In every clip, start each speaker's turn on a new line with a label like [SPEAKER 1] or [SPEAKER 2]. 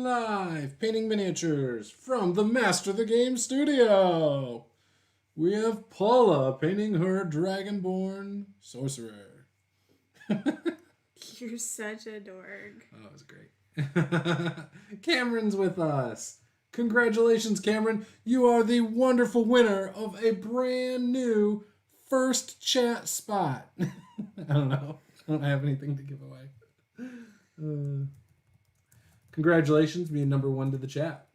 [SPEAKER 1] live painting miniatures from the Master the Game studio. We have Paula painting her Dragonborn Sorcerer.
[SPEAKER 2] You're such a dork.
[SPEAKER 1] Oh, that was great. Cameron's with us. Congratulations, Cameron. You are the wonderful winner of a brand new first chat spot. I don't know. I don't have anything to give away. Congratulations, being number one to the chat.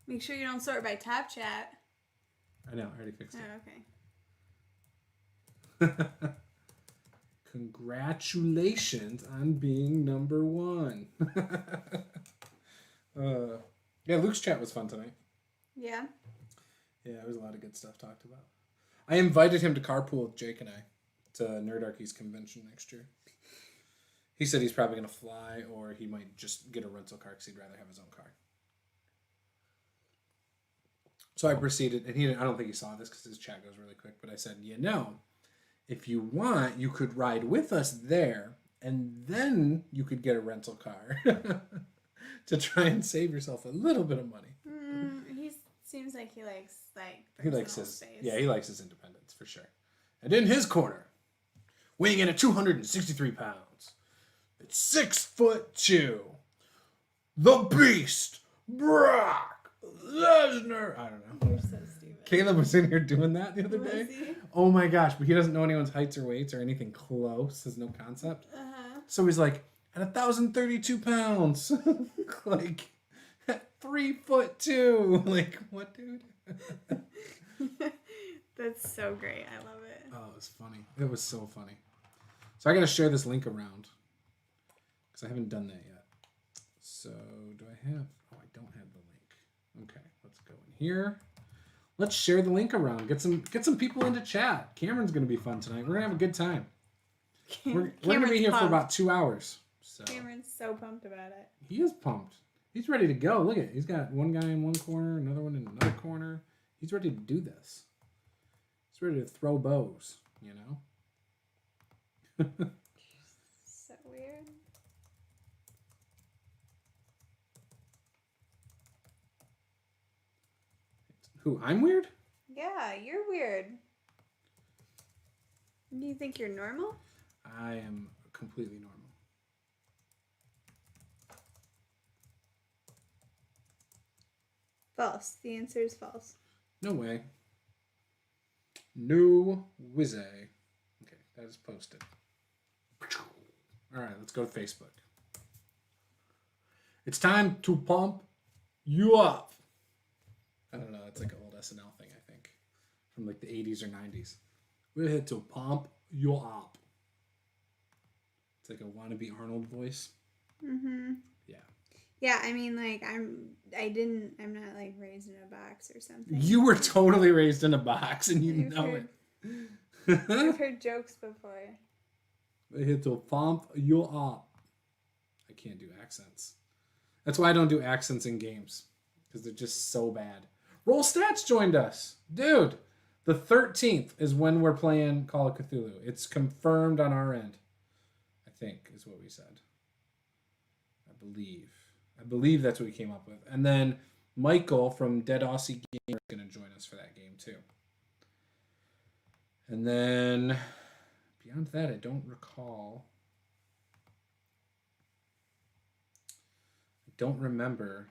[SPEAKER 2] Make sure you don't sort by tab chat.
[SPEAKER 1] I know, I already fixed it.
[SPEAKER 2] Oh, okay.
[SPEAKER 1] Congratulations on being number one. Yeah, Luke's chat was fun tonight.
[SPEAKER 2] Yeah?
[SPEAKER 1] Yeah, there was a lot of good stuff talked about. I invited him to carpool with Jake and I to Nerdarchy's convention next year. He said he's probably going to fly, or he might just get a rental car because he'd rather have his own car. So I proceeded, and I don't think he saw this because his chat goes really quick, but I said, if you want, you could ride with us there, and then you could get a rental car to try and save yourself a little bit of money.
[SPEAKER 2] He seems like he likes
[SPEAKER 1] space. Yeah, he likes his independence for sure. And in his corner, weighing in at 263 pounds, it's 6'2", the Beast, Brock Lesnar. I don't know.
[SPEAKER 2] You're so stupid.
[SPEAKER 1] Caleb was in here doing that the other day. Oh my gosh, but he doesn't know anyone's heights or weights or anything close. Has no concept. So he's like, at 1,032 pounds, like at 3'2". Like, what, dude?
[SPEAKER 2] That's so great. I love it.
[SPEAKER 1] Oh, it was funny. It was so funny. So I got to share this link around because I haven't done that yet. So do I have? Oh, I don't have the link. Okay, let's go in here. Let's share the link around. Get some people into chat. Cameron's gonna be fun tonight. We're gonna have a good time. We're gonna be here for about 2 hours. So.
[SPEAKER 2] Cameron's so pumped about it.
[SPEAKER 1] He is pumped. He's ready to go. Look at it. He's got one guy in one corner, another one in another corner. He's ready to do this. He's ready to throw bows, you know?
[SPEAKER 2] So weird.
[SPEAKER 1] Who? I'm weird?
[SPEAKER 2] Yeah, you're weird. Do you think you're normal?
[SPEAKER 1] I am completely normal.
[SPEAKER 2] False. The answer is false.
[SPEAKER 1] No way. No whiz. Okay, that is posted. All right, let's go to Facebook. It's time to pump you up. I don't know. It's like an old SNL thing, I think, from like the 80s or 90s. We're here to pump you up. It's like a wannabe Arnold voice.
[SPEAKER 2] Mm-hmm.
[SPEAKER 1] Yeah.
[SPEAKER 2] Yeah, I mean, like, I'm not, like, raised in a box or something.
[SPEAKER 1] You were totally raised in a box, and you know it.
[SPEAKER 2] I've heard jokes before.
[SPEAKER 1] We're here to pump you up. I can't do accents. That's why I don't do accents in games, because they're just so bad. Roll Stats joined us. Dude, the 13th is when we're playing Call of Cthulhu. It's confirmed on our end, I think, is what we said. I believe that's what we came up with. And then Michael from Dead Aussie Gamer is going to join us for that game, too. And then beyond that, I don't recall. I don't remember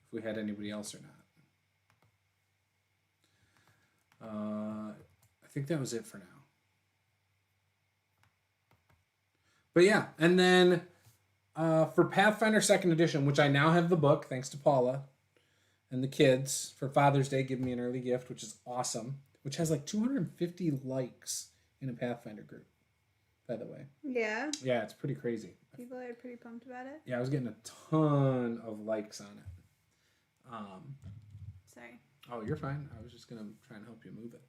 [SPEAKER 1] if we had anybody else or not. I think that was it for now. But yeah, and then for Pathfinder 2nd Edition, which I now have the book, thanks to Paula and the kids, for Father's Day, give me an early gift, which is awesome, which has like 250 likes in a Pathfinder group, by the way.
[SPEAKER 2] Yeah?
[SPEAKER 1] Yeah, it's pretty crazy.
[SPEAKER 2] People are pretty pumped about it?
[SPEAKER 1] Yeah, I was getting a ton of likes on it.
[SPEAKER 2] Sorry.
[SPEAKER 1] Oh, you're fine. I was just going to try and help you move it.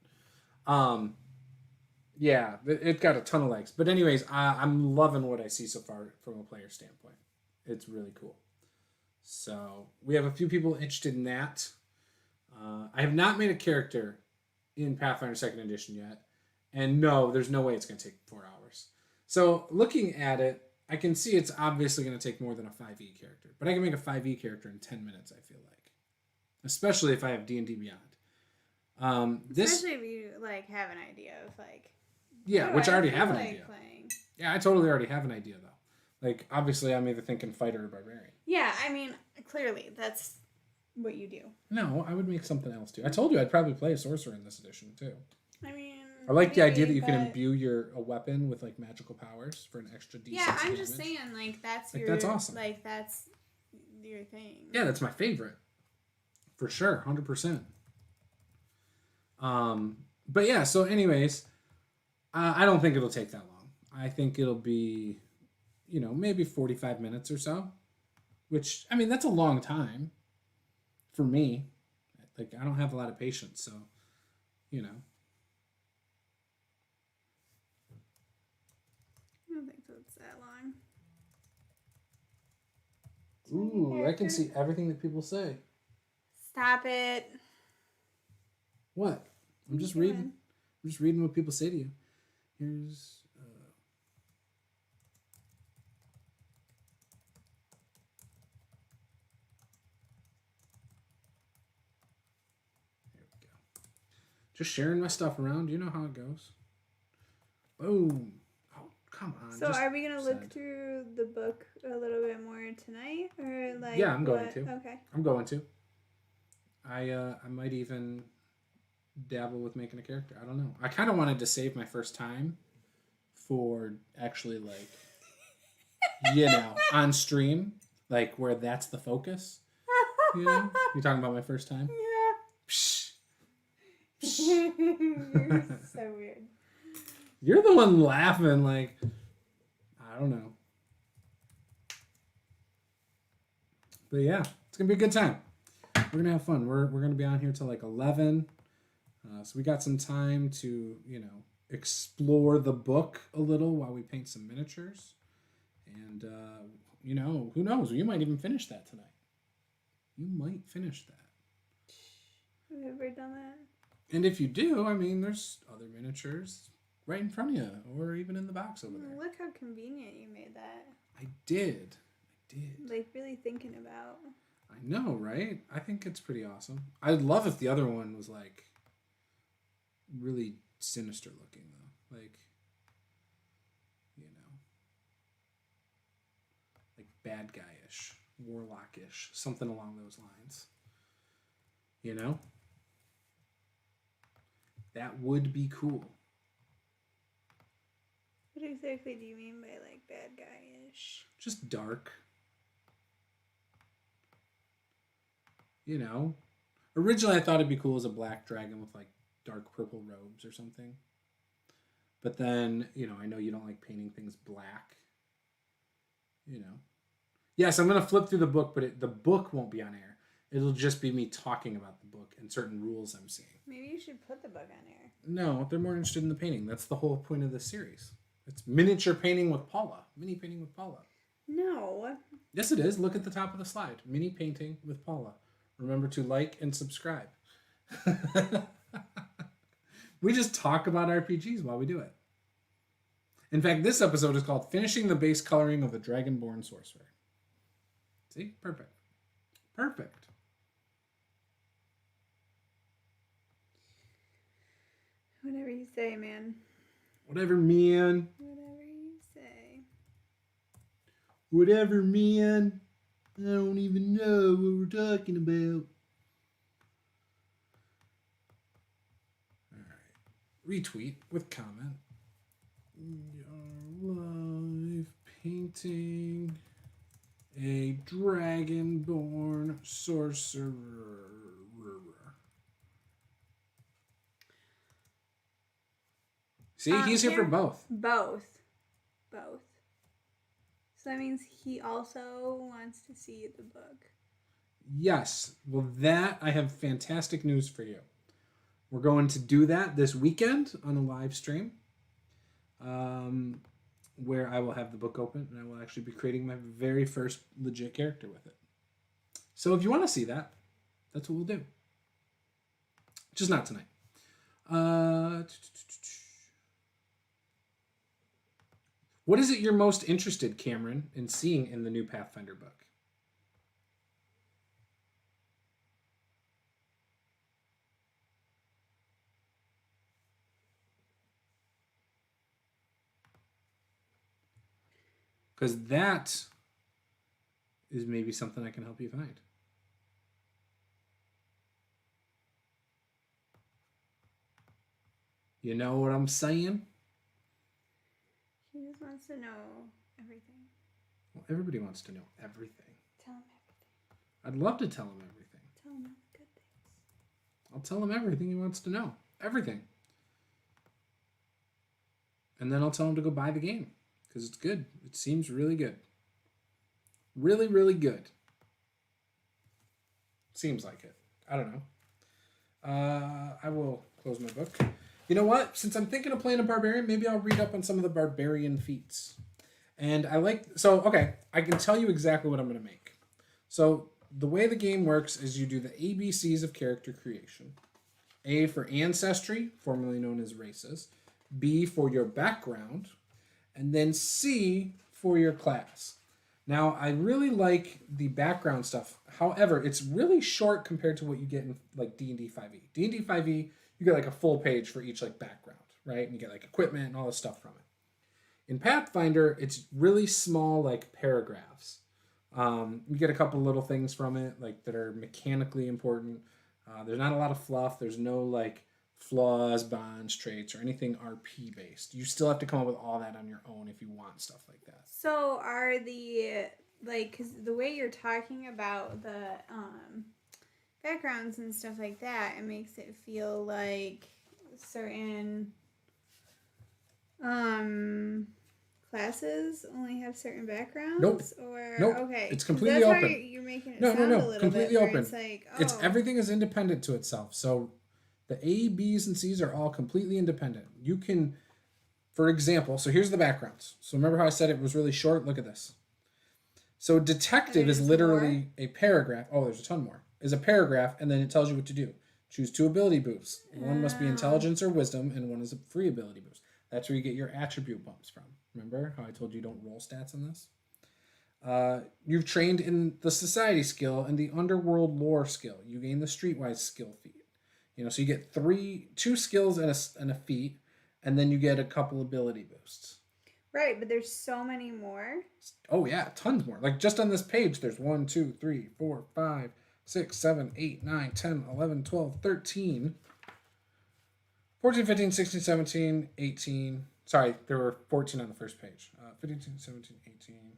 [SPEAKER 1] Yeah, it got a ton of likes. But anyways, I'm loving what I see so far from a player standpoint. It's really cool. So we have a few people interested in that. I have not made a character in Pathfinder 2nd Edition yet. And no, there's no way it's going to take 4 hours. So looking at it, I can see it's obviously going to take more than a 5e character, but I can make a 5e character in 10 minutes. I feel like, especially if I have D&D Beyond.
[SPEAKER 2] Especially if you like have an idea of like.
[SPEAKER 1] Yeah,
[SPEAKER 2] oh,
[SPEAKER 1] which I already
[SPEAKER 2] feel
[SPEAKER 1] have an
[SPEAKER 2] like
[SPEAKER 1] idea.
[SPEAKER 2] Playing.
[SPEAKER 1] Yeah, I totally already have an idea though. Like obviously, I'm either thinking fighter or barbarian.
[SPEAKER 2] Yeah, I mean, clearly that's what you do.
[SPEAKER 1] No, I would make something else too. I told you I'd probably play a sorcerer in this edition too.
[SPEAKER 2] I mean,
[SPEAKER 1] I like the idea that you
[SPEAKER 2] but...
[SPEAKER 1] can imbue a weapon with like magical powers for an extra D6
[SPEAKER 2] Yeah, I'm
[SPEAKER 1] damage.
[SPEAKER 2] just saying, like that's
[SPEAKER 1] like,
[SPEAKER 2] your.
[SPEAKER 1] that's awesome.
[SPEAKER 2] Like that's your thing.
[SPEAKER 1] Yeah, that's my favorite, for sure, 100%. But yeah. So, anyways, I don't think it'll take that long. I think it'll be, maybe 45 minutes or so. Which I mean, that's a long time. For me, like I don't have a lot of patience, so
[SPEAKER 2] I don't think so. It's that long.
[SPEAKER 1] Ooh, I can see everything that people say.
[SPEAKER 2] Stop it.
[SPEAKER 1] What? I'm just reading. I'm just reading what people say to you. Here's. There we go. Just sharing my stuff around. You know how it goes. Boom. Oh, come on.
[SPEAKER 2] So are we gonna look through the book a little bit more tonight, or like?
[SPEAKER 1] Yeah, I'm going to.
[SPEAKER 2] Okay.
[SPEAKER 1] I'm going to. I might even dabble with making a character. I don't know. I kind of wanted to save my first time for actually like, on stream, like where that's the focus. You talking about my first time?
[SPEAKER 2] Yeah.
[SPEAKER 1] Psh.
[SPEAKER 2] You're so weird.
[SPEAKER 1] You're the one laughing like, I don't know. But yeah, it's going to be a good time. We're going to have fun. We're going to be on here till like 11. So we got some time to, explore the book a little while we paint some miniatures. And, who knows? You might even finish that tonight. You might finish that.
[SPEAKER 2] Have you ever done that?
[SPEAKER 1] And if you do, I mean, there's other miniatures right in front of you or even in the box over there.
[SPEAKER 2] Look how convenient you made that.
[SPEAKER 1] I did.
[SPEAKER 2] Like, really thinking about.
[SPEAKER 1] I know, right? I think it's pretty awesome. I'd love if the other one was, like, really sinister looking, though. Like, like bad guy-ish, warlock-ish, something along those lines. That would be cool.
[SPEAKER 2] What exactly do you mean by, like, bad guy-ish?
[SPEAKER 1] Just dark. Originally I thought it'd be cool as a black dragon with, like, dark purple robes or something. But then, I know you don't like painting things black. Yes, I'm going to flip through the book, but the book won't be on air. It'll just be me talking about the book and certain rules I'm seeing.
[SPEAKER 2] Maybe you should put the book on air.
[SPEAKER 1] No, they're more interested in the painting. That's the whole point of this series. It's miniature painting with Paula. Mini painting with Paula.
[SPEAKER 2] No.
[SPEAKER 1] Yes, it is. Look at the top of the slide. Mini painting with Paula. Remember to like and subscribe. We just talk about RPGs while we do it. In fact, this episode is called Finishing the Base Coloring of the Dragonborn Sorcerer. See? Perfect. Perfect.
[SPEAKER 2] Whatever you say, man.
[SPEAKER 1] Whatever, man.
[SPEAKER 2] Whatever you say.
[SPEAKER 1] Whatever, man. I don't even know what we're talking about. Alright. Retweet with comment. You're live painting a Dragonborn Sorcerer. See, he's here for both.
[SPEAKER 2] Both. So that means he also wants to see the book.
[SPEAKER 1] Yes. Well, that, I have fantastic news for you. We're going to do that this weekend on a live stream, where I will have the book open and I will actually be creating my very first legit character with it. So if you want to see that, that's what we'll do. Just not tonight. What is it you're most interested, Cameron, in seeing in the new Pathfinder book? Because that is maybe something I can help you find. You know what I'm saying?
[SPEAKER 2] He just wants to know everything.
[SPEAKER 1] Well, everybody wants to know everything.
[SPEAKER 2] Tell him everything.
[SPEAKER 1] I'd love to tell him everything.
[SPEAKER 2] Tell him all the good things.
[SPEAKER 1] I'll tell him everything he wants to know. Everything. And then I'll tell him to go buy the game. Because it's good. It seems really good. Really, really good. Seems like it. I don't know. I will close my book. You know what? Since I'm thinking of playing a barbarian, maybe I'll read up on some of the barbarian feats. And okay, I can tell you exactly what I'm going to make. So the way the game works is you do the ABCs of character creation. A for ancestry, formerly known as races. B for your background. And then C for your class. Now, I really like the background stuff. However, it's really short compared to what you get in like D&D 5e. D&D 5e, you get like a full page for each like background, right? And you get like equipment and all this stuff from it. In Pathfinder, it's really small like paragraphs. You get a couple little things from it like that are mechanically important. There's not a lot of fluff. There's no like flaws, bonds, traits, or anything RP based. You still have to come up with all that on your own if you want stuff like that.
[SPEAKER 2] So are the, like, because the way you're talking about the backgrounds and stuff like that, it makes it feel like certain classes only have certain backgrounds?
[SPEAKER 1] Nope.
[SPEAKER 2] Or,
[SPEAKER 1] nope.
[SPEAKER 2] Okay.
[SPEAKER 1] It's completely
[SPEAKER 2] that's
[SPEAKER 1] open.
[SPEAKER 2] How you're making it
[SPEAKER 1] no,
[SPEAKER 2] sound a little
[SPEAKER 1] completely
[SPEAKER 2] bit,
[SPEAKER 1] open.
[SPEAKER 2] It's like,
[SPEAKER 1] It's everything is independent to itself. So the A, B's, and C's are all completely independent. You can, for example, so here's the backgrounds. So remember how I said it was really short? Look at this. So detective is literally a paragraph. Oh, there's a ton more. Is a paragraph, and then it tells you what to do. Choose 2 ability boosts. One must be intelligence or wisdom, and one is a free ability boost. That's where you get your attribute bumps from. Remember how I told you don't roll stats on this? You've trained in the society skill and the underworld lore skill. You gain the streetwise skill feat. So you get 2 skills and a feat, and then you get a couple ability boosts.
[SPEAKER 2] Right, but there's so many more.
[SPEAKER 1] Oh yeah, tons more. Like just on this page, there's 1, 2, 3, 4, 5, 6, 7, 8, 9, 10, 11, 12, 13, 14, 15, 16, 17, 18. Sorry, there were 14 on the first page. 15, 17, 18, 20,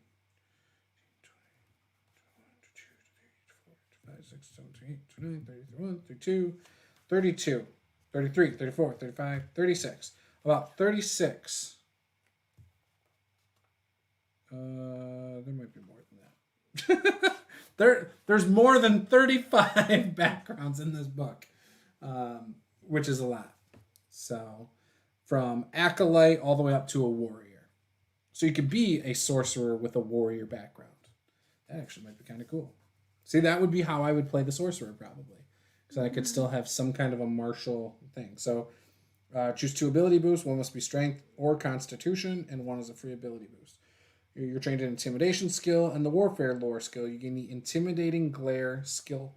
[SPEAKER 1] 5, 6, 7, 8, 29, 31, 32, 32, 33, 34, 35, 36. About 36. There might be more than that. There's more than 35 backgrounds in this book, which is a lot. So, from acolyte all the way up to a warrior. So you could be a sorcerer with a warrior background. That actually might be kind of cool. See, that would be how I would play the sorcerer probably. Because I could still have some kind of a martial thing. So, choose 2 ability boosts. One must be strength or constitution, and one is a free ability boost. You're trained in intimidation skill and the warfare lore skill. You gain the intimidating glare skill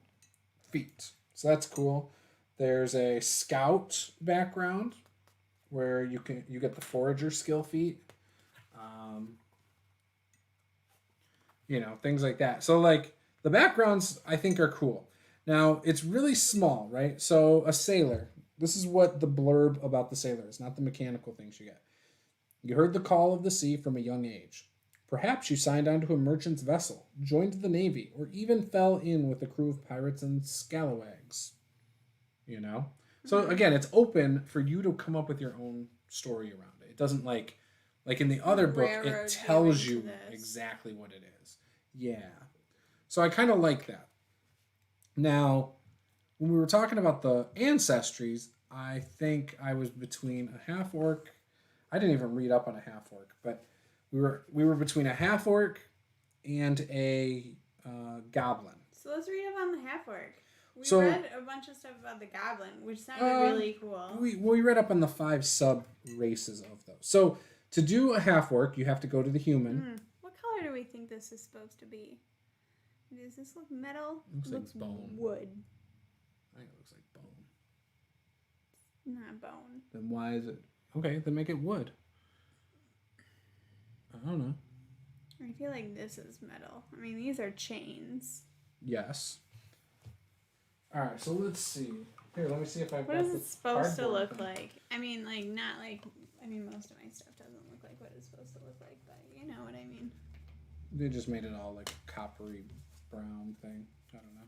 [SPEAKER 1] feat. So that's cool. There's a scout background where you get the forager skill feat. Things like that. So like the backgrounds I think are cool. Now it's really small, right? So a sailor. This is what the blurb about the sailor is, not the mechanical things you get. You heard the call of the sea from a young age. Perhaps you signed onto a merchant's vessel, joined the navy, or even fell in with a crew of pirates and scalawags. So again, it's open for you to come up with your own story around it. It doesn't like in the other book, it tells you exactly what it is. Yeah. So I kind of like that. Now, when we were talking about the ancestries, I think I was between a half-orc. I didn't even read up on a half-orc, but we were between a half-orc and a goblin.
[SPEAKER 2] So let's read up on the half-orc. We read a bunch of stuff about the goblin, which sounded really cool.
[SPEAKER 1] We read up on the 5 sub-races of those. So To do a half orc, you have to go to the human.
[SPEAKER 2] What color do we think this is supposed to be? Does this look metal?
[SPEAKER 1] Looks like bone.
[SPEAKER 2] Wood.
[SPEAKER 1] I think it looks like bone.
[SPEAKER 2] Not bone.
[SPEAKER 1] Then why is it... Okay, then make it wood. I don't know.
[SPEAKER 2] I feel like this is metal. I mean, these are chains.
[SPEAKER 1] Yes. Alright, so let's see. Here, let me see if I've
[SPEAKER 2] What
[SPEAKER 1] got
[SPEAKER 2] is
[SPEAKER 1] the
[SPEAKER 2] it supposed to
[SPEAKER 1] cardboard
[SPEAKER 2] look like? I mean, like, not like... I mean, most of my stuff doesn't look like what it's supposed to look like, but you know what I mean.
[SPEAKER 1] They just made it all like a coppery brown thing. I don't know.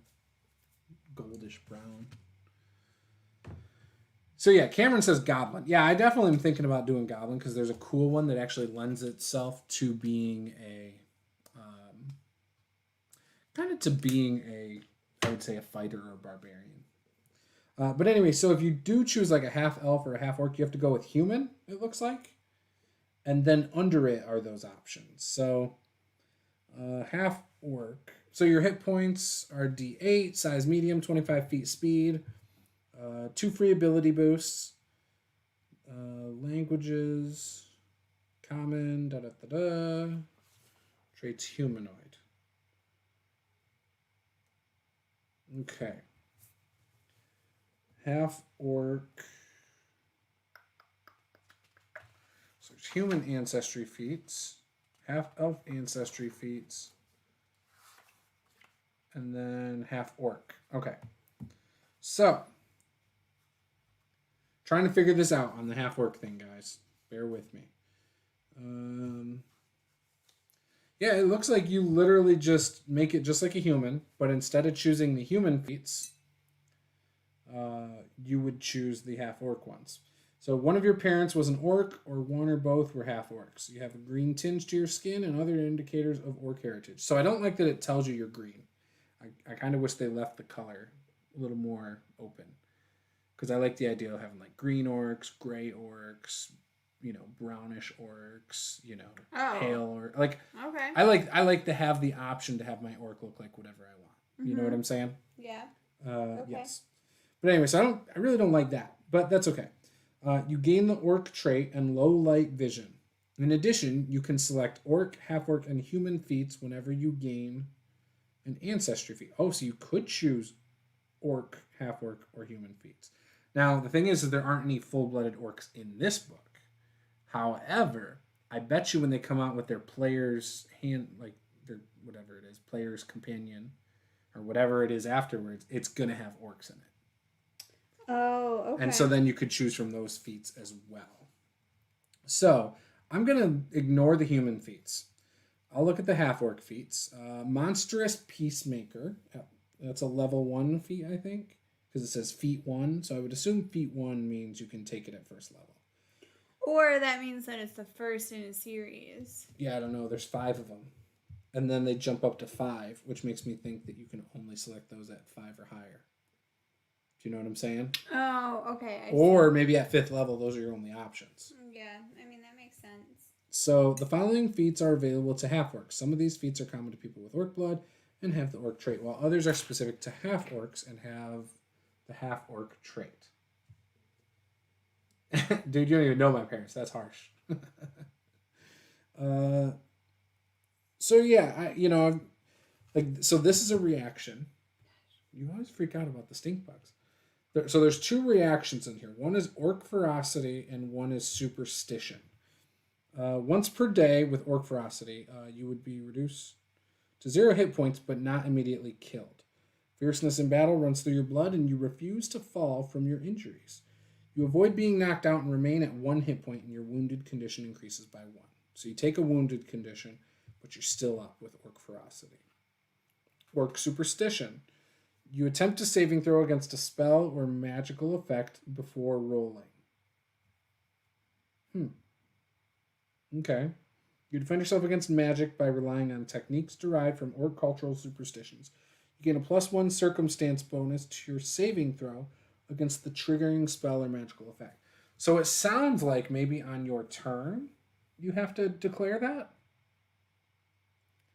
[SPEAKER 1] Goldish brown. So yeah, Cameron says goblin. Yeah, I definitely am thinking about doing goblin because there's a cool one that actually lends itself to being I would say a fighter or a barbarian. But anyway, so if you do choose like a half elf or a half orc, you have to go with human, it looks like. And then under it are those options. So half orc. So your hit points are D8, size medium, 25 feet speed, 2 free ability boosts, languages, common, traits humanoid. Okay. Half orc. So there's human ancestry feats, half elf ancestry feats, and then half orc. Okay. So, trying to figure this out on the half orc thing, guys. Bear with me. Yeah, it looks like you literally just make it just like a human, but instead of choosing the human feats, you would choose the half orc ones. So one of your parents was an orc, or one or both were half orcs. You have a green tinge to your skin and other indicators of orc heritage. So I don't like that it tells you you're green. I kind of wish they left the color a little more open. Because I like the idea of having like green orcs, gray orcs, brownish orcs, pale or like.
[SPEAKER 2] Okay.
[SPEAKER 1] I like to have the option to have my orc look like whatever I want. Mm-hmm. You know what I'm saying?
[SPEAKER 2] Yeah.
[SPEAKER 1] Okay. Yes. But anyway, so I really don't like that, but that's okay. You gain the orc trait and low light vision. In addition, you can select orc, half orc, and human feats whenever you gain an ancestry feat. Oh, so you could choose orc, half orc, or human feats. Now, the thing is that there aren't any full-blooded orcs in this book. However, I bet you when they come out with their player's hand, like their whatever it is, player's companion, or whatever it is afterwards, it's going to have orcs in it.
[SPEAKER 2] Oh, okay.
[SPEAKER 1] And so then you could choose from those feats as well. So I'm going to ignore the human feats. I'll look at the half-orc feats. Monstrous Peacemaker. That's a level 1 feat, I think, because it says feat 1. So I would assume feat 1 means you can take it at first level.
[SPEAKER 2] Or that means that it's the first in a series.
[SPEAKER 1] Yeah, I don't know. There's 5 of them. And then they jump up to 5, which makes me think that you can only select those at 5 or higher. Do you know what I'm saying?
[SPEAKER 2] Oh, okay.
[SPEAKER 1] Or maybe at 5th level, those are your only options.
[SPEAKER 2] Yeah, I mean, that makes sense.
[SPEAKER 1] So the following feats are available to half-orcs. Some of these feats are common to people with orc blood and have the orc trait, while others are specific to half-orcs and have the half-orc trait. Dude, you don't even know my parents. That's harsh. So yeah, so this is a reaction. You always freak out about the stink bugs. So there's 2 reactions in here. One is orc ferocity and one is superstition. Once per day with orc ferocity, you would be reduced to 0 hit points, but not immediately killed. Fierceness in battle runs through your blood, and you refuse to fall from your injuries. You avoid being knocked out and remain at 1 hit point, and your wounded condition increases by 1. So you take a wounded condition, but you're still up with orc ferocity. Orc superstition. You attempt a saving throw against a spell or magical effect before rolling. Okay. You defend yourself against magic by relying on techniques derived from orc cultural superstitions. You gain a +1 circumstance bonus to your saving throw against the triggering spell or magical effect. So it sounds like maybe on your turn, you have to declare that?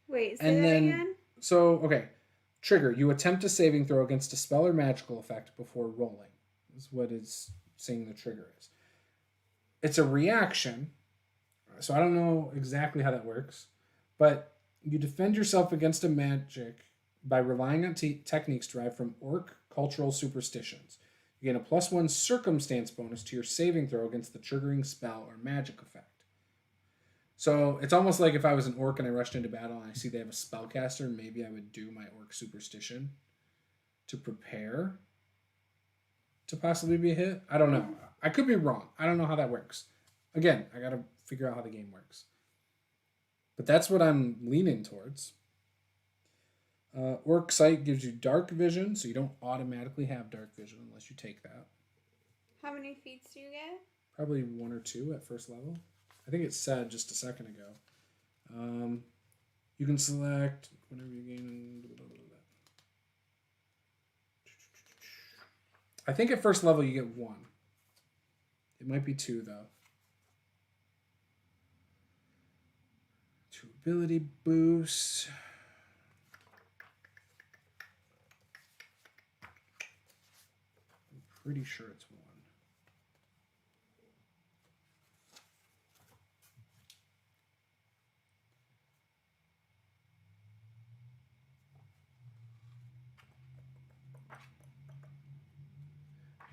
[SPEAKER 2] Wait, say that again?
[SPEAKER 1] So, okay. Trigger. You attempt a saving throw against a spell or magical effect before rolling. Is what is saying the trigger is. It's a reaction. So I don't know exactly how that works, but you defend yourself against a magic by relying on techniques derived from orc cultural superstitions. You gain a +1 circumstance bonus to your saving throw against the triggering spell or magic effect. So it's almost like if I was an orc and I rushed into battle and I see they have a spellcaster, maybe I would do my orc superstition to prepare to possibly be hit. I don't know. I could be wrong. I don't know how that works. Again, I gotta figure out how the game works. But that's what I'm leaning towards. Orc Sight gives you dark vision, so you don't automatically have dark vision unless you take that.
[SPEAKER 2] How many feats do you get?
[SPEAKER 1] Probably 1 or 2 at first level. I think it said just a second ago. You can select whenever you gain. I think at first level you get 1. It might be 2 though. 2 ability boosts. I'm pretty sure it's 1.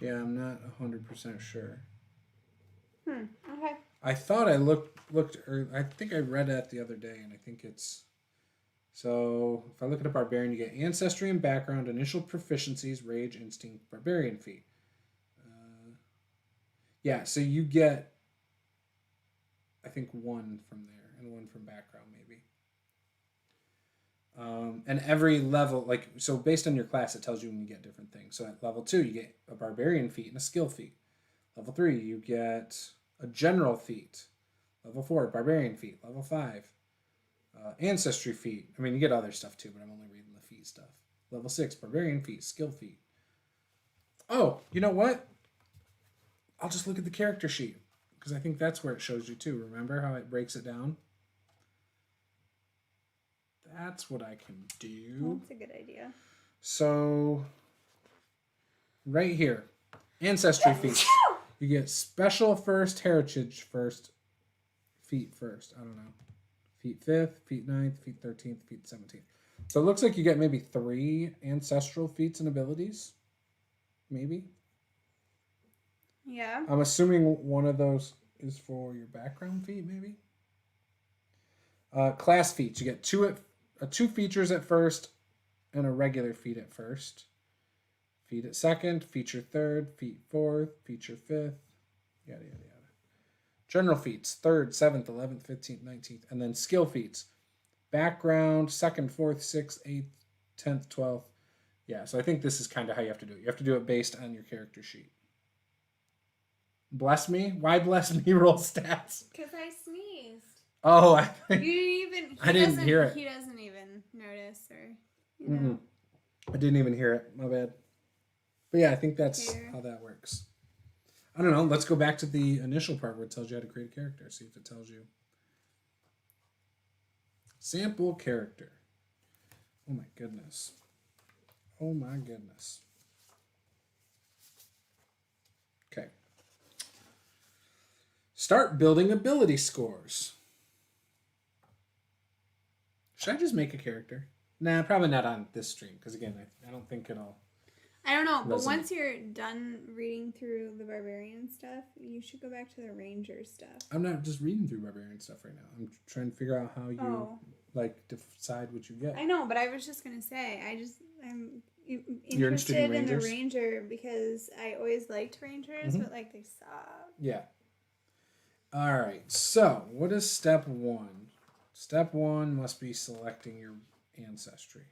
[SPEAKER 1] Yeah, I'm not 100% sure.
[SPEAKER 2] Okay.
[SPEAKER 1] I thought I looked, or I think I read that the other day, and I think it's... So, if I look at a barbarian, you get ancestry and background, initial proficiencies, rage, instinct, barbarian feat. Yeah, so you get, I think, 1 from there, and 1 from background, maybe. And every level, like, so based on your class, it tells you when you get different things. So at level 2, you get a barbarian feat and a skill feat. Level 3, you get a general feat. Level 4, barbarian feat. Level 5, ancestry feat. I mean, you get other stuff too, but I'm only reading the feat stuff. Level 6, barbarian feat, skill feat. Oh, you know what? I'll just look at the character sheet, because I think that's where it shows you too. Remember how it breaks it down? That's what I can do.
[SPEAKER 2] That's a good idea.
[SPEAKER 1] So, right here, ancestry feat. You get special first, heritage first, feet first. I don't know. Feet 5th, feet 9th, feet 13th, feet 17th. So it looks like you get maybe 3 ancestral feats and abilities. Maybe.
[SPEAKER 2] Yeah.
[SPEAKER 1] I'm assuming one of those is for your background feat, maybe. Class feats. You get 2 features at first and a regular feat at first. Feat at second, feature third, feat 4th, feature 5th, yada, yada, yada. General feats, 3rd, 7th, 11th, 15th, 19th, and then skill feats. Background, 2nd, 4th, 6th, 8th, 10th, 12th. Yeah, so I think this is kind of how you have to do it. You have to do it based on your character sheet. Bless me? Why bless me roll stats?
[SPEAKER 2] Because I sneezed.
[SPEAKER 1] Oh,
[SPEAKER 2] I
[SPEAKER 1] didn't hear it.
[SPEAKER 2] He doesn't even notice or, you know.
[SPEAKER 1] I didn't even hear it. My bad. But yeah, I think that's how that works. I don't know. Let's go back to the initial part where it tells you how to create a character. See if it tells you. Sample character. Oh my goodness. Oh my goodness. Okay. Start building ability scores. Should I just make a character? Nah, probably not on this stream, because again, I don't think it'll...
[SPEAKER 2] I don't know, but once you're done reading through the barbarian stuff, you should go back to the ranger stuff. I'm
[SPEAKER 1] not just reading through barbarian stuff right now. I'm trying to figure out how you decide what you get.
[SPEAKER 2] I know, but I was just gonna say, I'm interested in the ranger because I always liked rangers, but like they suck.
[SPEAKER 1] Yeah. All right. So, what is step 1? Step 1 must be selecting your ancestry.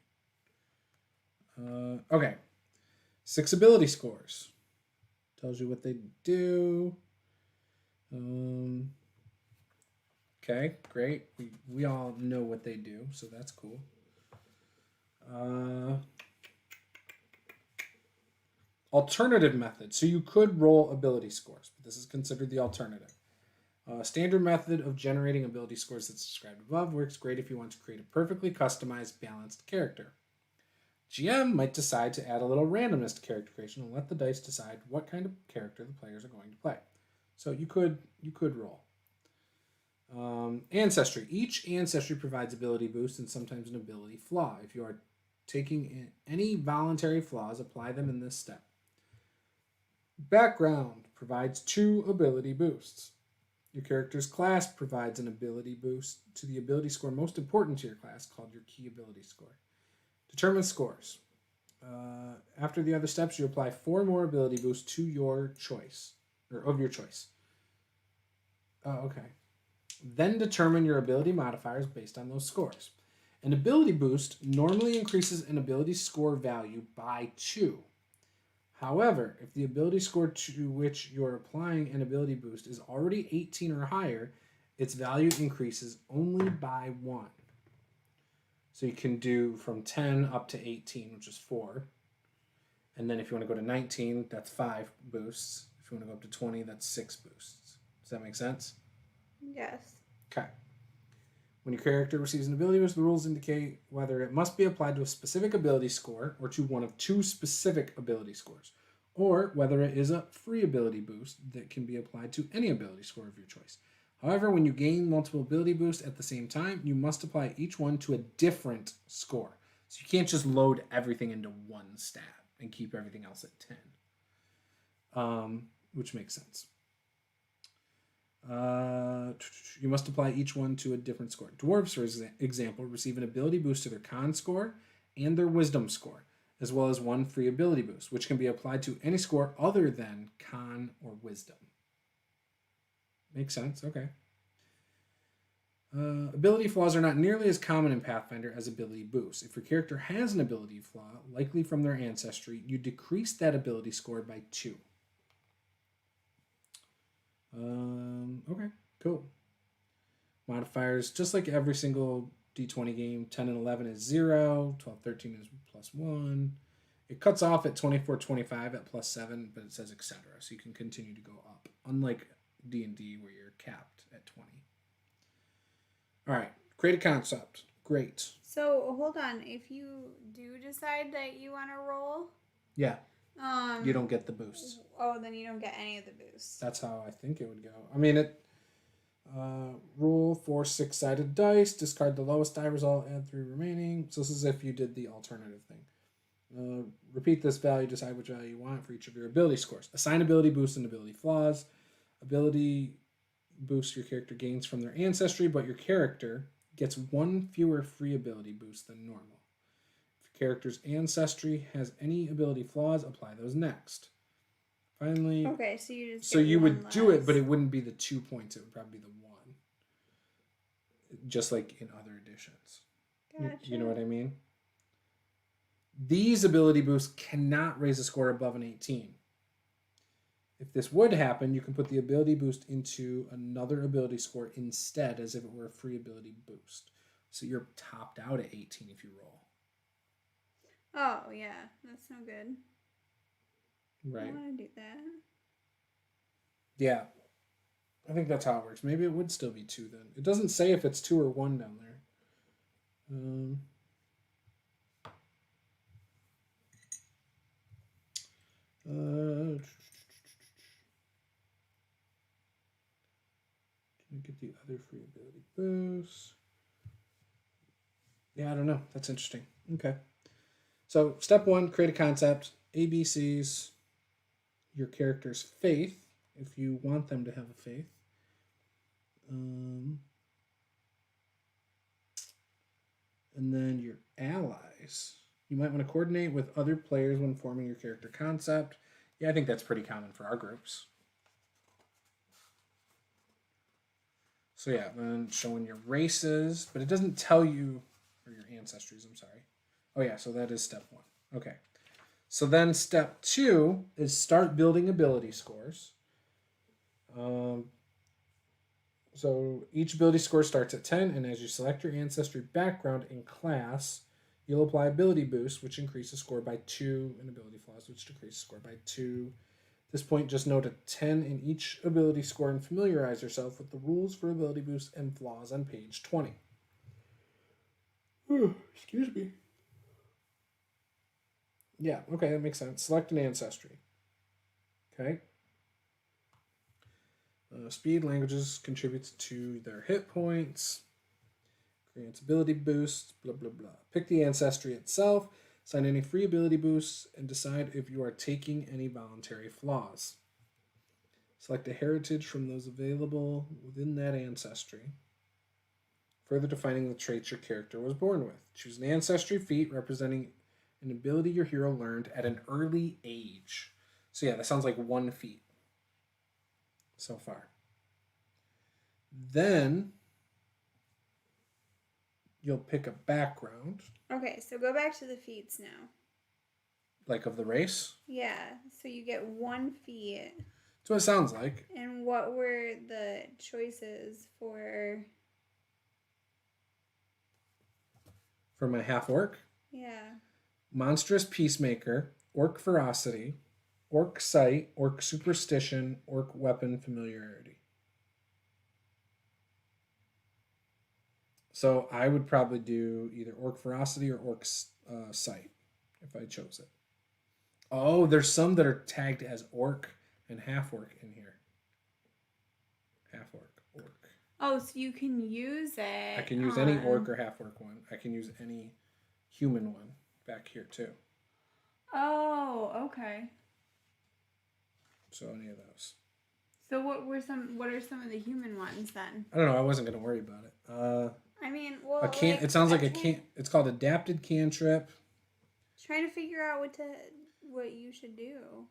[SPEAKER 1] Okay. 6 ability scores. Tells you what they do. Okay, great. We all know what they do, so that's cool. Alternative method. So you could roll ability scores, but this is considered the alternative. Standard method of generating ability scores that's described above works great if you want to create a perfectly customized, balanced character. GM might decide to add a little randomness to character creation and let the dice decide what kind of character the players are going to play. So you could roll. Ancestry. Each ancestry provides ability boost and sometimes an ability flaw. If you are taking any voluntary flaws, apply them in this step. Background provides 2 ability boosts. Your character's class provides an ability boost to the ability score most important to your class, called your key ability score. Determine scores. After the other steps, you apply 4 more ability boosts to your choice, or of your choice. Okay. Then determine your ability modifiers based on those scores. An ability boost normally increases an ability score value by 2. However, if the ability score to which you're applying an ability boost is already 18 or higher, its value increases only by 1. So you can do from 10 up to 18, which is 4. And then if you want to go to 19, that's 5 boosts. If you want to go up to 20, that's 6 boosts. Does that make sense?
[SPEAKER 2] Yes.
[SPEAKER 1] Okay. When your character receives an ability boost, the rules indicate whether it must be applied to a specific ability score or to one of 2 specific ability scores, or whether it is a free ability boost that can be applied to any ability score of your choice. However, when you gain multiple ability boosts at the same time, you must apply each one to a different score. So you can't just load everything into one stat and keep everything else at 10, which makes sense. You must apply each one to a different score. Dwarves, for example, receive an ability boost to their con score and their wisdom score, as well as 1 free ability boost, which can be applied to any score other than con or wisdom. Makes sense, okay. Ability flaws are not nearly as common in Pathfinder as ability boosts. If your character has an ability flaw, likely from their ancestry, you decrease that ability score by 2. Okay, cool. Modifiers, just like every single D20 game, 10 and 11 is 0, 12, 13 is +1. It cuts off at 24, 25 at +7, but it says etc. So you can continue to go up, unlike D&D where you're capped at 20. All right, create a concept. Great.
[SPEAKER 2] So hold on, if you do decide that you want to roll,
[SPEAKER 1] yeah, you don't get the boosts.
[SPEAKER 2] Oh, then you don't get any of the boosts.
[SPEAKER 1] That's how I think it would go. I mean, roll 4 6-sided dice, discard the lowest die result, add 3 remaining. So this is if you did the alternative thing. Repeat this value, decide which value you want for each of your ability scores. Assign ability boosts and ability flaws. Ability boosts your character gains from their ancestry, but your character gets 1 fewer free ability boosts than normal. If your character's ancestry has any ability flaws, apply those next. Finally,
[SPEAKER 2] okay, so you just
[SPEAKER 1] would less. Do it, but it wouldn't be the 2 points. It would probably be the 1, just like in other editions.
[SPEAKER 2] Gotcha.
[SPEAKER 1] You know what I mean? These ability boosts cannot raise a score above an 18. If this would happen, you can put the ability boost into another ability score instead, as if it were a free ability boost. So you're topped out at 18 if you roll.
[SPEAKER 2] Oh, yeah. That's no good.
[SPEAKER 1] Right.
[SPEAKER 2] I want to do that.
[SPEAKER 1] Yeah. I think that's how it works. Maybe it would still be 2 then. It doesn't say if it's 2 or 1 down there. Can I get the other free ability boost? Yeah, I don't know. That's interesting. Okay. So step 1, create a concept. ABCs, your character's faith, if you want them to have a faith. And then your allies. You might want to coordinate with other players when forming your character concept. Yeah, I think that's pretty common for our groups. So yeah, then showing your races, but it doesn't tell you, or your ancestries, I'm sorry. Oh yeah, so that is step 1. Okay. So then step 2 is start building ability scores. So each ability score starts at 10, and as you select your ancestry background in class, you'll apply ability boosts, which increase the score by 2, and ability flaws, which decrease the score by 2. At this point, just note a 10 in each ability score and familiarize yourself with the rules for ability boosts and flaws on page 20. Excuse me. Yeah, okay, that makes sense. Select an ancestry. Okay. Speed languages contributes to their hit points. Grants ability boosts, blah, blah, blah. Pick the ancestry itself, assign any free ability boosts, and decide if you are taking any voluntary flaws. Select a heritage from those available within that ancestry, further defining the traits your character was born with. Choose an ancestry feat representing an ability your hero learned at an early age. So yeah, that sounds like one feat so far. Then you'll pick a background.
[SPEAKER 2] Okay, so go back to the feats now.
[SPEAKER 1] Like of the race?
[SPEAKER 2] Yeah, so you get one feat.
[SPEAKER 1] That's what it sounds like.
[SPEAKER 2] And what were the choices for...
[SPEAKER 1] For my half-orc?
[SPEAKER 2] Yeah.
[SPEAKER 1] Monstrous Peacemaker, Orc Ferocity, Orc Sight, Orc Superstition, Orc Weapon Familiarity. So I would probably do either Orc Ferocity or Orc Sight if I chose it. Oh, there's some that are tagged as Orc and Half-Orc in here. Half-Orc, Orc.
[SPEAKER 2] Oh, so you can use it.
[SPEAKER 1] I can use any Orc or Half-Orc one. I can use any human one back here too.
[SPEAKER 2] Oh, okay.
[SPEAKER 1] So any of those.
[SPEAKER 2] So what are some of the human ones then?
[SPEAKER 1] I don't know. I wasn't going to worry about it.
[SPEAKER 2] I mean, well,
[SPEAKER 1] it sounds like a can. It's called adapted cantrip.
[SPEAKER 2] Trying to figure out what you should do.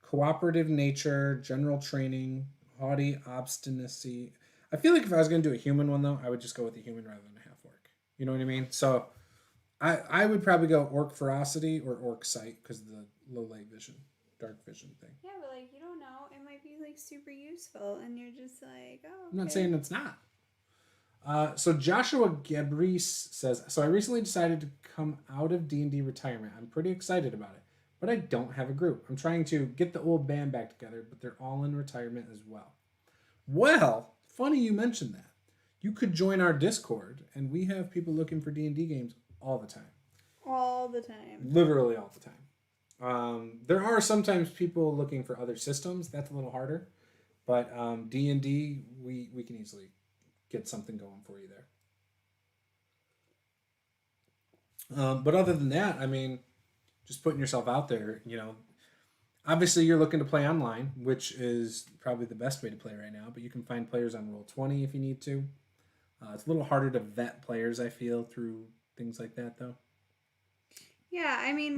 [SPEAKER 1] Cooperative nature, general training, haughty obstinacy. I feel like if I was going to do a human one though, I would just go with a human rather than a half orc. You know what I mean? So I would probably go orc ferocity or orc sight because of the low light vision, dark vision thing.
[SPEAKER 2] Yeah, but like you don't know, it might be like super useful, and you're just like, oh. Okay.
[SPEAKER 1] I'm not saying it's not. So Joshua Gebris says, so I recently decided to come out of D&D retirement. I'm pretty excited about it, but I don't have a group. I'm trying to get the old band back together, but they're all in retirement as well. Well, funny you mentioned that. You could join our Discord, and we have people looking for D&D games all the time.
[SPEAKER 2] All the time.
[SPEAKER 1] Literally all the time. There are sometimes people looking for other systems. That's a little harder. But D&D, we can easily get something going for you there. But other than that, I mean, just putting yourself out there, you know, obviously you're looking to play online, which is probably the best way to play right now, but you can find players on Roll20 if you need to. It's a little harder to vet players, I feel, through things like that, though.
[SPEAKER 2] Yeah, I mean,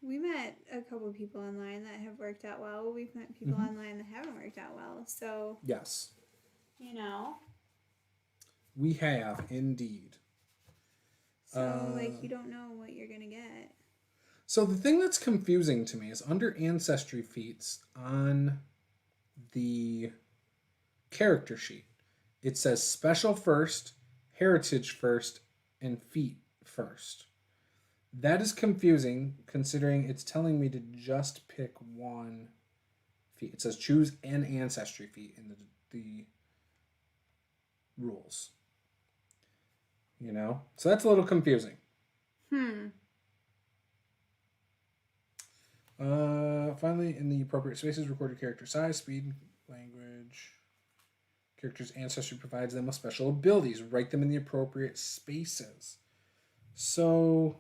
[SPEAKER 2] we met a couple of people online that have worked out well. We've met people online that haven't worked out well. So,
[SPEAKER 1] yes.
[SPEAKER 2] You know.
[SPEAKER 1] We have, indeed.
[SPEAKER 2] So, like, you don't know what you're going to get.
[SPEAKER 1] So the thing that's confusing to me is under ancestry feats on the character sheet, it says special first, heritage first, and feat first. That is confusing considering it's telling me to just pick one feat. It says choose an ancestry feat in the rules. You know? So that's a little confusing. Finally, in the appropriate spaces, record your character size, speed, language. Character's ancestry provides them with special abilities. Write them in the appropriate spaces. So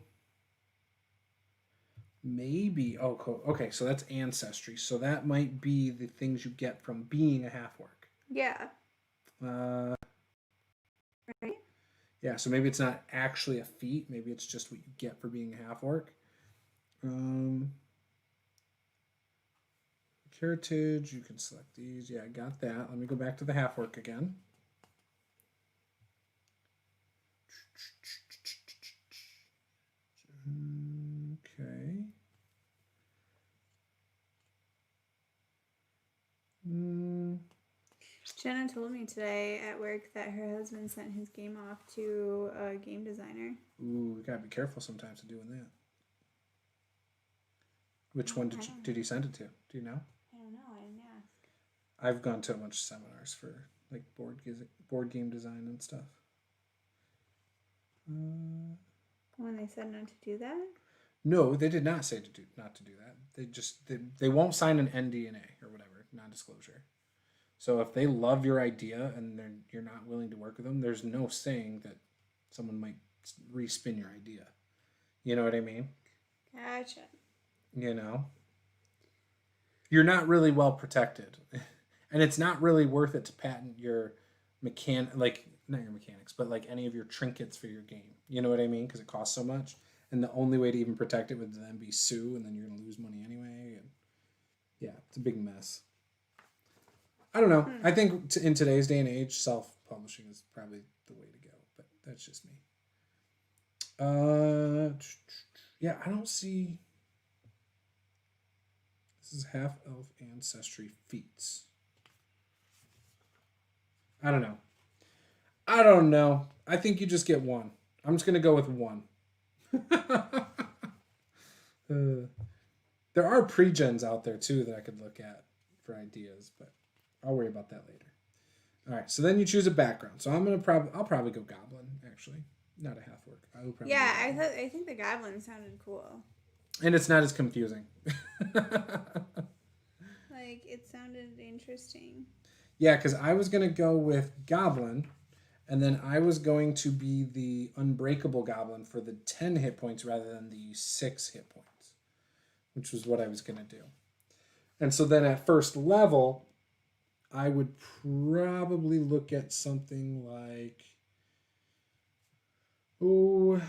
[SPEAKER 1] maybe, okay, so that's ancestry. So that might be the things you get from being a half-orc.
[SPEAKER 2] Yeah.
[SPEAKER 1] Right? Yeah, so maybe it's not actually a feat. Maybe it's just what you get for being a half-orc. Heritage, you can select these. Yeah, I got that. Let me go back to the half-orc again. Okay.
[SPEAKER 2] Jenna told me today at work that her husband sent his game off to a game designer.
[SPEAKER 1] Ooh, we gotta be careful sometimes of doing that. Which one did he send it to? Do you know?
[SPEAKER 2] I don't know. I didn't ask.
[SPEAKER 1] I've gone to a bunch of seminars for like board game design and stuff.
[SPEAKER 2] When they said not to do that?
[SPEAKER 1] No, they did not say not to do that. They won't sign an NDA or whatever, non-disclosure. So if they love your idea and you're not willing to work with them, there's no saying that someone might respin your idea. You know what I mean?
[SPEAKER 2] Gotcha.
[SPEAKER 1] You know? You're not really well protected. And it's not really worth it to patent your not your mechanics, but like any of your trinkets for your game. You know what I mean? Because it costs so much. And the only way to even protect it would then be sue, and then you're going to lose money anyway. And yeah, it's a big mess. I don't know. I think in today's day and age, self-publishing is probably the way to go. But that's just me. Yeah, I don't see... This is half-elf ancestry feats. I don't know. I think you just get one. I'm just going to go with one. There are pre-gens out there, too, that I could look at for ideas, but I'll worry about that later. All right, so then you choose a background. So I'll probably go goblin, actually. Not a half-orc.
[SPEAKER 2] I think the goblin sounded cool.
[SPEAKER 1] And it's not as confusing.
[SPEAKER 2] Like, it sounded interesting.
[SPEAKER 1] Yeah, because I was going to go with goblin, and then I was going to be the unbreakable goblin for the 10 hit points rather than the 6 hit points, which was what I was going to do. And so then at first level, I would probably look at something like... Oh,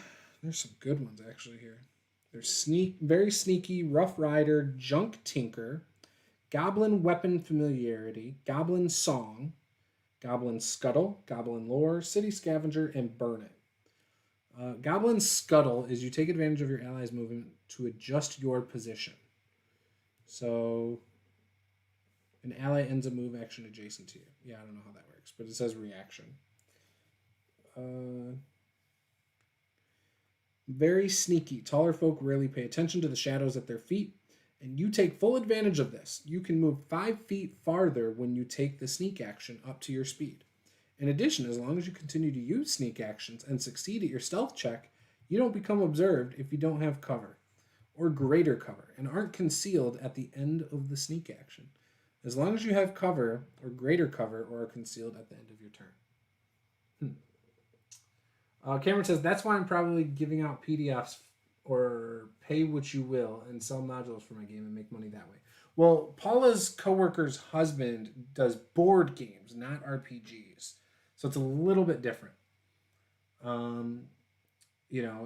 [SPEAKER 1] there's some good ones actually here. There's very sneaky, rough rider, junk tinker, goblin weapon familiarity, goblin song, goblin scuttle, goblin lore, city scavenger, and burn it. Goblin scuttle is you take advantage of your allies' movement to adjust your position. So an ally ends a move action adjacent to you. Yeah, I don't know how that works, but it says reaction. Very sneaky. Taller folk rarely pay attention to the shadows at their feet, and you take full advantage of this. You can move 5 feet farther when you take the sneak action up to your speed. In addition, as long as you continue to use sneak actions and succeed at your stealth check, you don't become observed if you don't have cover, or greater cover, and aren't concealed at the end of the sneak action. As long as you have cover, or greater cover, or are concealed at the end of your turn. Cameron says, that's why I'm probably giving out PDFs or pay what you will and sell modules for my game and make money that way. Well, Paula's coworker's husband does board games, not RPGs. So it's a little bit different.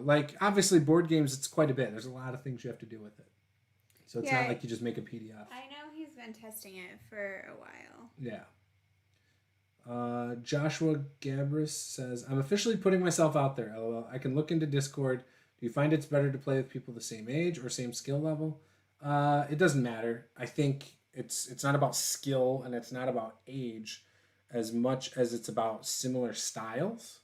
[SPEAKER 1] Like obviously board games, it's quite a bit. There's a lot of things you have to do with it. So it's not like you just make a PDF.
[SPEAKER 2] I know he's been testing it for a while.
[SPEAKER 1] Yeah. Joshua Gabris says, I'm officially putting myself out there, LOL. I can look into Discord. Do you find it's better to play with people the same age or same skill level? It doesn't matter. I think it's not about skill and it's not about age as much as it's about similar styles.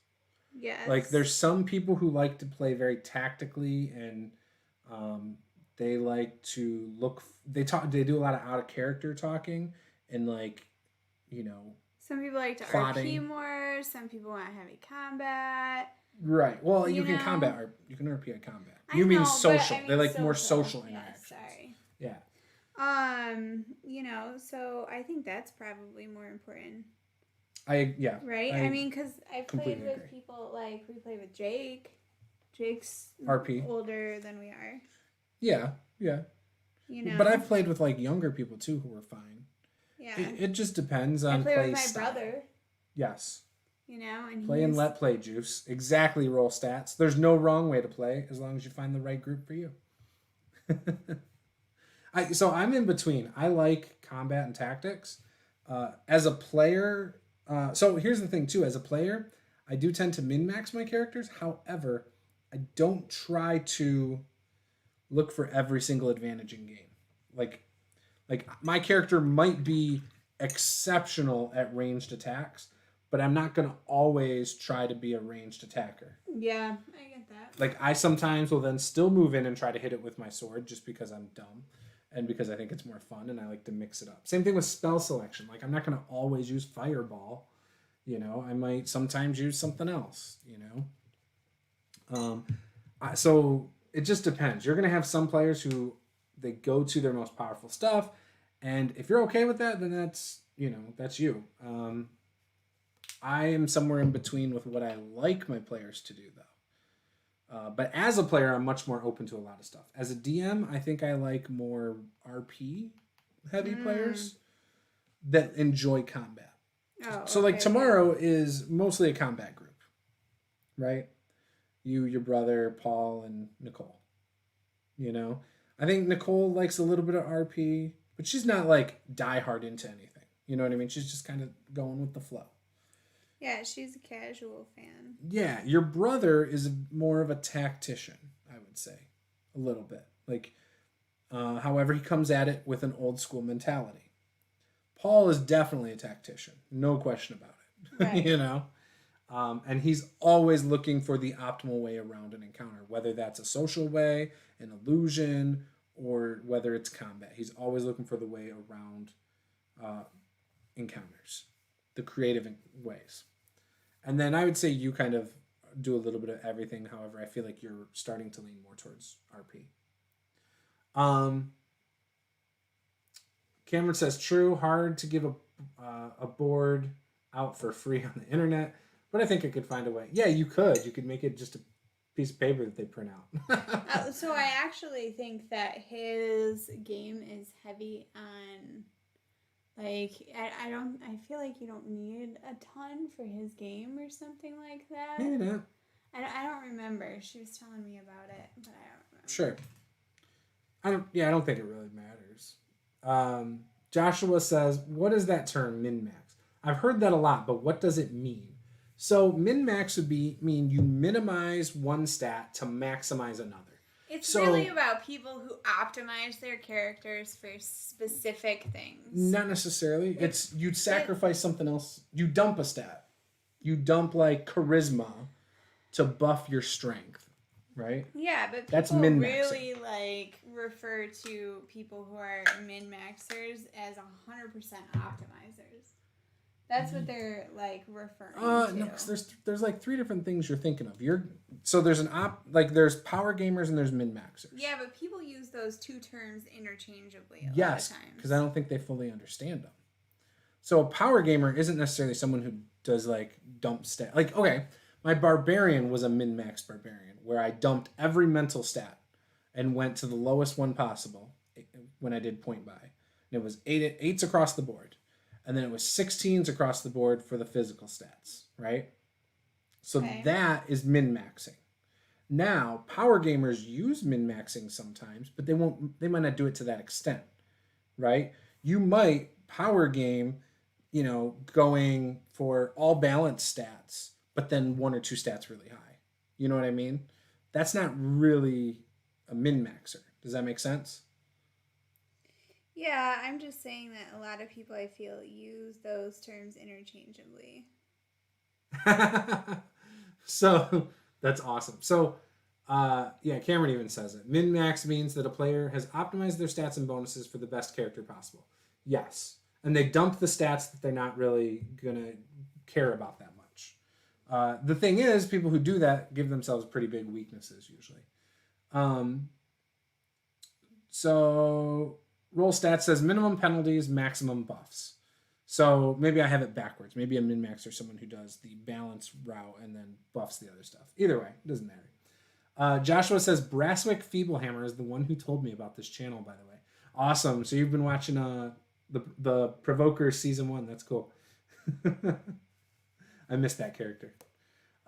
[SPEAKER 2] Yes.
[SPEAKER 1] Like there's some people who like to play very tactically and they like to they do a lot of out of character talking and
[SPEAKER 2] some people like to
[SPEAKER 1] plotting.
[SPEAKER 2] RP more. Some people want heavy combat.
[SPEAKER 1] Right. Well, you can combat. You can RP at combat. You mean social. They like more social interactions.
[SPEAKER 2] Sorry.
[SPEAKER 1] Yeah.
[SPEAKER 2] So I think that's probably more important.
[SPEAKER 1] Right?
[SPEAKER 2] I mean, because I've played with people, like, we played with Jake. Jake's
[SPEAKER 1] RP.
[SPEAKER 2] older than we are.
[SPEAKER 1] Yeah. But I've played with, like, younger people, too, who were fine.
[SPEAKER 2] Yeah.
[SPEAKER 1] It just depends on play
[SPEAKER 2] with my
[SPEAKER 1] style.
[SPEAKER 2] Brother.
[SPEAKER 1] Yes.
[SPEAKER 2] And
[SPEAKER 1] play and let play, Juice. Exactly, roll stats. There's no wrong way to play as long as you find the right group for you. So I'm in between. I like combat and tactics. As a player, so here's the thing too. As a player, I do tend to min-max my characters. However, I don't try to look for every single advantage in game. Like my character might be exceptional at ranged attacks, but I'm not going to always try to be a ranged attacker.
[SPEAKER 2] Yeah, I get that.
[SPEAKER 1] Like I sometimes will then still move in and try to hit it with my sword just because I'm dumb and because I think it's more fun and I like to mix it up. Same thing with spell selection. Like I'm not going to always use fireball. I might sometimes use something else, So it just depends. You're going to have some players who they go to their most powerful stuff. And if you're okay with that, then that's that's you. I am somewhere in between with what I like my players to do, though. But as a player, I'm much more open to a lot of stuff. As a DM, I think I like more RP heavy players that enjoy combat. So, like, tomorrow is mostly a combat group, right? You, your brother, Paul, and Nicole. I think Nicole likes a little bit of RP, but she's not, like, diehard into anything. You know what I mean? She's just kind of going with the flow.
[SPEAKER 2] Yeah, she's a casual fan.
[SPEAKER 1] Yeah, your brother is more of a tactician, I would say. A little bit. Like, however, he comes at it with an old school mentality. Paul is definitely a tactician. No question about it.
[SPEAKER 2] Right.
[SPEAKER 1] And he's always looking for the optimal way around an encounter, whether that's a social way, an illusion, or whether it's combat. He's always looking for the way around encounters, the creative ways. And then I would say you kind of do a little bit of everything. However, I feel like you're starting to lean more towards RP. Cameron says, true, hard to give a board out for free on the internet, but I think I could find a way. Yeah, you could. You could make it just a piece of paper that they print out.
[SPEAKER 2] So I actually think that his game is heavy on, like, I feel like you don't need a ton for his game or something like that.
[SPEAKER 1] Maybe not.
[SPEAKER 2] I don't remember. She was telling me about it, but I don't remember.
[SPEAKER 1] Sure. I don't think it really matters. Joshua says, what is that term, min-max? I've heard that a lot, but what does it mean? So min-max would mean you minimize one stat to maximize another.
[SPEAKER 2] It's really about people who optimize their characters for specific things.
[SPEAKER 1] Not necessarily. You'd sacrifice something else. You dump a stat. You dump, like, charisma to buff your strength, right?
[SPEAKER 2] Yeah, but
[SPEAKER 1] that's
[SPEAKER 2] people
[SPEAKER 1] min-maxing.
[SPEAKER 2] Really, like, refer to people who are min-maxers as 100% optimizers. That's what they're, like, referring to.
[SPEAKER 1] No, because there's like three different things you're thinking of. There's power gamers and there's min-maxers.
[SPEAKER 2] Yeah, but people use those two terms interchangeably a lot of
[SPEAKER 1] Yes,
[SPEAKER 2] times.
[SPEAKER 1] because I don't think they fully understand them. So a power gamer isn't necessarily someone who does, like, dump stat. Like, okay, my barbarian was a min-max barbarian where I dumped every mental stat and went to the lowest one possible when I did point buy. And it was 8s across the board. And then it was 16s across the board for the physical stats, right? So that is min-maxing. Now, power gamers use min-maxing sometimes, but they might not do it to that extent, right? You might power game, going for all balanced stats, but then one or two stats really high. You know what I mean? That's not really a min-maxer. Does that make sense?
[SPEAKER 2] Yeah, I'm just saying that a lot of people, I feel, use those terms interchangeably.
[SPEAKER 1] So, that's awesome. So, Cameron even says it. Min-max means that a player has optimized their stats and bonuses for the best character possible. Yes. And they dump the stats that they're not really going to care about that much. The thing is, people who do that give themselves pretty big weaknesses, usually. So... Roll stats says minimum penalties, maximum buffs. So maybe I have it backwards. Maybe a min-max or someone who does the balance route and then buffs the other stuff. Either way, it doesn't matter. Joshua says Brasswick Feeblehammer is the one who told me about this channel, by the way. Awesome. So you've been watching the Provoker season 1. That's cool. I missed that character.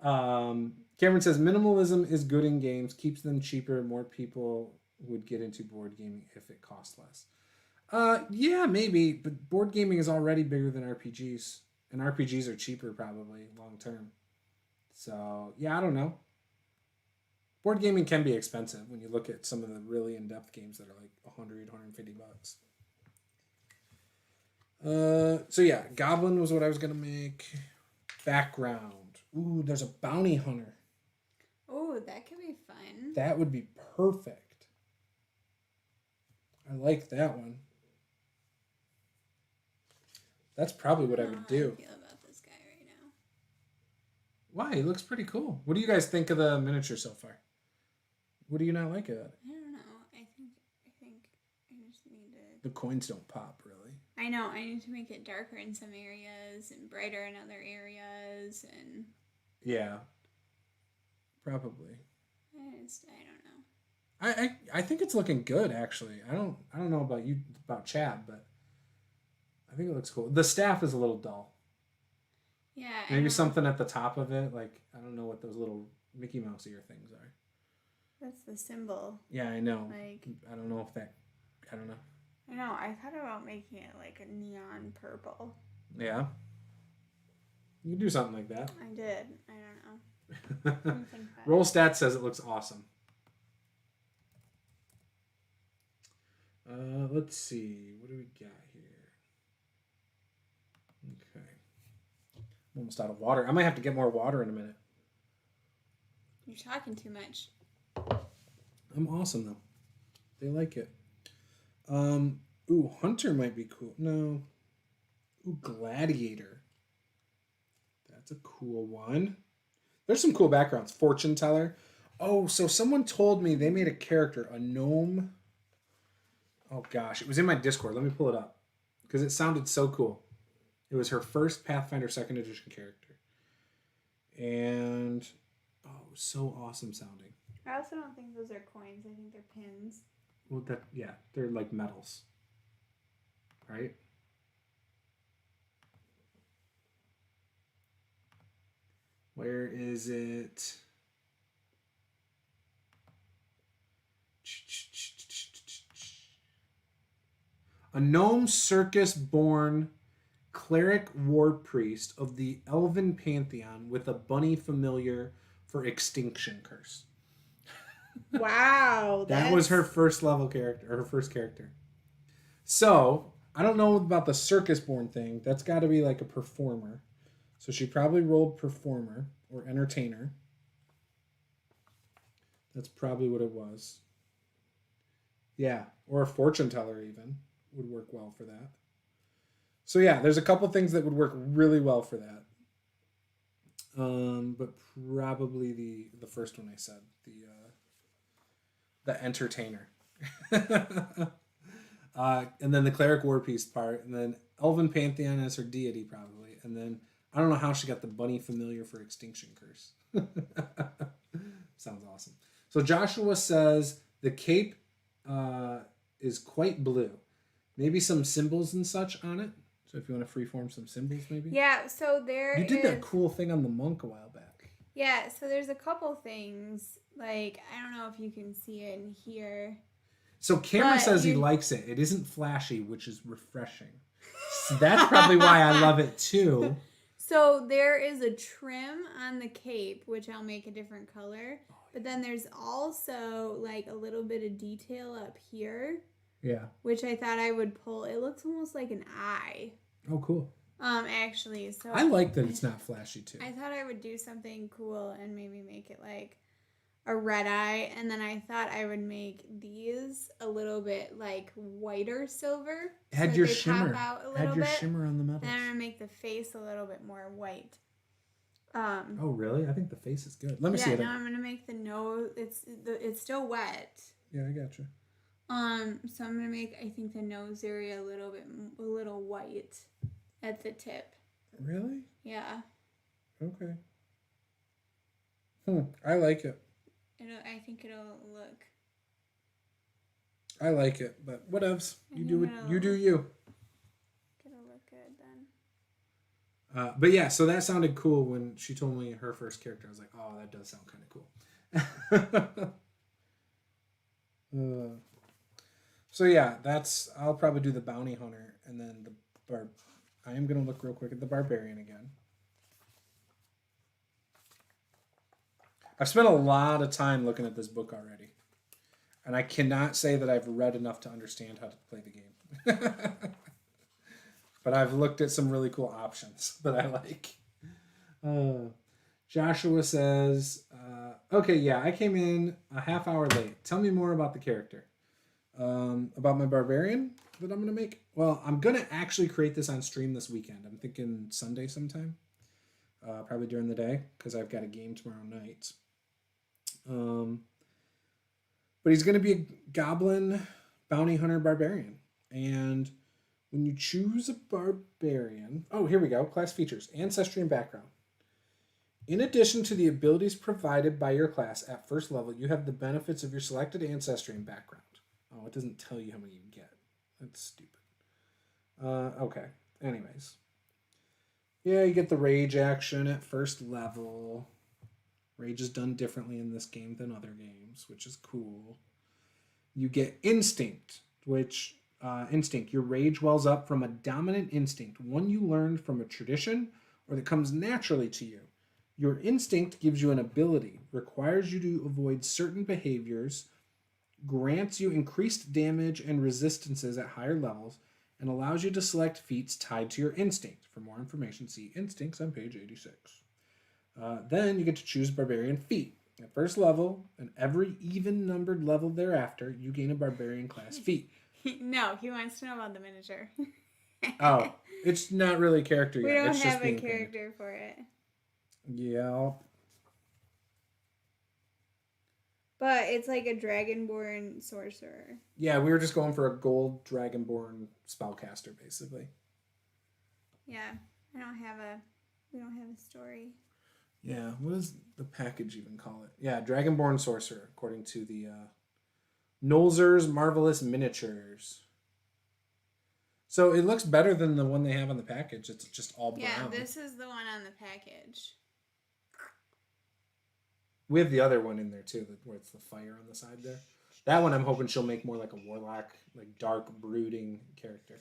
[SPEAKER 1] Cameron says minimalism is good in games, keeps them cheaper, more people would get into board gaming if it costs less. Yeah, maybe, but board gaming is already bigger than RPGs, and RPGs are cheaper probably long term. So, yeah, I don't know. Board gaming can be expensive when you look at some of the really in-depth games that are like $100, $150. So yeah, Goblin was what I was gonna make. Background. Ooh, there's a bounty hunter.
[SPEAKER 2] Oh, that could be fun.
[SPEAKER 1] That would be perfect. I like that one. That's probably what I would do.
[SPEAKER 2] I feel about this guy right now.
[SPEAKER 1] Why? He looks pretty cool. What do you guys think of the miniature so far? What do you not like about it?
[SPEAKER 2] I don't know. I think I just need to...
[SPEAKER 1] The coins don't pop, really.
[SPEAKER 2] I know. I need to make it darker in some areas and brighter in other areas, and
[SPEAKER 1] Yeah, probably.
[SPEAKER 2] I don't know.
[SPEAKER 1] I think it's looking good actually. I don't know about Chad, but I think it looks cool. The staff is a little dull.
[SPEAKER 2] Yeah.
[SPEAKER 1] Maybe something at the top of it, like I don't know what those little Mickey Mouse ear things are.
[SPEAKER 2] That's the symbol.
[SPEAKER 1] Yeah, I know.
[SPEAKER 2] Like,
[SPEAKER 1] I don't know if that. I don't know.
[SPEAKER 2] I know. I thought about making it like a neon purple.
[SPEAKER 1] Yeah. You can do something like that.
[SPEAKER 2] I did. I don't know.
[SPEAKER 1] Roll Stat says it looks awesome. Let's see. What do we got here? Okay. I'm almost out of water. I might have to get more water in a minute.
[SPEAKER 2] You're talking too much.
[SPEAKER 1] I'm awesome though. They like it. Hunter might be cool. No. Gladiator. That's a cool one. There's some cool backgrounds. Fortune teller. Oh, so someone told me they made a character, a gnome. Oh gosh, it was in my Discord. Let me pull it up because it sounded so cool. It was her first Pathfinder 2nd edition character, and so awesome sounding.
[SPEAKER 2] I also don't think those are coins. I think they're pins.
[SPEAKER 1] Well, they're like metals, right? Where is it? A gnome circus born cleric war priest of the elven pantheon with a bunny familiar for extinction curse.
[SPEAKER 2] Wow.
[SPEAKER 1] That was her first level character, or her first character. So, I don't know about the circus born thing. That's got to be like a performer. So she probably rolled performer or entertainer. That's probably what it was. Yeah, or a fortune teller even would work well for that. So yeah, there's a couple things that would work really well for that. But probably the first one I said, the entertainer. And then the cleric war priest part, and then elven pantheon as her deity probably, and then I don't know how she got the bunny familiar for extinction curse. Sounds awesome. So Joshua says the cape is quite blue. Maybe some symbols and such on it. So if you want to freeform some symbols, maybe.
[SPEAKER 2] Yeah. So you
[SPEAKER 1] did that cool thing on the monk a while back.
[SPEAKER 2] Yeah. So there's a couple things. Like I don't know if you can see it in here.
[SPEAKER 1] So Cameron says he likes it. It isn't flashy, which is refreshing. So that's probably why I love it too.
[SPEAKER 2] So there is a trim on the cape, which I'll make a different color. But then there's also like a little bit of detail up here.
[SPEAKER 1] Yeah.
[SPEAKER 2] Which I thought I would pull. It looks almost like an eye.
[SPEAKER 1] Oh, cool.
[SPEAKER 2] Actually, so
[SPEAKER 1] I like that it's not flashy too.
[SPEAKER 2] I thought I would do something cool and maybe make it like a red eye, and then I thought I would make these a little bit like whiter silver.
[SPEAKER 1] Had
[SPEAKER 2] so
[SPEAKER 1] your
[SPEAKER 2] they
[SPEAKER 1] shimmer.
[SPEAKER 2] Pop out a little
[SPEAKER 1] Had your
[SPEAKER 2] bit.
[SPEAKER 1] shimmer on the metals.
[SPEAKER 2] Then I'm gonna make the face a little bit more white.
[SPEAKER 1] Oh really? I think the face is good. Let me see it.
[SPEAKER 2] Yeah, no, I'm gonna make the nose. It's still wet.
[SPEAKER 1] Yeah, I gotcha.
[SPEAKER 2] So I'm gonna make I think the nose area a little white at the tip.
[SPEAKER 1] Really?
[SPEAKER 2] Yeah.
[SPEAKER 1] Okay. I like it.
[SPEAKER 2] I think it'll look.
[SPEAKER 1] I like it, but whatevs. You do it. You do you.
[SPEAKER 2] It'll look good then.
[SPEAKER 1] But yeah, so that sounded cool when she told me her first character. I was like, oh, that does sound kind of cool. So yeah, I'll probably do the bounty hunter and then I am gonna look real quick at the barbarian again. I've spent a lot of time looking at this book already, and I cannot say that I've read enough to understand how to play the game. But I've looked at some really cool options that I like. Joshua says, okay, yeah, I came in a half hour late. Tell me more about the character. About my barbarian that I'm going to make. Well, I'm going to actually create this on stream this weekend. I'm thinking Sunday sometime. Probably during the day, because I've got a game tomorrow night. But he's going to be a goblin bounty hunter barbarian. And When you choose a barbarian... Oh, here we go. Class features. Ancestry and background. In addition to the abilities provided by your class at first level, you have the benefits of your selected ancestry and background. Oh, it doesn't tell you how many you get. That's stupid. Okay. Anyways. Yeah, you get the rage action at first level. Rage is done differently in this game than other games, which is cool. You get instinct, which... instinct. Your rage wells up from a dominant instinct, one you learned from a tradition or that comes naturally to you. Your instinct gives you an ability, requires you to avoid certain behaviors, grants you increased damage and resistances at higher levels, and allows you to select feats tied to your instinct. For more information, see Instincts on page 86. Then you get to choose Barbarian feat. At first level, and every even-numbered level thereafter, you gain a Barbarian class feat.
[SPEAKER 2] No, he wants to know about the miniature.
[SPEAKER 1] Oh, it's not really a character yet.
[SPEAKER 2] We don't
[SPEAKER 1] it's
[SPEAKER 2] have
[SPEAKER 1] just
[SPEAKER 2] a character for it.
[SPEAKER 1] Yeah.
[SPEAKER 2] But it's like a Dragonborn Sorcerer.
[SPEAKER 1] Yeah, we were just going for a gold Dragonborn spellcaster, basically.
[SPEAKER 2] Yeah, we don't have a story.
[SPEAKER 1] Yeah, what does the package even call it? Yeah, Dragonborn Sorcerer, according to the Nolzur's Marvelous Miniatures. So it looks better than the one they have on the package. It's just all brown.
[SPEAKER 2] Yeah, this is the one on the package.
[SPEAKER 1] We have the other one in there too, where it's the fire on the side there. That one I'm hoping she'll make more like a warlock, like dark, brooding character.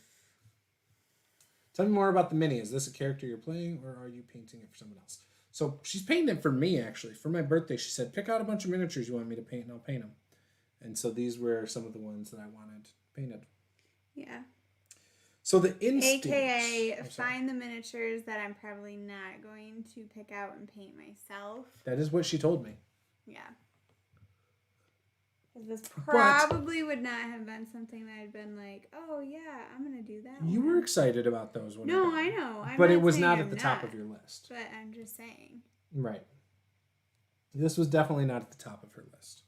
[SPEAKER 1] Tell me more about the mini. Is this a character you're playing, or are you painting it for someone else? So she's painting it for me, actually. For my birthday, she said, pick out a bunch of miniatures you want me to paint, and I'll paint them. And so these were some of the ones that I wanted painted.
[SPEAKER 2] Yeah.
[SPEAKER 1] So the instinct...
[SPEAKER 2] AKA, find the miniatures that I'm probably not going to pick out and paint myself.
[SPEAKER 1] That is what she told me.
[SPEAKER 2] Yeah. This probably would not have been something that I'd been like, oh yeah, I'm going to do that
[SPEAKER 1] You were excited about those when
[SPEAKER 2] No, I know.
[SPEAKER 1] But it was not at the top of your list.
[SPEAKER 2] But I'm just saying.
[SPEAKER 1] Right. This was definitely not at the top of her list.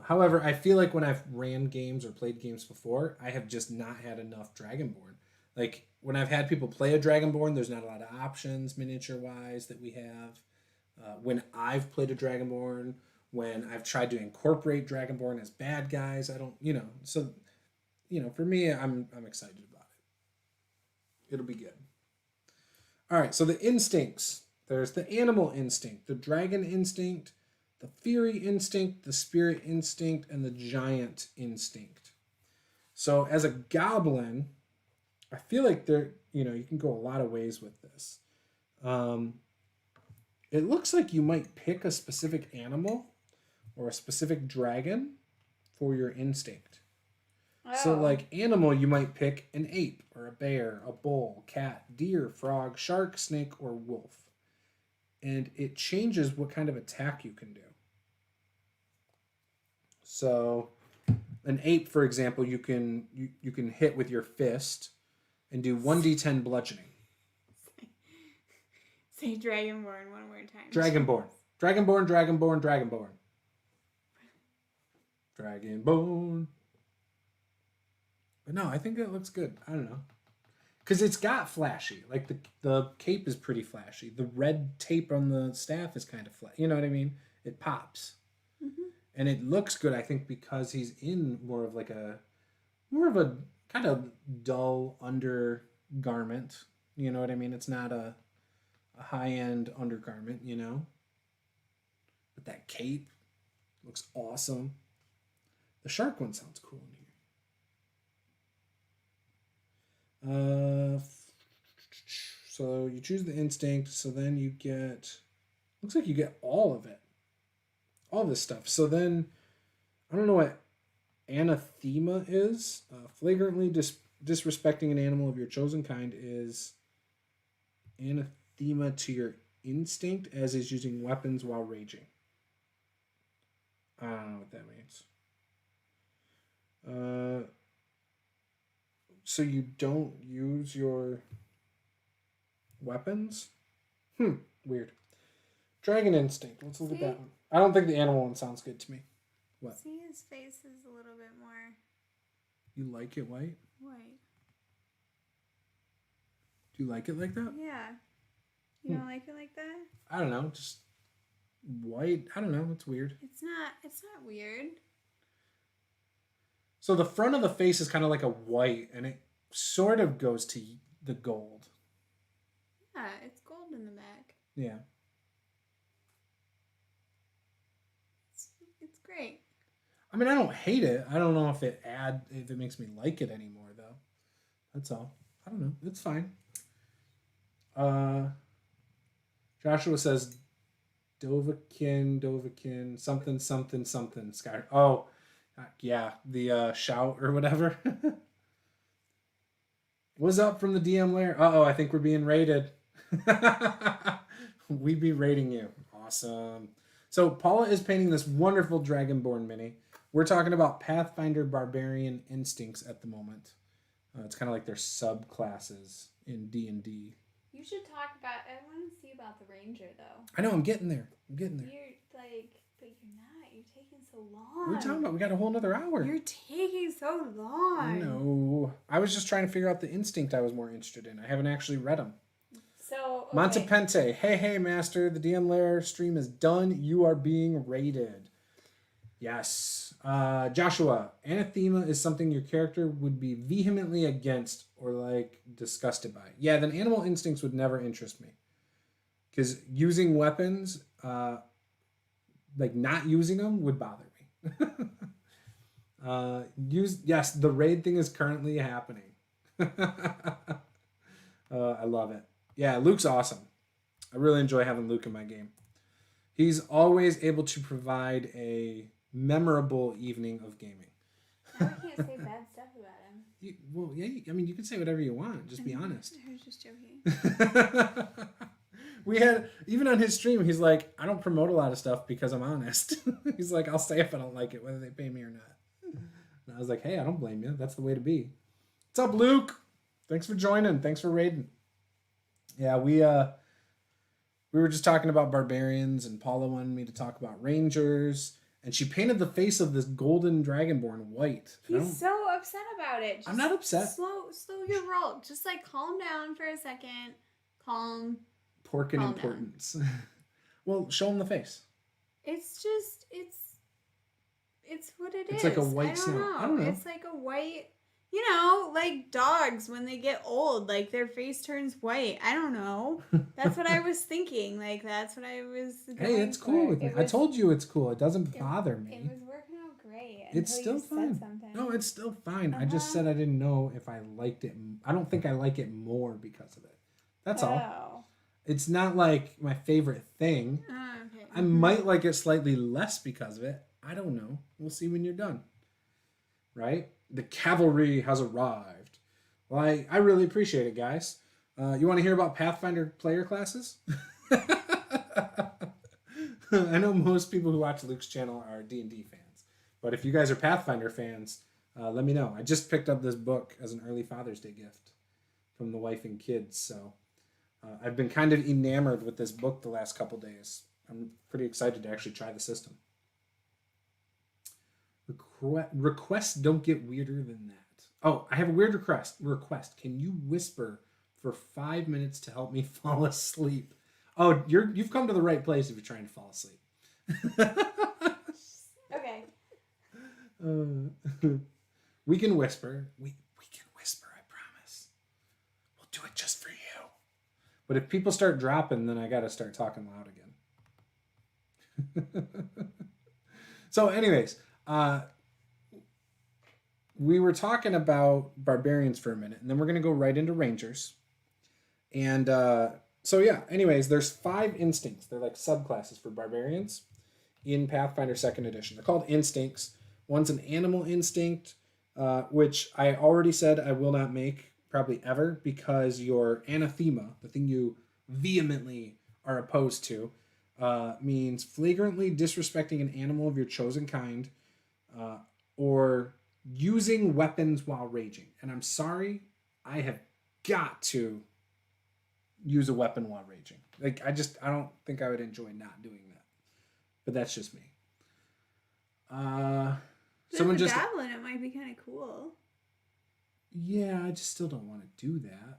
[SPEAKER 1] However, I feel like when I've ran games or played games before, I have just not had enough Dragonborn. Like, when I've had people play a Dragonborn, there's not a lot of options miniature-wise that we have. When I've played a Dragonborn, when I've tried to incorporate Dragonborn as bad guys, I don't, So, for me, I'm excited about it. It'll be good. All right, so the instincts. There's the animal instinct, the dragon instinct, the Fury instinct, the Spirit instinct, and the Giant instinct. So as a goblin, I feel like you can go a lot of ways with this. It looks like you might pick a specific animal or a specific dragon for your instinct. Oh. So like animal, you might pick an ape or a bear, a bull, cat, deer, frog, shark, snake, or wolf. And it changes what kind of attack you can do. So, an ape, for example, you can hit with your fist and do 1d10 bludgeoning.
[SPEAKER 2] Say Dragonborn one more time.
[SPEAKER 1] Dragonborn. Dragonborn, Dragonborn, Dragonborn. Dragonborn. But no, I think that looks good. I don't know. Because it's got flashy. Like, the cape is pretty flashy. The red tape on the staff is kind of flashy. You know what I mean? It pops. Mm-hmm. And it looks good, I think, because he's in more of a kind of dull undergarment. You know what I mean? It's not a high-end undergarment, But that cape looks awesome. The shark one sounds cool in here. So you choose the instinct, so then you get... Looks like you get all of it. All this stuff. So then, I don't know what anathema is. Flagrantly disrespecting an animal of your chosen kind is anathema to your instinct, as is using weapons while raging. I don't know what that means. So you don't use your weapons? Weird. Dragon instinct. Let's look at that one. I don't think the animal one sounds good to me. What?
[SPEAKER 2] See, his face is a little bit more...
[SPEAKER 1] You like it white?
[SPEAKER 2] White.
[SPEAKER 1] Do you like it like that?
[SPEAKER 2] Yeah. You don't like it like that?
[SPEAKER 1] I don't know. Just white. I don't know. It's weird.
[SPEAKER 2] It's not weird.
[SPEAKER 1] So the front of the face is kind of like a white, and it sort of goes to the gold.
[SPEAKER 2] Yeah, it's gold in the back.
[SPEAKER 1] Yeah.
[SPEAKER 2] It's great.
[SPEAKER 1] I mean, I don't hate it. I don't know if it makes me like it anymore, though. That's all. I don't know. It's fine. Joshua says, Dovahkiin, something, Sky. Oh, yeah, the shout or whatever. What's up from the DM lair? Uh-oh, I think we're being raided. We be raiding you. Awesome. So Paula is painting this wonderful Dragonborn mini. We're talking about Pathfinder Barbarian Instincts at the moment. It's kind of like their subclasses in D&D.
[SPEAKER 2] You should talk about. I want to see about the ranger though.
[SPEAKER 1] I know. I'm getting there.
[SPEAKER 2] You're like, but you're not. You're taking so long.
[SPEAKER 1] What are we talking about? We got a whole nother hour.
[SPEAKER 2] You're taking so long.
[SPEAKER 1] No, I was just trying to figure out the instinct I was more interested in. I haven't actually read them.
[SPEAKER 2] So okay.
[SPEAKER 1] Montepente, hey master, the DM Lair stream is done. You are being raided. Yes. Joshua, anathema is something your character would be vehemently against or like disgusted by. Yeah, then animal instincts would never interest me. Because using weapons, like not using them would bother me. Yes, the raid thing is currently happening. I love it. Yeah, Luke's awesome. I really enjoy having Luke in my game. He's always able to provide a memorable evening of gaming.
[SPEAKER 2] Now I can't say bad stuff about him.
[SPEAKER 1] You can say whatever you want. Just be honest.
[SPEAKER 2] I was just joking.
[SPEAKER 1] We had, even on his stream, he's like, I don't promote a lot of stuff because I'm honest. He's like, I'll say if I don't like it, whether they pay me or not. And I was like, hey, I don't blame you. That's the way to be. What's up, Luke? Thanks for joining. Thanks for raiding. Yeah, we were just talking about barbarians, and Paula wanted me to talk about rangers, and she painted the face of this golden dragonborn white.
[SPEAKER 2] He's so upset about it. Just
[SPEAKER 1] I'm not upset.
[SPEAKER 2] Slow your roll. Just like calm down for a second. Calm.
[SPEAKER 1] Pork and importance. Well, show him the face.
[SPEAKER 2] It's just it's what it is.
[SPEAKER 1] It's like a white snout. I don't know.
[SPEAKER 2] It's like a white. Like dogs when they get old, like their face turns white. I don't know. That's what I was thinking. Like that's what I was.
[SPEAKER 1] Hey, it's cool with me. I told you it's cool. It doesn't bother me.
[SPEAKER 2] It was working out great.
[SPEAKER 1] It's still fine. No, it's still fine. I just said I didn't know if I liked it. I don't think I like it more because of it. That's all. It's not like my favorite thing.
[SPEAKER 2] Okay.
[SPEAKER 1] I might like it slightly less because of it. I don't know. We'll see when you're done. Right? The cavalry has arrived. Well, I really appreciate it, guys. You want to hear about Pathfinder player classes? I know most people who watch Luke's channel are D&D fans. But if you guys are Pathfinder fans, let me know. I just picked up this book as an early Father's Day gift from the wife and kids. So I've been kind of enamored with this book the last couple days. I'm pretty excited to actually try the system. Requests don't get weirder than that. Oh, I have a weird request. Can you whisper for 5 minutes to help me fall asleep? Oh, you've come to the right place if you're trying to fall asleep.
[SPEAKER 2] Okay.
[SPEAKER 1] We can whisper. We can whisper, I promise. We'll do it just for you. But if people start dropping, then I got to start talking loud again. So anyways, we were talking about barbarians for a minute, and then we're going to go right into rangers. And anyways, there's 5 instincts. They're like subclasses for barbarians in Pathfinder 2nd edition. They're called instincts. One's an animal instinct, which I already said I will not make probably ever, because your anathema, the thing you vehemently are opposed to, means flagrantly disrespecting an animal of your chosen kind, or using weapons while raging. And I'm sorry, I have got to use a weapon while raging. Like, I don't think I would enjoy not doing that. But that's just me. Someone just
[SPEAKER 2] Goblin, it might be kind of cool.
[SPEAKER 1] Yeah, I just still don't want to do that.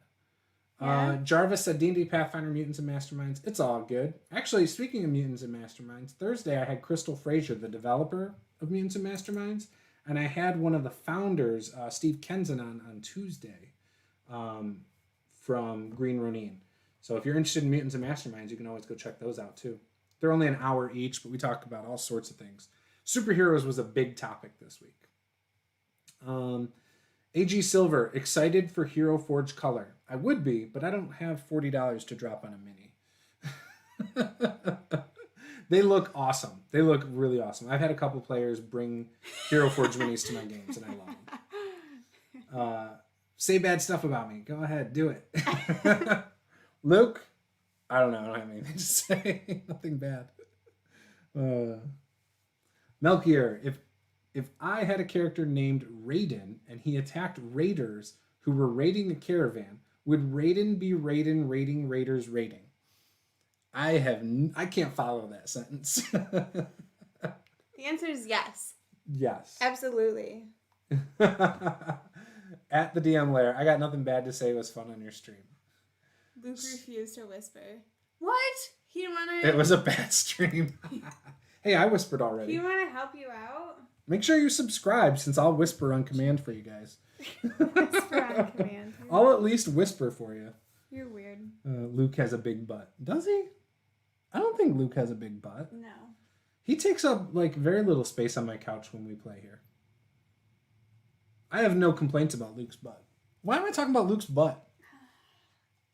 [SPEAKER 2] Yeah.
[SPEAKER 1] Jarvis said D&D Pathfinder Mutants and Masterminds. It's all good. Actually, speaking of Mutants and Masterminds, Thursday I had Crystal Frazier, the developer of Mutants and Masterminds, and I had one of the founders, Steve Kenzen, on Tuesday from Green Ronin. So if you're interested in Mutants and Masterminds, you can always go check those out too. They're only an hour each, but we talk about all sorts of things. Superheroes was a big topic this week. AG Silver, excited for Hero Forge Color. I would be, but I don't have $40 to drop on a mini. They look awesome. They look really awesome. I've had a couple players bring Hero Forge minis to my games, and I love them. Say bad stuff about me. Go ahead, do it. Luke, I don't know. I don't have anything to say. Nothing bad. Melchior, if I had a character named Raiden and he attacked raiders who were raiding a caravan, would Raiden be raiding raiders raiding? I can't follow that sentence.
[SPEAKER 2] The answer is yes.
[SPEAKER 1] Yes.
[SPEAKER 2] Absolutely.
[SPEAKER 1] At the DM lair, I got nothing bad to say. It was fun on your stream.
[SPEAKER 2] Luke refused to whisper. What? He didn't want to...
[SPEAKER 1] It was a bad stream. Hey, I whispered
[SPEAKER 2] He
[SPEAKER 1] already.
[SPEAKER 2] didn't want to help you out?
[SPEAKER 1] Make sure you subscribe, since I'll whisper on command for you guys.
[SPEAKER 2] Whisper on command.
[SPEAKER 1] I'll at least whisper for you.
[SPEAKER 2] You're weird.
[SPEAKER 1] Luke has a big butt. Does he? I don't think Luke has a big butt.
[SPEAKER 2] No.
[SPEAKER 1] He takes up like very little space on my couch when we play here. I have no complaints about Luke's butt. Why am I talking about Luke's butt?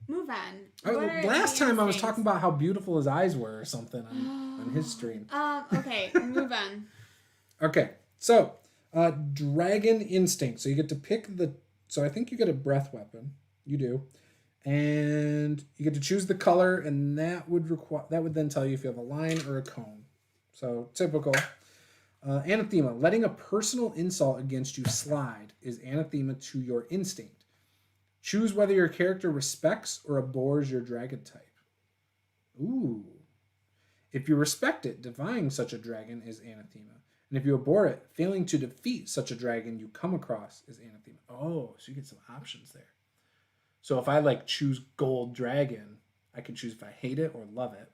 [SPEAKER 2] Move on.
[SPEAKER 1] Last time I was talking about how beautiful his eyes were or something on his stream.
[SPEAKER 2] Okay, move on.
[SPEAKER 1] Okay, so Dragon Instinct. So you get to pick so I think you get a breath weapon. You do. And you get to choose the color, and that would then tell you if you have a line or a cone. So typical. Anathema. Letting a personal insult against you slide is anathema to your instinct. Choose whether your character respects or abhors your dragon type. Ooh. If you respect it, defying such a dragon is anathema. And if you abhor it, failing to defeat such a dragon you come across is anathema. Oh, so you get some options there. So if I choose gold dragon, I can choose if I hate it or love it.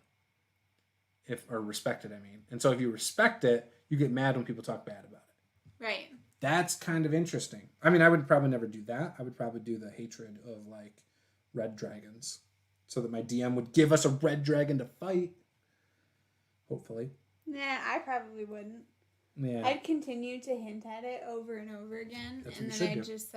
[SPEAKER 1] Or respect it, I mean. And so if you respect it, you get mad when people talk bad about it.
[SPEAKER 2] Right.
[SPEAKER 1] That's kind of interesting. I mean, I would probably never do that. I would probably do the hatred of red dragons. So that my DM would give us a red dragon to fight. Hopefully.
[SPEAKER 2] Nah, I probably wouldn't.
[SPEAKER 1] Yeah.
[SPEAKER 2] I'd continue to hint at it over and over again.
[SPEAKER 1] That's
[SPEAKER 2] and
[SPEAKER 1] what
[SPEAKER 2] then
[SPEAKER 1] you
[SPEAKER 2] I'd
[SPEAKER 1] should
[SPEAKER 2] just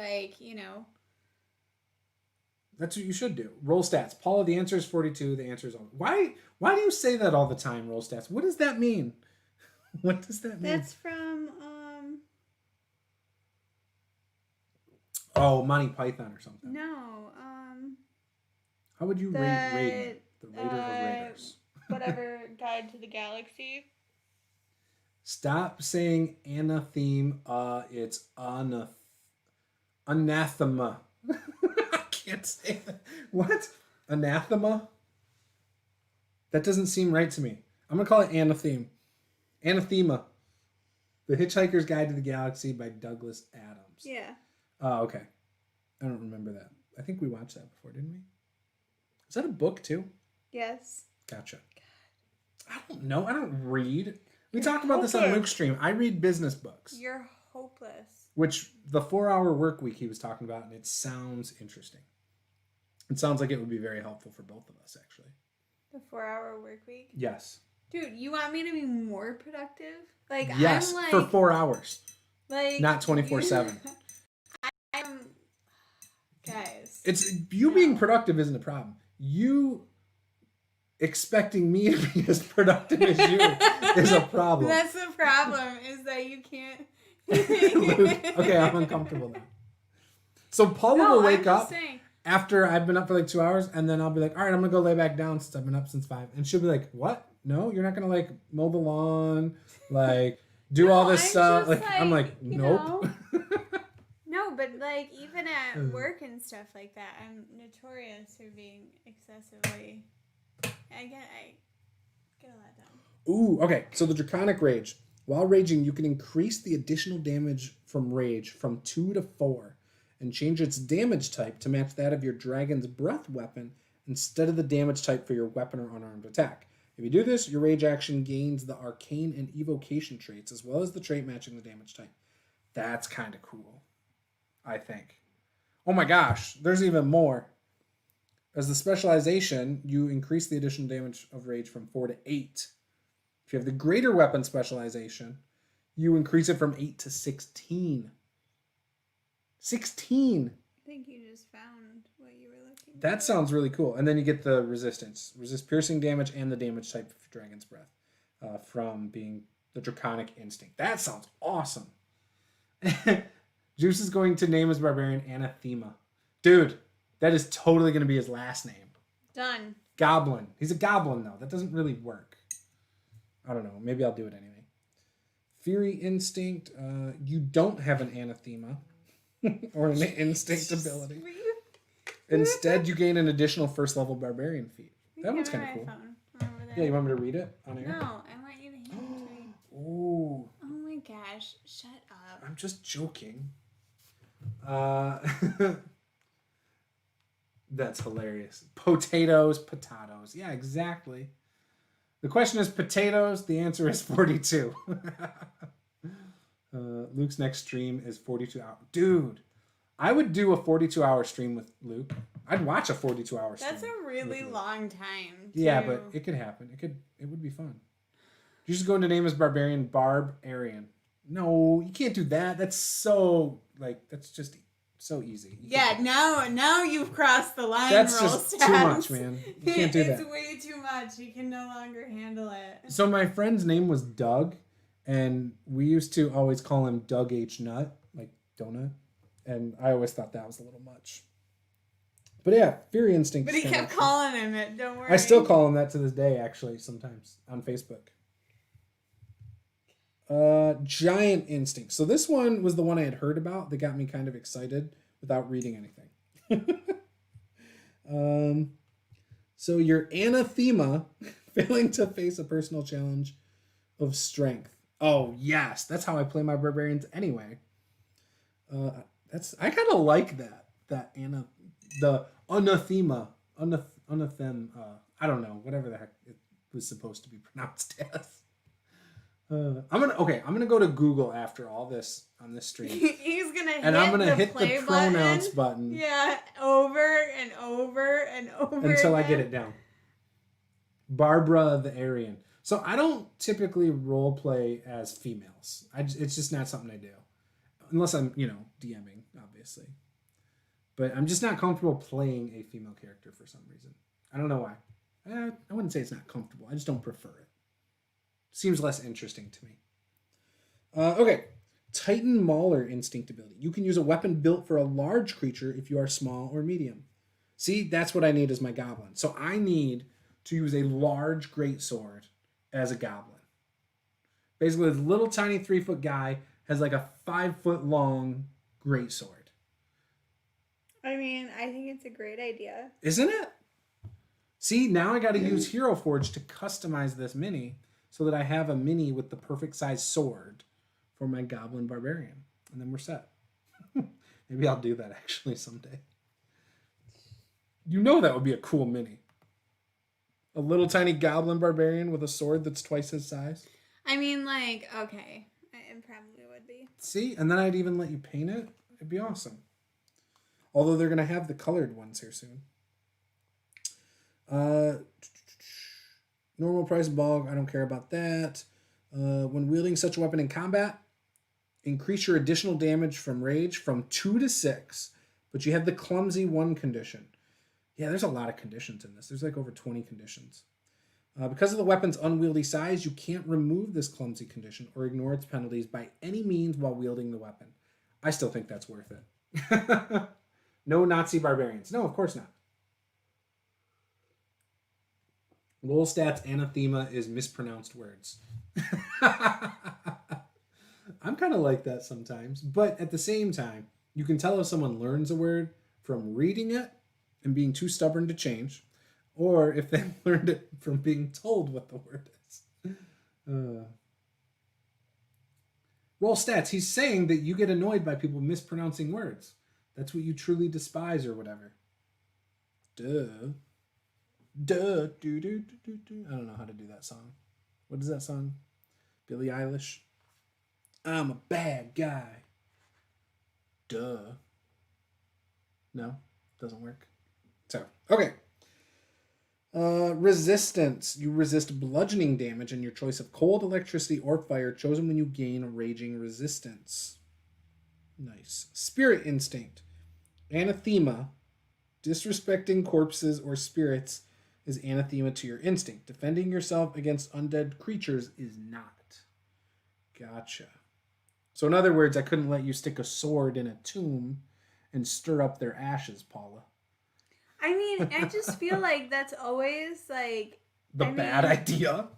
[SPEAKER 1] That's what you should do. Roll stats. Paula, the answer is 42. The answer is on. Why do you say that all the time, roll stats? What does that mean? What does that mean?
[SPEAKER 2] That's from
[SPEAKER 1] Oh, Monty Python or something.
[SPEAKER 2] no,
[SPEAKER 1] How would you rate Raiden? The Raider of Raiders.
[SPEAKER 2] whatever, Guide to the Galaxy.
[SPEAKER 1] Stop saying anatheme. It's anathema. I can't say that. What? Anathema? That doesn't seem right to me. I'm going to call it anatheme. Anathema. The Hitchhiker's Guide to the Galaxy by Douglas Adams.
[SPEAKER 2] Yeah.
[SPEAKER 1] Oh, okay. I don't remember that. I think we watched that before, didn't we? Is that a book too?
[SPEAKER 2] Yes.
[SPEAKER 1] Gotcha. I don't know. I don't read. We talk about this on Luke's stream. I read business books.
[SPEAKER 2] You're hopeless.
[SPEAKER 1] Which the 4-hour work week he was talking about, and it sounds interesting. It sounds like it would be very helpful for both of us, actually.
[SPEAKER 2] The 4-hour work week?
[SPEAKER 1] Yes.
[SPEAKER 2] Dude, you want me to be more productive?
[SPEAKER 1] Yes, for 4 hours. Not 24/7.
[SPEAKER 2] Guys.
[SPEAKER 1] It's you being productive isn't a problem. You expecting me to be as productive as you is a problem.
[SPEAKER 2] That's the problem, is that you can't.
[SPEAKER 1] Luke, okay, I'm uncomfortable now. So Paula will wake up after I've been up for 2 hours, and then I'll be like, all right, I'm going to go lay back down since I've been up since 5. And she'll be like, what? No, you're not going to mow the lawn, do all this stuff. I'm like, nope.
[SPEAKER 2] No, but even at work and stuff like that, I'm notorious for being excessively. I get a lot done.
[SPEAKER 1] Ooh, okay. So the Draconic Rage. While raging, you can increase the additional damage from rage from 2 to 4. and change its damage type to match that of your dragon's breath weapon instead of the damage type for your weapon or unarmed attack. If you do this, your rage action gains the arcane and evocation traits, as well as the trait matching the damage type. That's kind of cool, I think. Oh my gosh, there's even more. As the specialization, you increase the additional damage of rage from 4 to 8. If you have the greater weapon specialization, you increase it from 8 to 16. 16!
[SPEAKER 2] I think you just found what you were looking for.
[SPEAKER 1] That sounds really cool. And then you get the resistance. Resist piercing damage and the damage type of Dragon's Breath from being the Draconic Instinct. That sounds awesome. Juce is going to name his barbarian Anathema. Dude, that is totally going to be his last name.
[SPEAKER 2] Done.
[SPEAKER 1] Goblin. He's a goblin, though. That doesn't really work. I don't know. Maybe I'll do it anyway. Fury Instinct. You don't have an Anathema or an Instinct ability. Instead, you gain an additional first level barbarian feat. That one's kind of cool. Yeah, you want me to read it on air?
[SPEAKER 2] No, I want you to hand it to me.
[SPEAKER 1] Ooh.
[SPEAKER 2] Oh my gosh, shut up.
[SPEAKER 1] I'm just joking. That's hilarious. Potatoes. Yeah, exactly. The question is potatoes. The answer is 42. Luke's next stream is 42 hours. Dude, I would do a 42-hour stream with Luke. I'd watch a 42-hour stream.
[SPEAKER 2] That's a really long time.
[SPEAKER 1] Yeah, but it could happen. It would be fun. You just go into name as barbarian Barb Arian. No, you can't do that. That's so that's just so easy.
[SPEAKER 2] Now you've crossed the line.
[SPEAKER 1] That's just too much, man. You can't do that.
[SPEAKER 2] It's way too much. He can no longer handle it.
[SPEAKER 1] So my friend's name was Doug, and we used to always call him Doug H. Nut, like donut. And I always thought that was a little much. But yeah, Fury Instinct.
[SPEAKER 2] But he kept calling him it, don't worry.
[SPEAKER 1] I still call him that to this day, actually, sometimes on Facebook. Giant Instinct. So this one was the one I had heard about that got me kind of excited without reading anything. So your Anathema, failing to face a personal challenge of strength. Oh, yes. That's how I play my barbarians anyway. I kind of like that. The Anathema. Anathem. I don't know. Whatever the heck it was supposed to be pronounced as. I'm gonna go to Google after all this on this stream.
[SPEAKER 2] He's gonna
[SPEAKER 1] I'm gonna hit the
[SPEAKER 2] play
[SPEAKER 1] pronouns button.
[SPEAKER 2] Yeah, over and over and over
[SPEAKER 1] until
[SPEAKER 2] again.
[SPEAKER 1] I get it down. Barbara the Aryan. So I don't typically role play as females. It's just not something I do, unless I'm DMing, obviously. But I'm just not comfortable playing a female character for some reason. I don't know why. I wouldn't say it's not comfortable. I just don't prefer it. Seems less interesting to me. Okay. Titan Mauler Instinct ability. You can use a weapon built for a large creature if you are small or medium. See, that's what I need as my goblin. So I need to use a large greatsword as a goblin. Basically, this little tiny 3-foot guy has like a 5-foot long greatsword.
[SPEAKER 2] I mean, I think it's a great idea.
[SPEAKER 1] Isn't it? See, now I got to use Hero Forge to customize this mini so that I have a mini with the perfect size sword for my Goblin Barbarian. And then we're set. Maybe I'll do that actually someday. That would be a cool mini. A little tiny Goblin Barbarian with a sword that's twice his size.
[SPEAKER 2] I mean, okay. It probably would be.
[SPEAKER 1] See? And then I'd even let you paint it. It'd be awesome. Although they're going to have the colored ones here soon. Normal price bulk, I don't care about that. When wielding such a weapon in combat, increase your additional damage from rage from 2 to 6, but you have the clumsy 1 condition. Yeah, there's a lot of conditions in this. There's over 20 conditions. Because of the weapon's unwieldy size, you can't remove this clumsy condition or ignore its penalties by any means while wielding the weapon. I still think that's worth it. No Nazi barbarians. No, of course not. Roll stats anathema is mispronounced words. I'm kind of like that sometimes. But at the same time, you can tell if someone learns a word from reading it and being too stubborn to change, or if they learned it from being told what the word is. Roll stats. He's saying that you get annoyed by people mispronouncing words. That's what you truly despise or whatever. Duh. Duh. Do, do, do, do, do. I don't know how to do that song. What is that song? Billie Eilish? I'm a bad guy. Duh. No, doesn't work. So, okay. Resistance. You resist bludgeoning damage and your choice of cold, electricity, or fire chosen when you gain raging resistance. Nice. Spirit instinct. Anathema. Disrespecting corpses or spirits is anathema to your instinct. Defending yourself against undead creatures is not. Gotcha. So in other words, I couldn't let you stick a sword in a tomb and stir up their ashes, Paula.
[SPEAKER 2] I mean, I just feel like that's always like
[SPEAKER 1] The bad idea.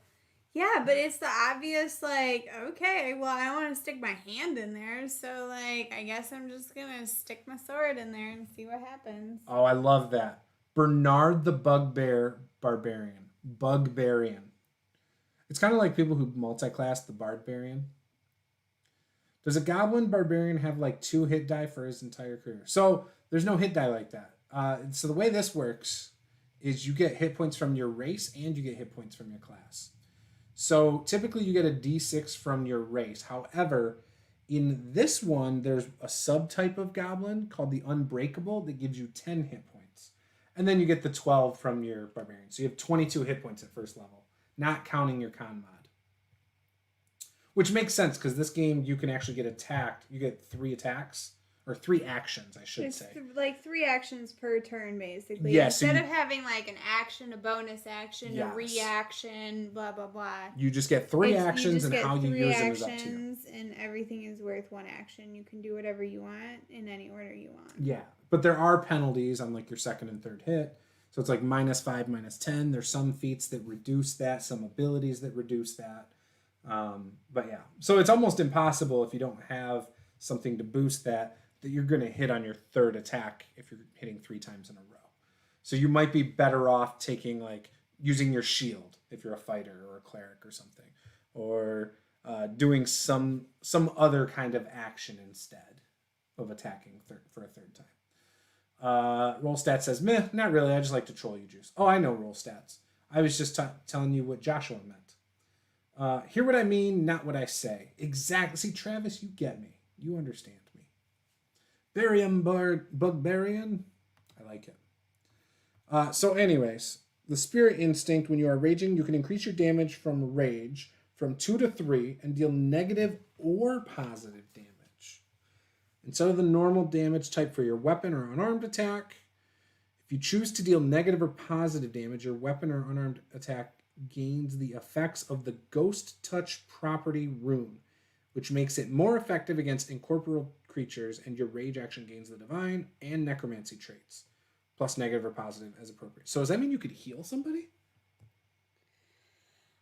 [SPEAKER 2] Yeah, but it's the obvious, like, okay, well, I don't want to stick my hand in there, so, like, I guess I'm just gonna stick my sword in there and see what happens.
[SPEAKER 1] Oh, I love that. Bernard the Bugbear Barbarian. Bugbarian. It's kind of like people who multi-class the Barbarian. Does a Goblin Barbarian have, like, 2 hit die for his entire career? So, there's no hit die like that. So the way this works is you get hit points from your race and you get hit points from your class. So typically you get a d6 from your race. However, in this one, there's a subtype of goblin called the Unbreakable that gives you 10 hit points. And then you get the 12 from your barbarian. So you have 22 hit points at first level, not counting your con mod. Which makes sense because this game you can actually get attacked. You get 3 attacks. Or 3 actions, I should say.
[SPEAKER 2] Like 3 actions per turn, basically.
[SPEAKER 1] Yeah,
[SPEAKER 2] Instead of having like an action, a bonus action,
[SPEAKER 1] yes.
[SPEAKER 2] a reaction, blah, blah, blah.
[SPEAKER 1] You just get 3 actions and how you use them is up to you.
[SPEAKER 2] And everything is worth 1 action. You can do whatever you want in any order you want.
[SPEAKER 1] Yeah, but there are penalties on like your second and third hit. So it's like -5, -10. There's some feats that reduce that, some abilities that reduce that. But yeah, so it's almost impossible if you don't have something to boost that you're going to hit on your third attack if you're hitting 3 times in a row. So you might be better off taking like using your shield if you're a fighter or a cleric or something, or doing some other kind of action instead of attacking for a third time. Roll stats says, meh, not really. I just like to troll you, Juice. Oh, I know roll stats. I was just telling you what Joshua meant. Hear what I mean, not what I say. Exactly. See, Travis, you get me. You understand. Barium Bugbarian. I like it. So anyways, the Spirit Instinct, when you are raging, you can increase your damage from rage from 2 to 3 and deal negative or positive damage. Instead of the normal damage type for your weapon or unarmed attack, if you choose to deal negative or positive damage, your weapon or unarmed attack gains the effects of the Ghost Touch property rune, which makes it more effective against incorporeal creatures, and your rage action gains the divine and necromancy traits, plus negative or positive as appropriate. So does that mean you could heal somebody?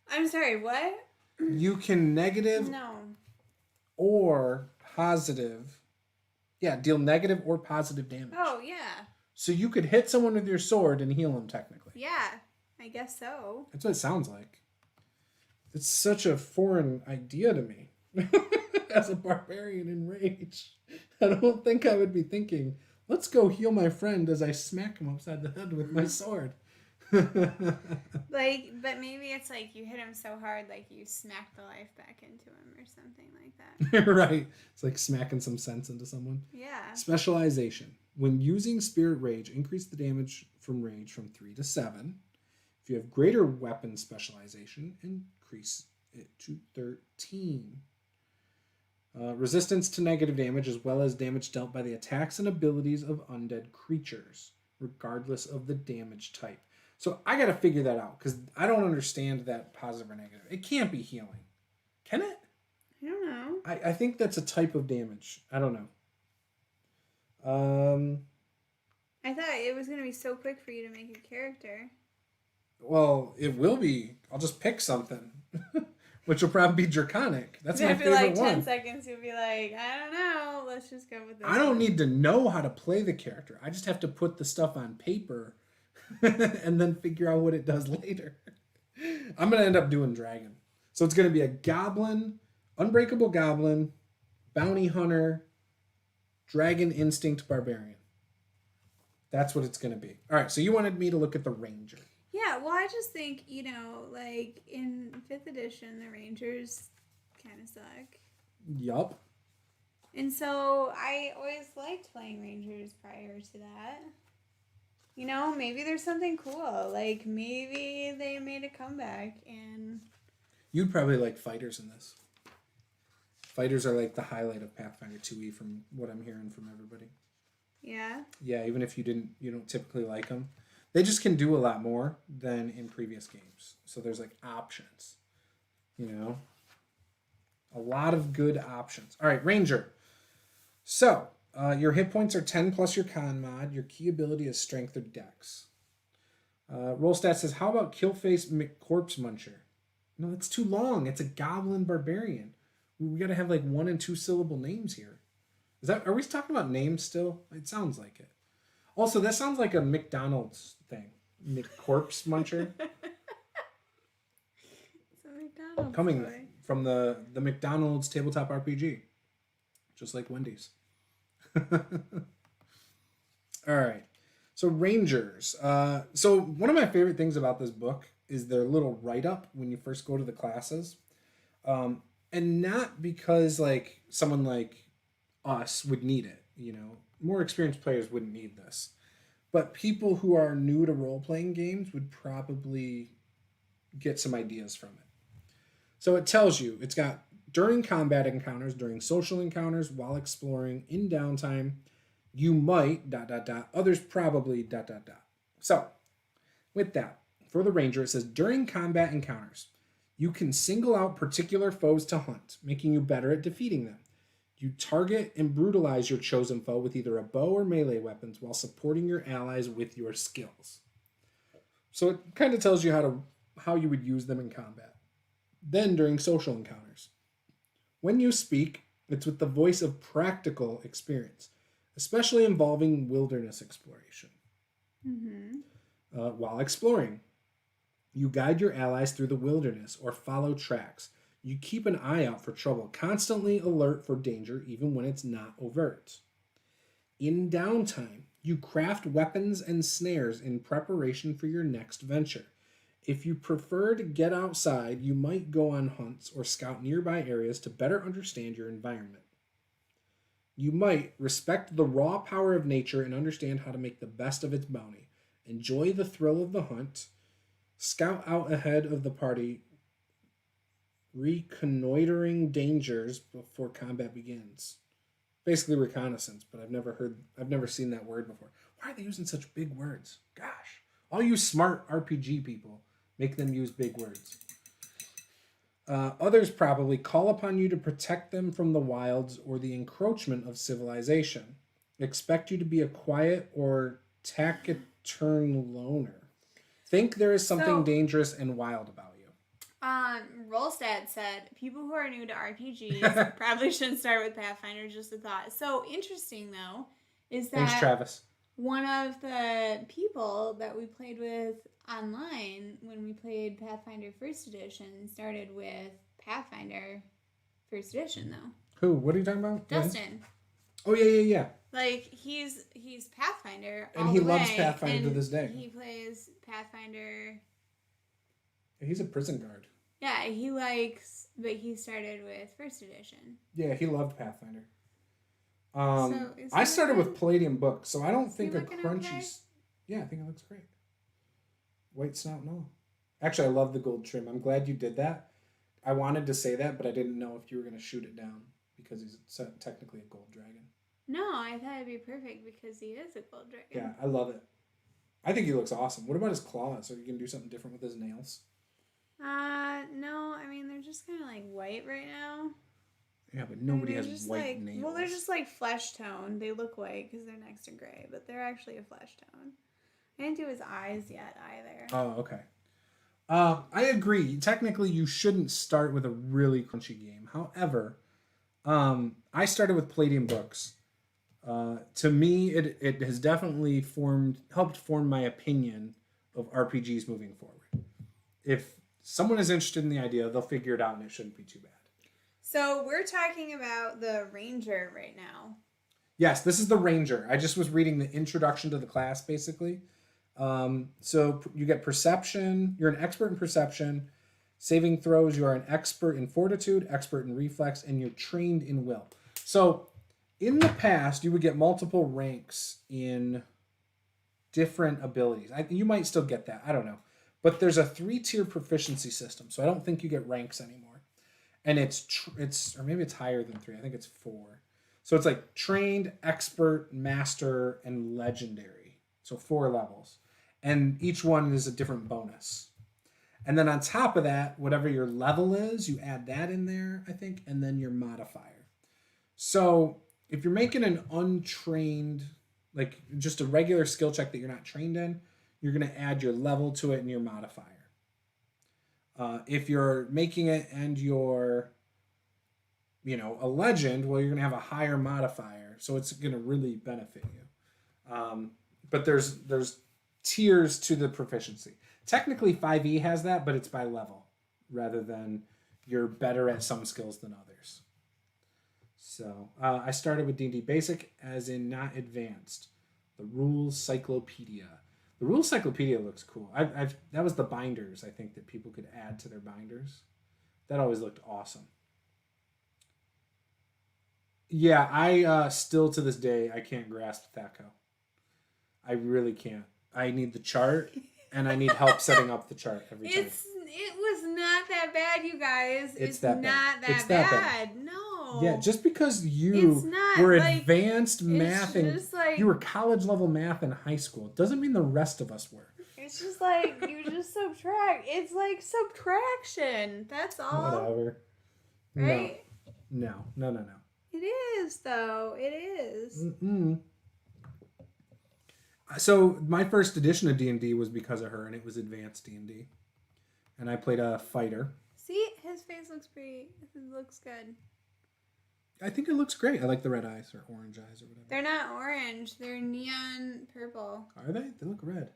[SPEAKER 2] I'm sorry, what?
[SPEAKER 1] You can negative or positive. Yeah, deal negative or positive damage.
[SPEAKER 2] Oh, yeah.
[SPEAKER 1] So you could hit someone with your sword and heal them technically.
[SPEAKER 2] Yeah, I guess so.
[SPEAKER 1] That's what it sounds like. It's such a foreign idea to me. As a barbarian in rage, I don't think I would be thinking, let's go heal my friend as I smack him upside the head with my sword.
[SPEAKER 2] Like, but maybe it's like you hit him so hard, like you smack the life back into him or something like that.
[SPEAKER 1] Right. It's like smacking some sense into someone.
[SPEAKER 2] Yeah.
[SPEAKER 1] Specialization. When using Spirit Rage, increase the damage from rage from 3 to 7. If you have greater weapon specialization, increase it to 13. Resistance to negative damage, as well as damage dealt by the attacks and abilities of undead creatures, regardless of the damage type. So I got to figure that out, because I don't understand that positive or negative. It can't be healing. Can it?
[SPEAKER 2] I don't know.
[SPEAKER 1] I think that's a type of damage. I don't know.
[SPEAKER 2] I thought it was going to be so quick for you to make a character.
[SPEAKER 1] Well, it will be. I'll just pick something. Which will probably be Draconic. That's my favorite one.
[SPEAKER 2] After like 10 seconds, you'll be like, I don't know. Let's just go with this.
[SPEAKER 1] I don't need to know how to play the character. I just have to put the stuff on paper and then figure out what it does later. I'm going to end up doing Dragon. So it's going to be a Goblin, Unbreakable Goblin, Bounty Hunter, Dragon Instinct Barbarian. That's what it's going to be. All right, so you wanted me to look at the Ranger.
[SPEAKER 2] Yeah, well, I just think, like in 5th edition, the Rangers kind of suck.
[SPEAKER 1] Yup.
[SPEAKER 2] And so I always liked playing Rangers prior to that. Maybe there's something cool. Like, maybe they made a comeback and...
[SPEAKER 1] You'd probably like fighters in this. Fighters are like the highlight of Pathfinder 2e from what I'm hearing from everybody.
[SPEAKER 2] Yeah?
[SPEAKER 1] Yeah, even if you don't typically like them. They just can do a lot more than in previous games. So there's like options. A lot of good options. All right, Ranger. So, your hit points are 10 plus your con mod. Your key ability is strength or dex. Roll stat says, how about Killface Corpse Muncher? No, that's too long. It's a goblin barbarian. We got to have like 1 and 2 syllable names here. Are we talking about names still? It sounds like it. Also, that sounds like a McDonald's thing. Corpse Muncher.
[SPEAKER 2] It's a McDonald's
[SPEAKER 1] Coming
[SPEAKER 2] toy.
[SPEAKER 1] from the McDonald's Tabletop RPG. Just like Wendy's. All right. So Rangers. So one of my favorite things about this book is their little write-up when you first go to the classes. And not because like someone like us would need it, more experienced players wouldn't need this, but people who are new to role-playing games would probably get some ideas from it. So it tells you, it's got during combat encounters, during social encounters, while exploring, in downtime, you might, ... others probably, ... So with that, for the Ranger, it says during combat encounters, you can single out particular foes to hunt, making you better at defeating them. You target and brutalize your chosen foe with either a bow or melee weapons while supporting your allies with your skills. So it kind of tells you how you would use them in combat. Then during social encounters, when you speak, it's with the voice of practical experience, especially involving wilderness exploration. While exploring, you guide your allies through the wilderness or follow tracks. You keep an eye out for trouble, constantly alert for danger even when it's not overt. In downtime, you craft weapons and snares in preparation for your next venture. If you prefer to get outside, you might go on hunts or scout nearby areas to better understand your environment. You might respect the raw power of nature and understand how to make the best of its bounty. Enjoy the thrill of the hunt. Scout out ahead of the party, reconnoitering dangers before combat begins. Basically reconnaissance, but I've never seen that word before. Why are they using such big words? Gosh. All you smart RPG people, make them use big words. Others probably call upon you to protect them from the wilds or the encroachment of civilization. Expect you to be a quiet or taciturn loner. Think there is something dangerous and wild about you.
[SPEAKER 2] Rollstat said, people who are new to RPGs probably shouldn't start with Pathfinder, just a thought. So interesting, though, is that
[SPEAKER 1] Thanks, Travis.
[SPEAKER 2] One of the people that we played with online when we played Pathfinder 1st Edition started with Pathfinder 1st Edition, though.
[SPEAKER 1] Who? What are you talking about?
[SPEAKER 2] Dustin.
[SPEAKER 1] Oh, yeah.
[SPEAKER 2] Like, he's Pathfinder
[SPEAKER 1] and he loves Pathfinder to this day.
[SPEAKER 2] He plays Pathfinder.
[SPEAKER 1] He's a prison guard.
[SPEAKER 2] Yeah, but he started with 1st Edition.
[SPEAKER 1] Yeah, he loved Pathfinder.
[SPEAKER 2] So
[SPEAKER 1] I started with Palladium books, so I don't think a crunchy...
[SPEAKER 2] Okay?
[SPEAKER 1] Yeah, I think it looks great. White snout and all. Actually, I love the gold trim. I'm glad you did that. I wanted to say that, but I didn't know if you were going to shoot it down because he's technically a gold dragon.
[SPEAKER 2] No, I thought it'd be perfect because he is a gold dragon.
[SPEAKER 1] Yeah, I love it. I think he looks awesome. What about his claws? Are you going to do something different with his nails?
[SPEAKER 2] No. I mean, they're just kind of like white right now.
[SPEAKER 1] Yeah, but nobody has white nails.
[SPEAKER 2] Well, they're just like flesh tone. They look white because they're next to gray, but they're actually a flesh tone. I didn't do his eyes yet either.
[SPEAKER 1] Oh, okay. I agree. Technically, you shouldn't start with a really crunchy game. However, I started with Palladium books. To me, it has definitely helped form my opinion of RPGs moving forward. If someone is interested in the idea, they'll figure it out and it shouldn't be too bad.
[SPEAKER 2] So we're talking about the Ranger right now.
[SPEAKER 1] Yes, this is the ranger. I just was reading the introduction to the class, basically. So you get perception. You're an expert in perception. Saving throws, you are an expert in fortitude, expert in reflex, and you're trained in will. So in the past, you would get multiple ranks in different abilities. You might still get that. I don't know. But there's a 3-tier proficiency system, so I don't think you get ranks anymore. And it's or maybe it's higher than 3. I think it's 4. So it's like trained, expert, master, and legendary. So 4 levels. And each one is a different bonus. And then on top of that, whatever your level is, you add that in there, I think, and then your modifier. So if you're making an untrained, like just a regular skill check that you're not trained in, you're going to add your level to it and your modifier. If you're making it and you're, a legend, well, you're going to have a higher modifier. So it's going to really benefit you. But there's tiers to the proficiency. Technically, 5e has that, but it's by level rather than you're better at some skills than others. So I started with D&D Basic, as in not advanced. The Rules Cyclopedia. The Rules Cyclopedia looks cool. That was the binders, I think, that people could add to their binders. That always looked awesome. Yeah, I still to this day, I can't grasp THAC0. I really can't. I need the chart. And I need help setting up the chart every time.
[SPEAKER 2] It was not that bad, you guys. It's
[SPEAKER 1] not
[SPEAKER 2] that bad. No.
[SPEAKER 1] Yeah, just because you were advanced math and
[SPEAKER 2] like,
[SPEAKER 1] you were college level math in high school doesn't mean the rest of us were.
[SPEAKER 2] It's just like you just subtract. It's like subtraction. That's all.
[SPEAKER 1] Whatever.
[SPEAKER 2] Right?
[SPEAKER 1] No.
[SPEAKER 2] It is, though. It is.
[SPEAKER 1] Mm-mm. So my first edition of D&D was because of her, and it was advanced D&D. And I played a fighter.
[SPEAKER 2] See, his face looks looks good.
[SPEAKER 1] I think it looks great. I like the red eyes or orange eyes or whatever.
[SPEAKER 2] They're not orange. They're neon purple.
[SPEAKER 1] Are they? They look red.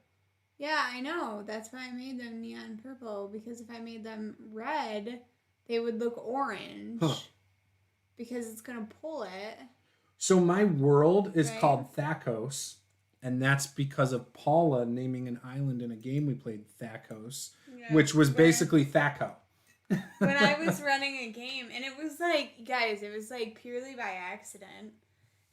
[SPEAKER 2] Yeah, I know. That's why I made them neon purple. Because if I made them red, they would look orange. Huh. Because it's going to pull it.
[SPEAKER 1] So my world is called Thakos. And that's because of Paula naming an island in a game we played, Thakos, which was basically Thaco.
[SPEAKER 2] When I was running a game, and it was like, guys, it was like purely by accident.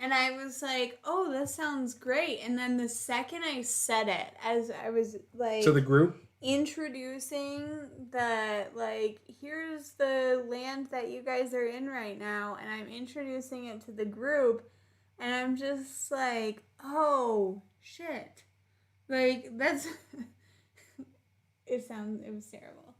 [SPEAKER 2] And I was like, oh, that sounds great. And then the second I said it, as I was like...
[SPEAKER 1] To the group?
[SPEAKER 2] Introducing the, like, here's the land that you guys are in right now. And I'm introducing it to the group. And I'm just like, oh, shit. Like, that's... It was terrible.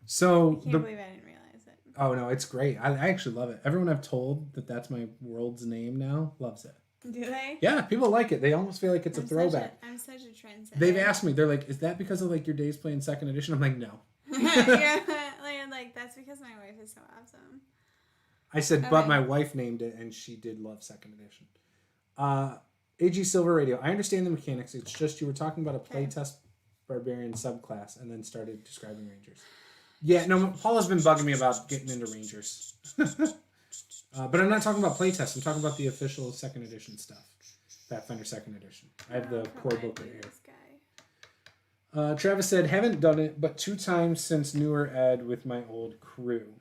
[SPEAKER 1] So...
[SPEAKER 2] I can't believe I didn't realize it.
[SPEAKER 1] Oh, no, it's great. I actually love it. Everyone I've told that's my world's name now loves it.
[SPEAKER 2] Do they?
[SPEAKER 1] Yeah, people like it. They almost feel like it's a throwback.
[SPEAKER 2] I'm such a trendsetter.
[SPEAKER 1] They've asked me, they're like, is that because of, like, your days playing 2nd edition? I'm like, no.
[SPEAKER 2] Yeah, like, that's because my wife is so awesome.
[SPEAKER 1] I said, but my wife named it, and she did love 2nd edition. AG Silver Radio. I understand the mechanics. It's just you were talking about a playtest barbarian subclass, and then started describing rangers. Yeah, no, Paula's been bugging me about getting into rangers. But I'm not talking about playtest. I'm talking about the official 2nd edition stuff. Pathfinder 2nd edition. I have the core book right here. Travis said, haven't done it, but 2 times since newer ed with my old crew.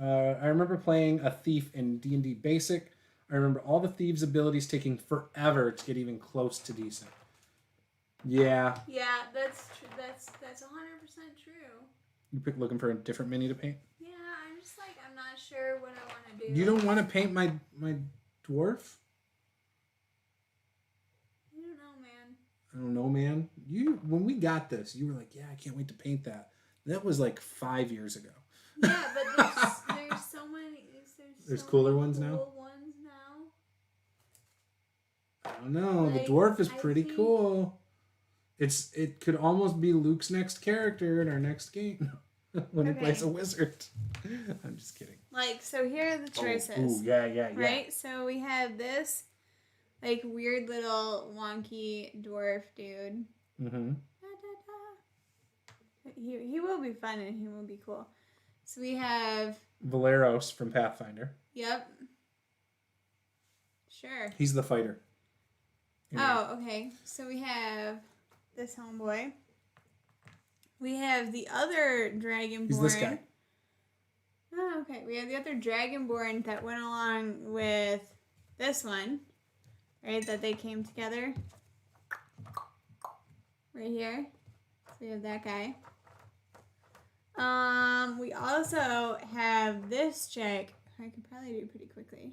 [SPEAKER 1] I remember playing a thief in D&D Basic. I remember all the thieves' abilities taking forever to get even close to decent. Yeah.
[SPEAKER 2] Yeah, that's true. That's 100% true.
[SPEAKER 1] You looking for a different mini to paint?
[SPEAKER 2] Yeah, I'm just like, I'm not sure what I want to do.
[SPEAKER 1] You don't want to paint my dwarf?
[SPEAKER 2] I don't know, man.
[SPEAKER 1] I don't know, man. When we got this, you were like, yeah, I can't wait to paint that. That was like 5 years ago.
[SPEAKER 2] Yeah, but there's so many.
[SPEAKER 1] There's cooler ones now?
[SPEAKER 2] Cool ones now.
[SPEAKER 1] I don't know. Like, the dwarf is pretty cool. It could almost be Luke's next character in our next game when he plays a wizard. I'm just kidding.
[SPEAKER 2] Like, so here are the choices.
[SPEAKER 1] Ooh, yeah.
[SPEAKER 2] Right? So we have this, like, weird little wonky dwarf dude.
[SPEAKER 1] Mm-hmm.
[SPEAKER 2] He will be fun and he will be cool. So we have...
[SPEAKER 1] Valeros from Pathfinder.
[SPEAKER 2] Yep. Sure.
[SPEAKER 1] He's the fighter.
[SPEAKER 2] Oh, okay. So we have this homeboy. We have the other Dragonborn.
[SPEAKER 1] He's this guy.
[SPEAKER 2] Oh, okay. We have the other Dragonborn that went along with this one, right? That they came together. Right here. So we have that guy. We also have this chick. I could probably do pretty quickly.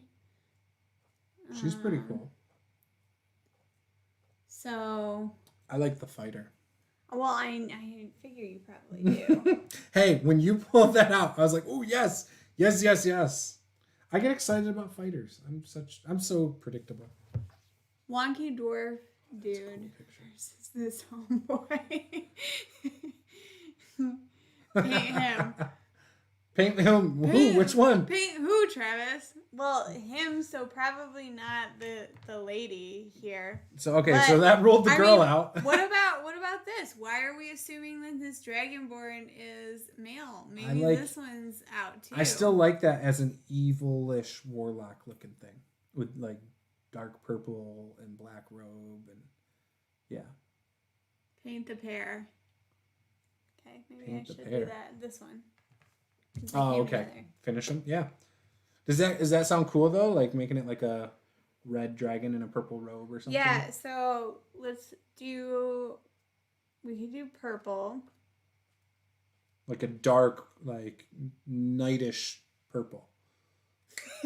[SPEAKER 1] She's pretty cool.
[SPEAKER 2] So.
[SPEAKER 1] I like the fighter.
[SPEAKER 2] Well, I figure you probably do.
[SPEAKER 1] Hey, when you pulled that out, I was like, oh, yes. Yes, yes, yes. I get excited about fighters. I'm so predictable.
[SPEAKER 2] Wonky dwarf dude versus this homeboy. Paint him.
[SPEAKER 1] Paint him. Who? Which one?
[SPEAKER 2] Paint who, Travis? Well, him, so probably not the lady here.
[SPEAKER 1] So okay, so that ruled the girl out.
[SPEAKER 2] What about this? Why are we assuming that this Dragonborn is male? Maybe this one's out too.
[SPEAKER 1] I still like that as an evilish warlock looking thing with like dark purple and black robe and yeah.
[SPEAKER 2] Paint the pair. Okay, maybe
[SPEAKER 1] Paint
[SPEAKER 2] I should
[SPEAKER 1] pair.
[SPEAKER 2] do that. This one.
[SPEAKER 1] Oh, okay.
[SPEAKER 2] Together.
[SPEAKER 1] Finish him. Yeah. Does that sound cool though? Like making it like a red dragon in a purple robe or something?
[SPEAKER 2] Yeah. So let's do. We could do purple.
[SPEAKER 1] Like a dark, like nightish purple.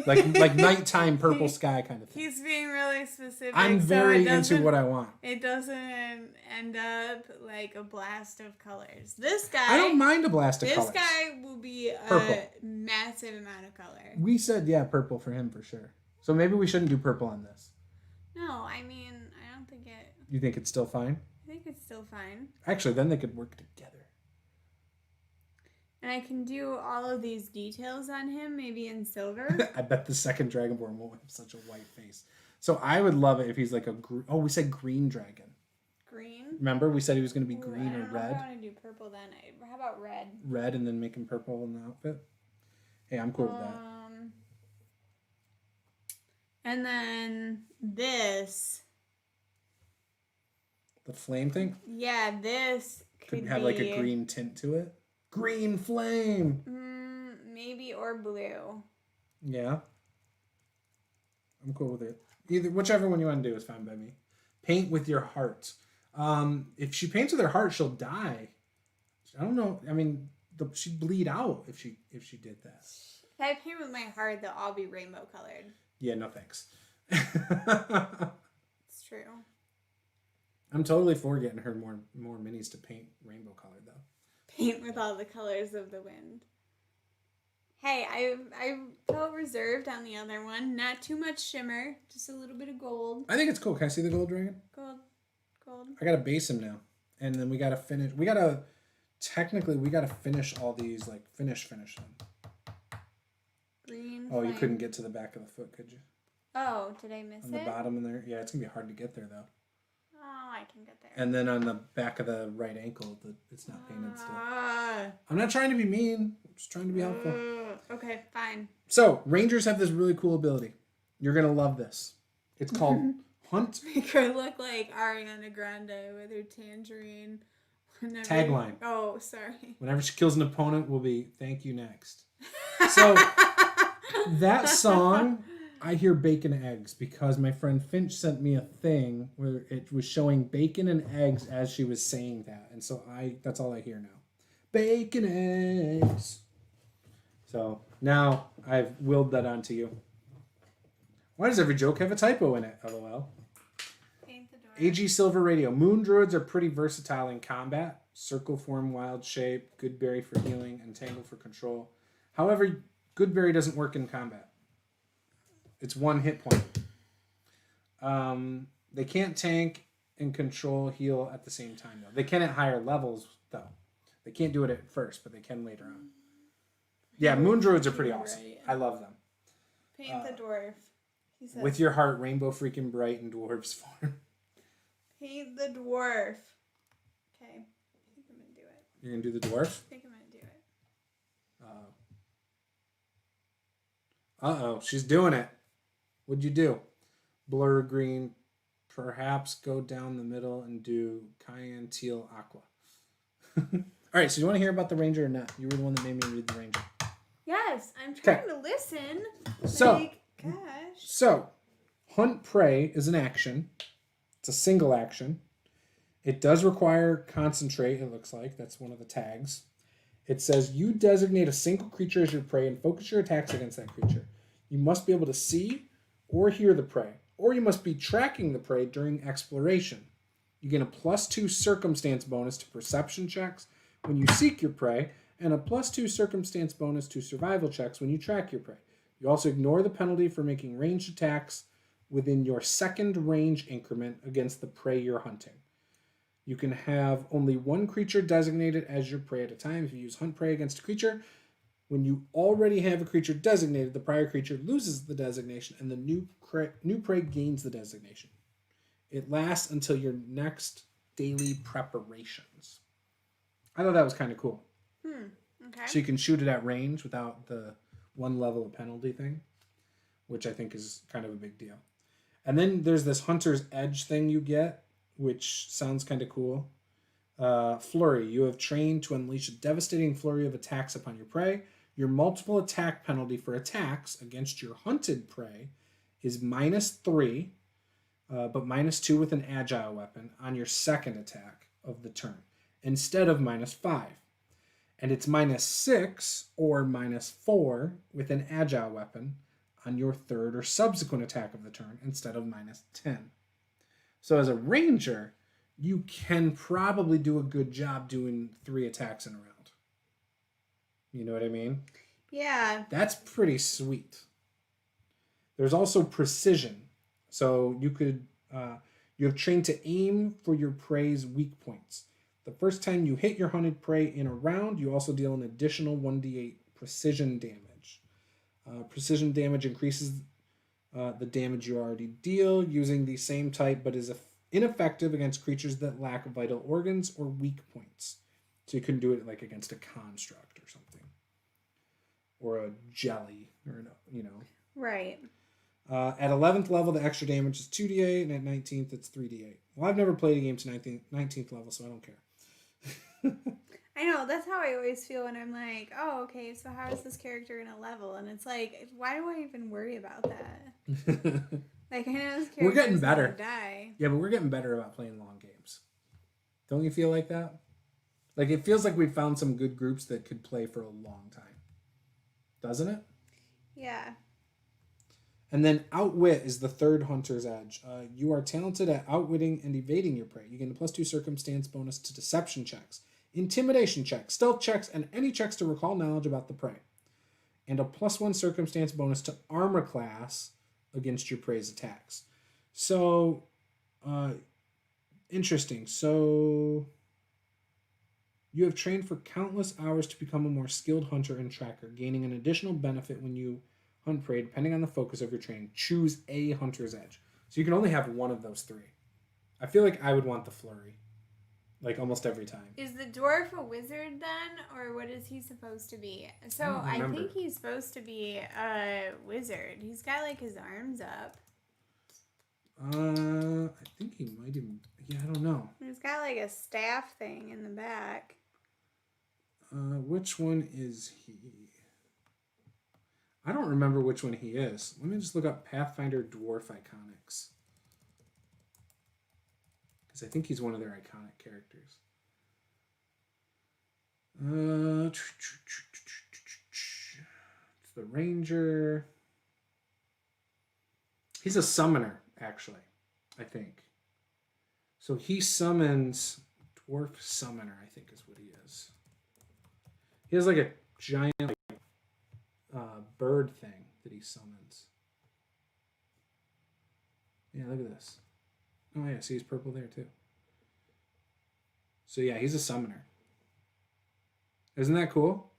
[SPEAKER 1] Like nighttime purple sky kind of thing.
[SPEAKER 2] He's being really specific.
[SPEAKER 1] I'm very into what I want.
[SPEAKER 2] It doesn't end up like a blast of colors. This guy.
[SPEAKER 1] I don't mind a blast of colors.
[SPEAKER 2] This guy will be
[SPEAKER 1] Purple.
[SPEAKER 2] a massive amount of color.
[SPEAKER 1] We said, yeah, purple for him for sure. So maybe we shouldn't do purple on this.
[SPEAKER 2] No, I mean, I don't think it.
[SPEAKER 1] You think it's still fine?
[SPEAKER 2] I think it's still fine.
[SPEAKER 1] Actually, then they could work together.
[SPEAKER 2] And I can do all of these details on him, maybe in silver.
[SPEAKER 1] I bet the second Dragonborn won't have such a white face. So I would love it if he's like we said green dragon.
[SPEAKER 2] Green?
[SPEAKER 1] Remember, we said he was going to be green or red?
[SPEAKER 2] I want to do purple then. How about red?
[SPEAKER 1] Red and then make him purple in the outfit? Hey, I'm cool with that.
[SPEAKER 2] And then this.
[SPEAKER 1] The flame thing?
[SPEAKER 2] Yeah, this
[SPEAKER 1] could have like a green tint to it. Green flame!
[SPEAKER 2] Maybe, or blue.
[SPEAKER 1] Yeah. I'm cool with it. Whichever one you want to do is fine by me. Paint with your heart. If she paints with her heart, she'll die. I don't know. I mean, she'd bleed out if she did that.
[SPEAKER 2] If I paint with my heart, they'll all be rainbow colored.
[SPEAKER 1] Yeah, no thanks.
[SPEAKER 2] It's true.
[SPEAKER 1] I'm totally for getting her more minis to paint rainbow colored though.
[SPEAKER 2] Paint with all the colors of the wind. Hey, I felt reserved on the other one. Not too much shimmer, just a little bit of gold.
[SPEAKER 1] I think it's cool. Can I see the gold dragon?
[SPEAKER 2] Gold.
[SPEAKER 1] I gotta base him now, and then we gotta finish. We gotta finish all these. Like finish them.
[SPEAKER 2] Green.
[SPEAKER 1] Oh,
[SPEAKER 2] flame.
[SPEAKER 1] you couldn't get to the back of the foot, could you?
[SPEAKER 2] Oh, did I miss it?
[SPEAKER 1] On the bottom in there. Yeah, it's gonna be hard to get there though.
[SPEAKER 2] Oh, I can get there.
[SPEAKER 1] And then on the back of the right ankle, it's not painted still. I'm not trying to be mean. I'm just trying to be helpful.
[SPEAKER 2] Okay, fine.
[SPEAKER 1] So, Rangers have this really cool ability. You're going to love this. It's called Hunt.
[SPEAKER 2] Make her look like Ariana Grande with her tangerine.
[SPEAKER 1] Tagline.
[SPEAKER 2] Oh, sorry.
[SPEAKER 1] Whenever she kills an opponent, will be thank you next. So, that song... I hear bacon and eggs because my friend Finch sent me a thing where it was showing bacon and eggs as she was saying that. And so that's all I hear now. Bacon and eggs. So now I've willed that onto you. Why does every joke have a typo in it? LOL.
[SPEAKER 2] Paint the door.
[SPEAKER 1] AG Silver Radio. Moon druids are pretty versatile in combat. Circle form, wild shape, good berry for healing, and tangle for control. However, good berry doesn't work in combat. It's one hit point. They can't tank and control heal at the same time, though. They can at higher levels, though. They can't do it at first, but they can later on. Yeah, moon druids are pretty awesome.
[SPEAKER 2] Right.
[SPEAKER 1] I love them.
[SPEAKER 2] Paint the dwarf. He says,
[SPEAKER 1] with your heart, rainbow freaking bright in dwarf's form.
[SPEAKER 2] Paint the dwarf. Okay. I think I'm going to do it.
[SPEAKER 1] You're going to do the dwarf?
[SPEAKER 2] I think I'm going to do it.
[SPEAKER 1] Uh-oh. She's doing it. What'd you do? blur green, perhaps go down the middle and do cayenne teal aqua. All right, so you want to hear about the ranger or not? You were the one that made me read the ranger.
[SPEAKER 2] Yes, I'm trying to listen.
[SPEAKER 1] So,
[SPEAKER 2] gosh.
[SPEAKER 1] So, hunt prey is an action. It's a single action. It does require concentrate, it looks like. That's one of the tags. It says you designate a single creature as your prey and focus your attacks against that creature. You must be able to see or hear the prey, or you must be tracking the prey during exploration. You gain a +2 circumstance bonus to perception checks when you seek your prey, and a +2 circumstance bonus to survival checks when you track your prey. You also ignore the penalty for making ranged attacks within your second range increment against the prey you're hunting. You can have only one creature designated as your prey at a time. If you use hunt prey against a creature, when you already have a creature designated, the prior creature loses the designation and the new prey gains the designation. It lasts until your next daily preparations. I thought that was kind of cool.
[SPEAKER 2] Okay.
[SPEAKER 1] So you can shoot it at range without the one level of penalty thing, which I think is kind of a big deal. And then there's this Hunter's Edge thing you get, which sounds kind of cool. Flurry. You have trained to unleash a devastating flurry of attacks upon your prey. Your multiple attack penalty for attacks against your hunted prey is -3, but -2 with an agile weapon on your second attack of the turn, instead of -5. And it's -6 or -4 with an agile weapon on your third or subsequent attack of the turn, instead of -10. So as a ranger, you can probably do a good job doing 3 attacks in a round. You know what I mean?
[SPEAKER 2] Yeah.
[SPEAKER 1] That's pretty sweet. There's also precision. So you could you have trained to aim for your prey's weak points. The first time you hit your hunted prey in a round, you also deal an additional 1d8 precision damage. Precision damage increases the damage you already deal using the same type, but is ineffective against creatures that lack vital organs or weak points. So you couldn't do it like against a construct or something, or a jelly, or
[SPEAKER 2] Right.
[SPEAKER 1] At 11th level, the extra damage is 2d8, and at 19th, it's 3d8. Well, I've never played a game to 19th level, so I don't care.
[SPEAKER 2] I know, that's how I always feel when I'm like, oh, okay, so how is this character in a level? And it's like, why do I even worry about that? Like, I know this character
[SPEAKER 1] We're getting better.
[SPEAKER 2] Gonna die.
[SPEAKER 1] Yeah, but we're getting better about playing long games. Don't you feel like that? Like, it feels like we've found some good groups that could play for a long time. Doesn't it?
[SPEAKER 2] Yeah.
[SPEAKER 1] And then Outwit is the third Hunter's Edge. You are talented at outwitting and evading your prey. You gain a +2 circumstance bonus to deception checks, intimidation checks, stealth checks, and any checks to recall knowledge about the prey. And a +1 circumstance bonus to armor class against your prey's attacks. So, interesting. So, you have trained for countless hours to become a more skilled hunter and tracker, gaining an additional benefit when you hunt prey, depending on the focus of your training. Choose a Hunter's Edge. So you can only have one of those 3. I feel like I would want the flurry, like almost every time.
[SPEAKER 2] Is the dwarf a wizard then, or what is he supposed to be? So I think he's supposed to be a wizard. He's got like his arms up.
[SPEAKER 1] I think he might even. Yeah, I don't know.
[SPEAKER 2] He's got like a staff thing in the back.
[SPEAKER 1] Which one is he? I don't remember which one he is. Let me just look up Pathfinder Dwarf Iconics, because I think he's one of their iconic characters. It's the Ranger. He's a summoner, actually, I think. So he summons Dwarf Summoner, I think is what he is. He has like a giant bird thing that he summons. Yeah, look at this. Oh yeah, see, he's purple there too. So yeah, he's a summoner. Isn't that cool?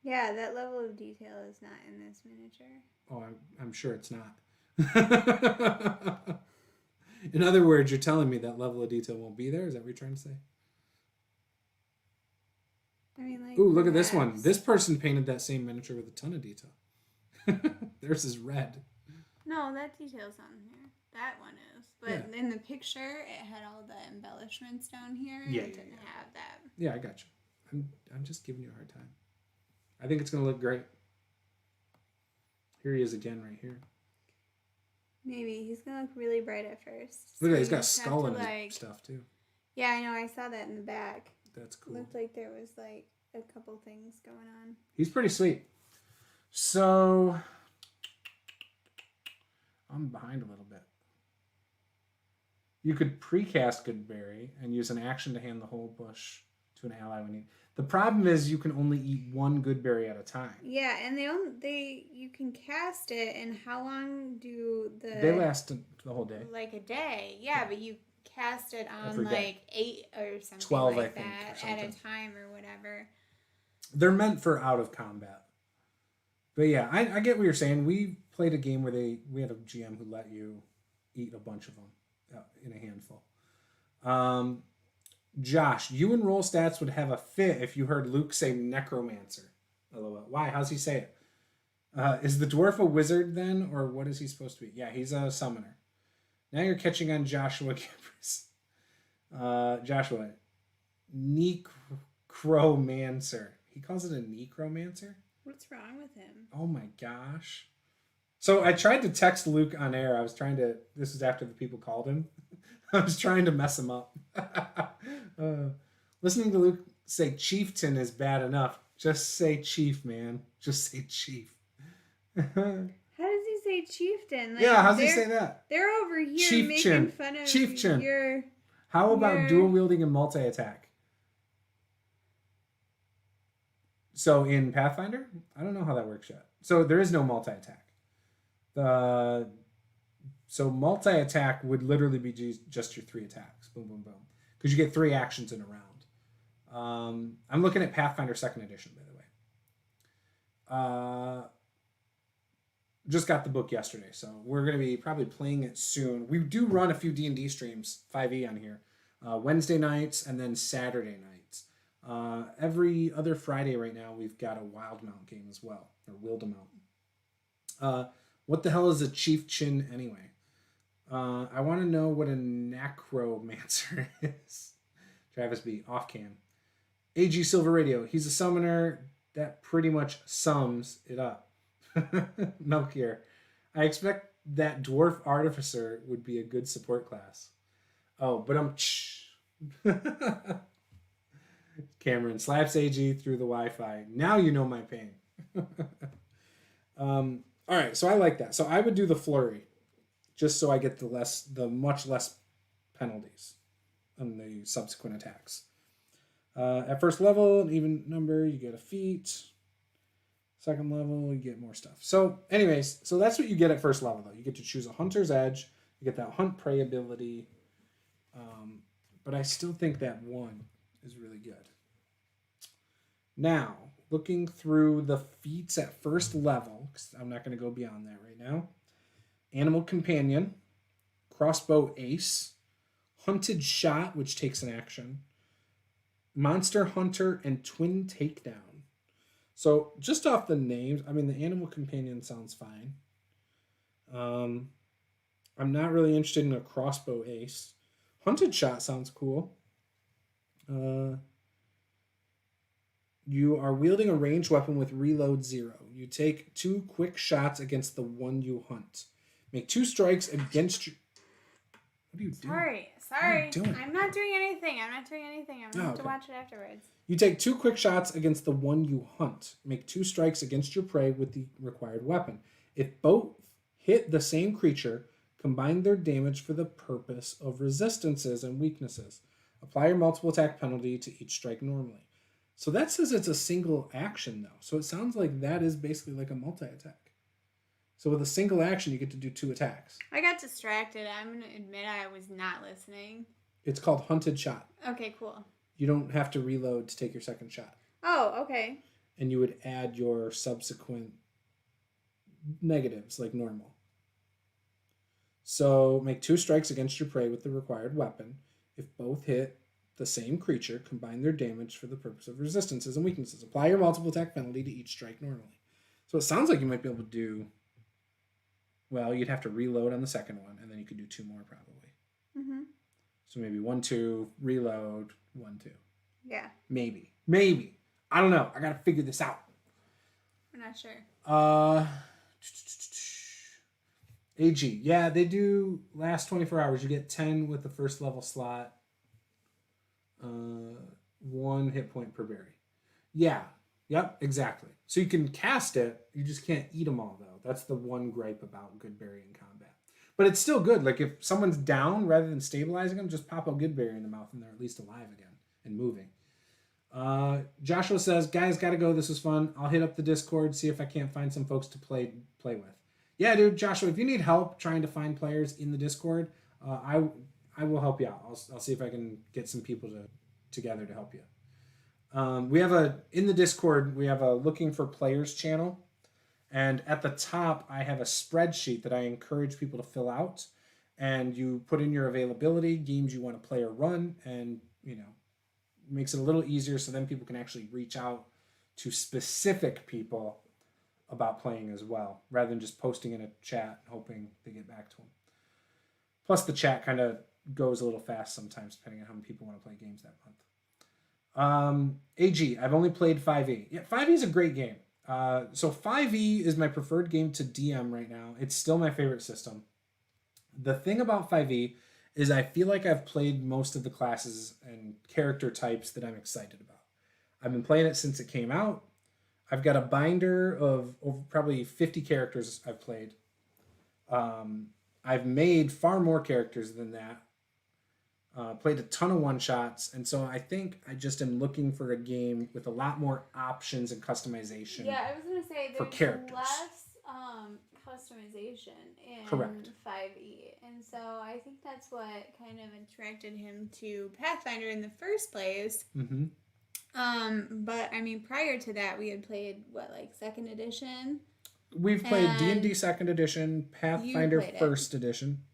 [SPEAKER 2] Yeah, that level of detail is not in this miniature.
[SPEAKER 1] Oh, I'm sure it's not. In other words, you're telling me that level of detail won't be there? Is that what you're trying to say?
[SPEAKER 2] I mean, like.
[SPEAKER 1] Ooh, look at this one. This person painted that same miniature with a ton of detail. Theirs is red.
[SPEAKER 2] No, that detail's on here. That one is. But in the picture, it had all the embellishments down here.
[SPEAKER 1] Yeah,
[SPEAKER 2] It didn't have that.
[SPEAKER 1] Yeah, I got you. I'm just giving you a hard time. I think it's going to look great. Here he is again right here.
[SPEAKER 2] Maybe. He's going to look really bright at first.
[SPEAKER 1] Look at that. He's got a skull in his stuff, too.
[SPEAKER 2] Yeah, I know. I saw that in the back.
[SPEAKER 1] That's cool.
[SPEAKER 2] Looked like there was, like, a couple things going on.
[SPEAKER 1] He's pretty sweet. So, I'm behind a little bit. You could precast Goodberry and use an action to hand the whole bush to an ally when need. The problem is you can only eat one Goodberry at a time.
[SPEAKER 2] Yeah, and you can cast it, and how long do
[SPEAKER 1] they last the whole day?
[SPEAKER 2] Like a day, yeah, but you cast it on
[SPEAKER 1] Every day.
[SPEAKER 2] 8 or something
[SPEAKER 1] 12,
[SPEAKER 2] like
[SPEAKER 1] I think,
[SPEAKER 2] that at a time or whatever.
[SPEAKER 1] They're meant for out of combat. But yeah, I get what you're saying. We played a game where we had a GM who let you eat a bunch of them in a handful. Josh, you and Roll Stats would have a fit if you heard Luke say necromancer. LOL. Why? How's he say it? Is the dwarf a wizard then, or what is he supposed to be? Yeah, he's a summoner. Now you're catching on Joshua Gibbers. Joshua, necromancer. He calls it a necromancer?
[SPEAKER 2] What's wrong with him?
[SPEAKER 1] Oh my gosh. So I tried to text Luke on air. This was after the people called him. I was trying to mess him up. Listening to Luke say chieftain is bad enough. Just say chief, man. Just say chief.
[SPEAKER 2] How does he say chieftain?
[SPEAKER 1] Yeah, how's he say that?
[SPEAKER 2] They're over here
[SPEAKER 1] Chieftain.
[SPEAKER 2] making fun of
[SPEAKER 1] Chieftain. How about dual wielding and multi-attack? So in Pathfinder, I don't know how that works yet. So there is no multi-attack. So multi-attack would literally be just your 3 attacks. Boom, boom, boom. Because you get 3 actions in a round. I'm looking at Pathfinder 2nd edition, by the way. Just got the book yesterday, so we're going to be probably playing it soon. We do run a few D&D streams, 5e on here. Wednesday nights and then Saturday nights. Every other Friday right now, we've got a Wildmount game as well, or Wildemount. What the hell is a chieftain anyway? I want to know what a necromancer is. Travis B. Off cam. AG Silver Radio. He's a summoner that pretty much sums it up. Milk here. I expect that dwarf artificer would be a good support class. Oh, but Cameron slaps AG through the Wi-Fi. Now you know my pain. All right, so I like that. So I would do the flurry, just so I get the much less penalties on the subsequent attacks. At first level, an even number, you get a feat. Second level, you get more stuff. So anyways, so that's what you get at first level, though. You get to choose a Hunter's Edge. You get that Hunt Prey ability. But I still think that 1 is really good. Now, looking through the feats at first level, because I'm not going to go beyond that right now. Animal Companion, Crossbow Ace, Hunted Shot, which takes an action, Monster Hunter, and Twin Takedown. So just off the names, I mean, the Animal Companion sounds fine. I'm not really interested in a Crossbow Ace. Hunted Shot sounds cool. You are wielding a ranged weapon with reload 0. You take 2 quick shots against the one you hunt. Make 2 strikes against you. What are you doing?
[SPEAKER 2] Sorry.
[SPEAKER 1] What are you doing?
[SPEAKER 2] I'm not doing anything. I'm going to have to watch it afterwards.
[SPEAKER 1] You take 2 quick shots against the one you hunt. Make 2 strikes against your prey with the required weapon. If both hit the same creature, combine their damage for the purpose of resistances and weaknesses. Apply your multiple attack penalty to each strike normally. So that says it's a single action, though. So it sounds like that is basically like a multi-attack. So with a single action, you get to do 2 attacks.
[SPEAKER 2] I got distracted. I'm going to admit I was not listening.
[SPEAKER 1] It's called Hunted Shot.
[SPEAKER 2] Okay, cool.
[SPEAKER 1] You don't have to reload to take your second shot.
[SPEAKER 2] Oh, okay.
[SPEAKER 1] And you would add your subsequent negatives like normal. So make 2 strikes against your prey with the required weapon. If both hit the same creature, combine their damage for the purpose of resistances and weaknesses. Apply your multiple attack penalty to each strike normally. So it sounds like you might be able to do Well, you'd have to reload on the second one, and then you could do 2 more probably.
[SPEAKER 2] Mm-hmm.
[SPEAKER 1] So maybe 1, 2, reload, 1, 2.
[SPEAKER 2] Yeah.
[SPEAKER 1] Maybe. I don't know. I gotta figure this out.
[SPEAKER 2] I'm not sure.
[SPEAKER 1] AG. Yeah, they do last 24 hours. You get 10 with the first level slot. 1 hit point per berry. Yeah. Yep, exactly. So you can cast it. You just can't eat them all, though. That's the one gripe about good berry in combat. But it's still good. Like, if someone's down, rather than stabilizing them, just pop a good berry in the mouth and they're at least alive again and moving. Joshua says, guys, gotta go. This was fun. I'll hit up the Discord, see if I can't find some folks to play with. Yeah, dude, Joshua, if you need help trying to find players in the Discord, I will help you out. I'll see if I can get some people together to help you. In the Discord, we have a looking for players channel. And at the top, I have a spreadsheet that I encourage people to fill out. And you put in your availability, games you want to play or run, and, makes it a little easier so then people can actually reach out to specific people about playing as well, rather than just posting in a chat and hoping they get back to them. Plus, the chat kind of goes a little fast sometimes, depending on how many people want to play games that month. AG, I've only played 5e. Yeah, 5e is a great game. So 5e is my preferred game to DM right now. It's still my favorite system. The thing about 5e is I feel like I've played most of the classes and character types that I'm excited about. I've been playing it since it came out. I've got a binder of over probably 50 characters I've played. I've made far more characters than that. Played a ton of one-shots, and so I think I just am looking for a game with a lot more options and customization.
[SPEAKER 2] Yeah, I was going to say
[SPEAKER 1] for
[SPEAKER 2] there's
[SPEAKER 1] characters.
[SPEAKER 2] less customization in
[SPEAKER 1] Correct.
[SPEAKER 2] 5e, and so I think that's what kind of attracted him to Pathfinder in the first place.
[SPEAKER 1] Mm-hmm.
[SPEAKER 2] But I mean, prior to that, we had played second edition.
[SPEAKER 1] We've played D&D second edition, Pathfinder first edition.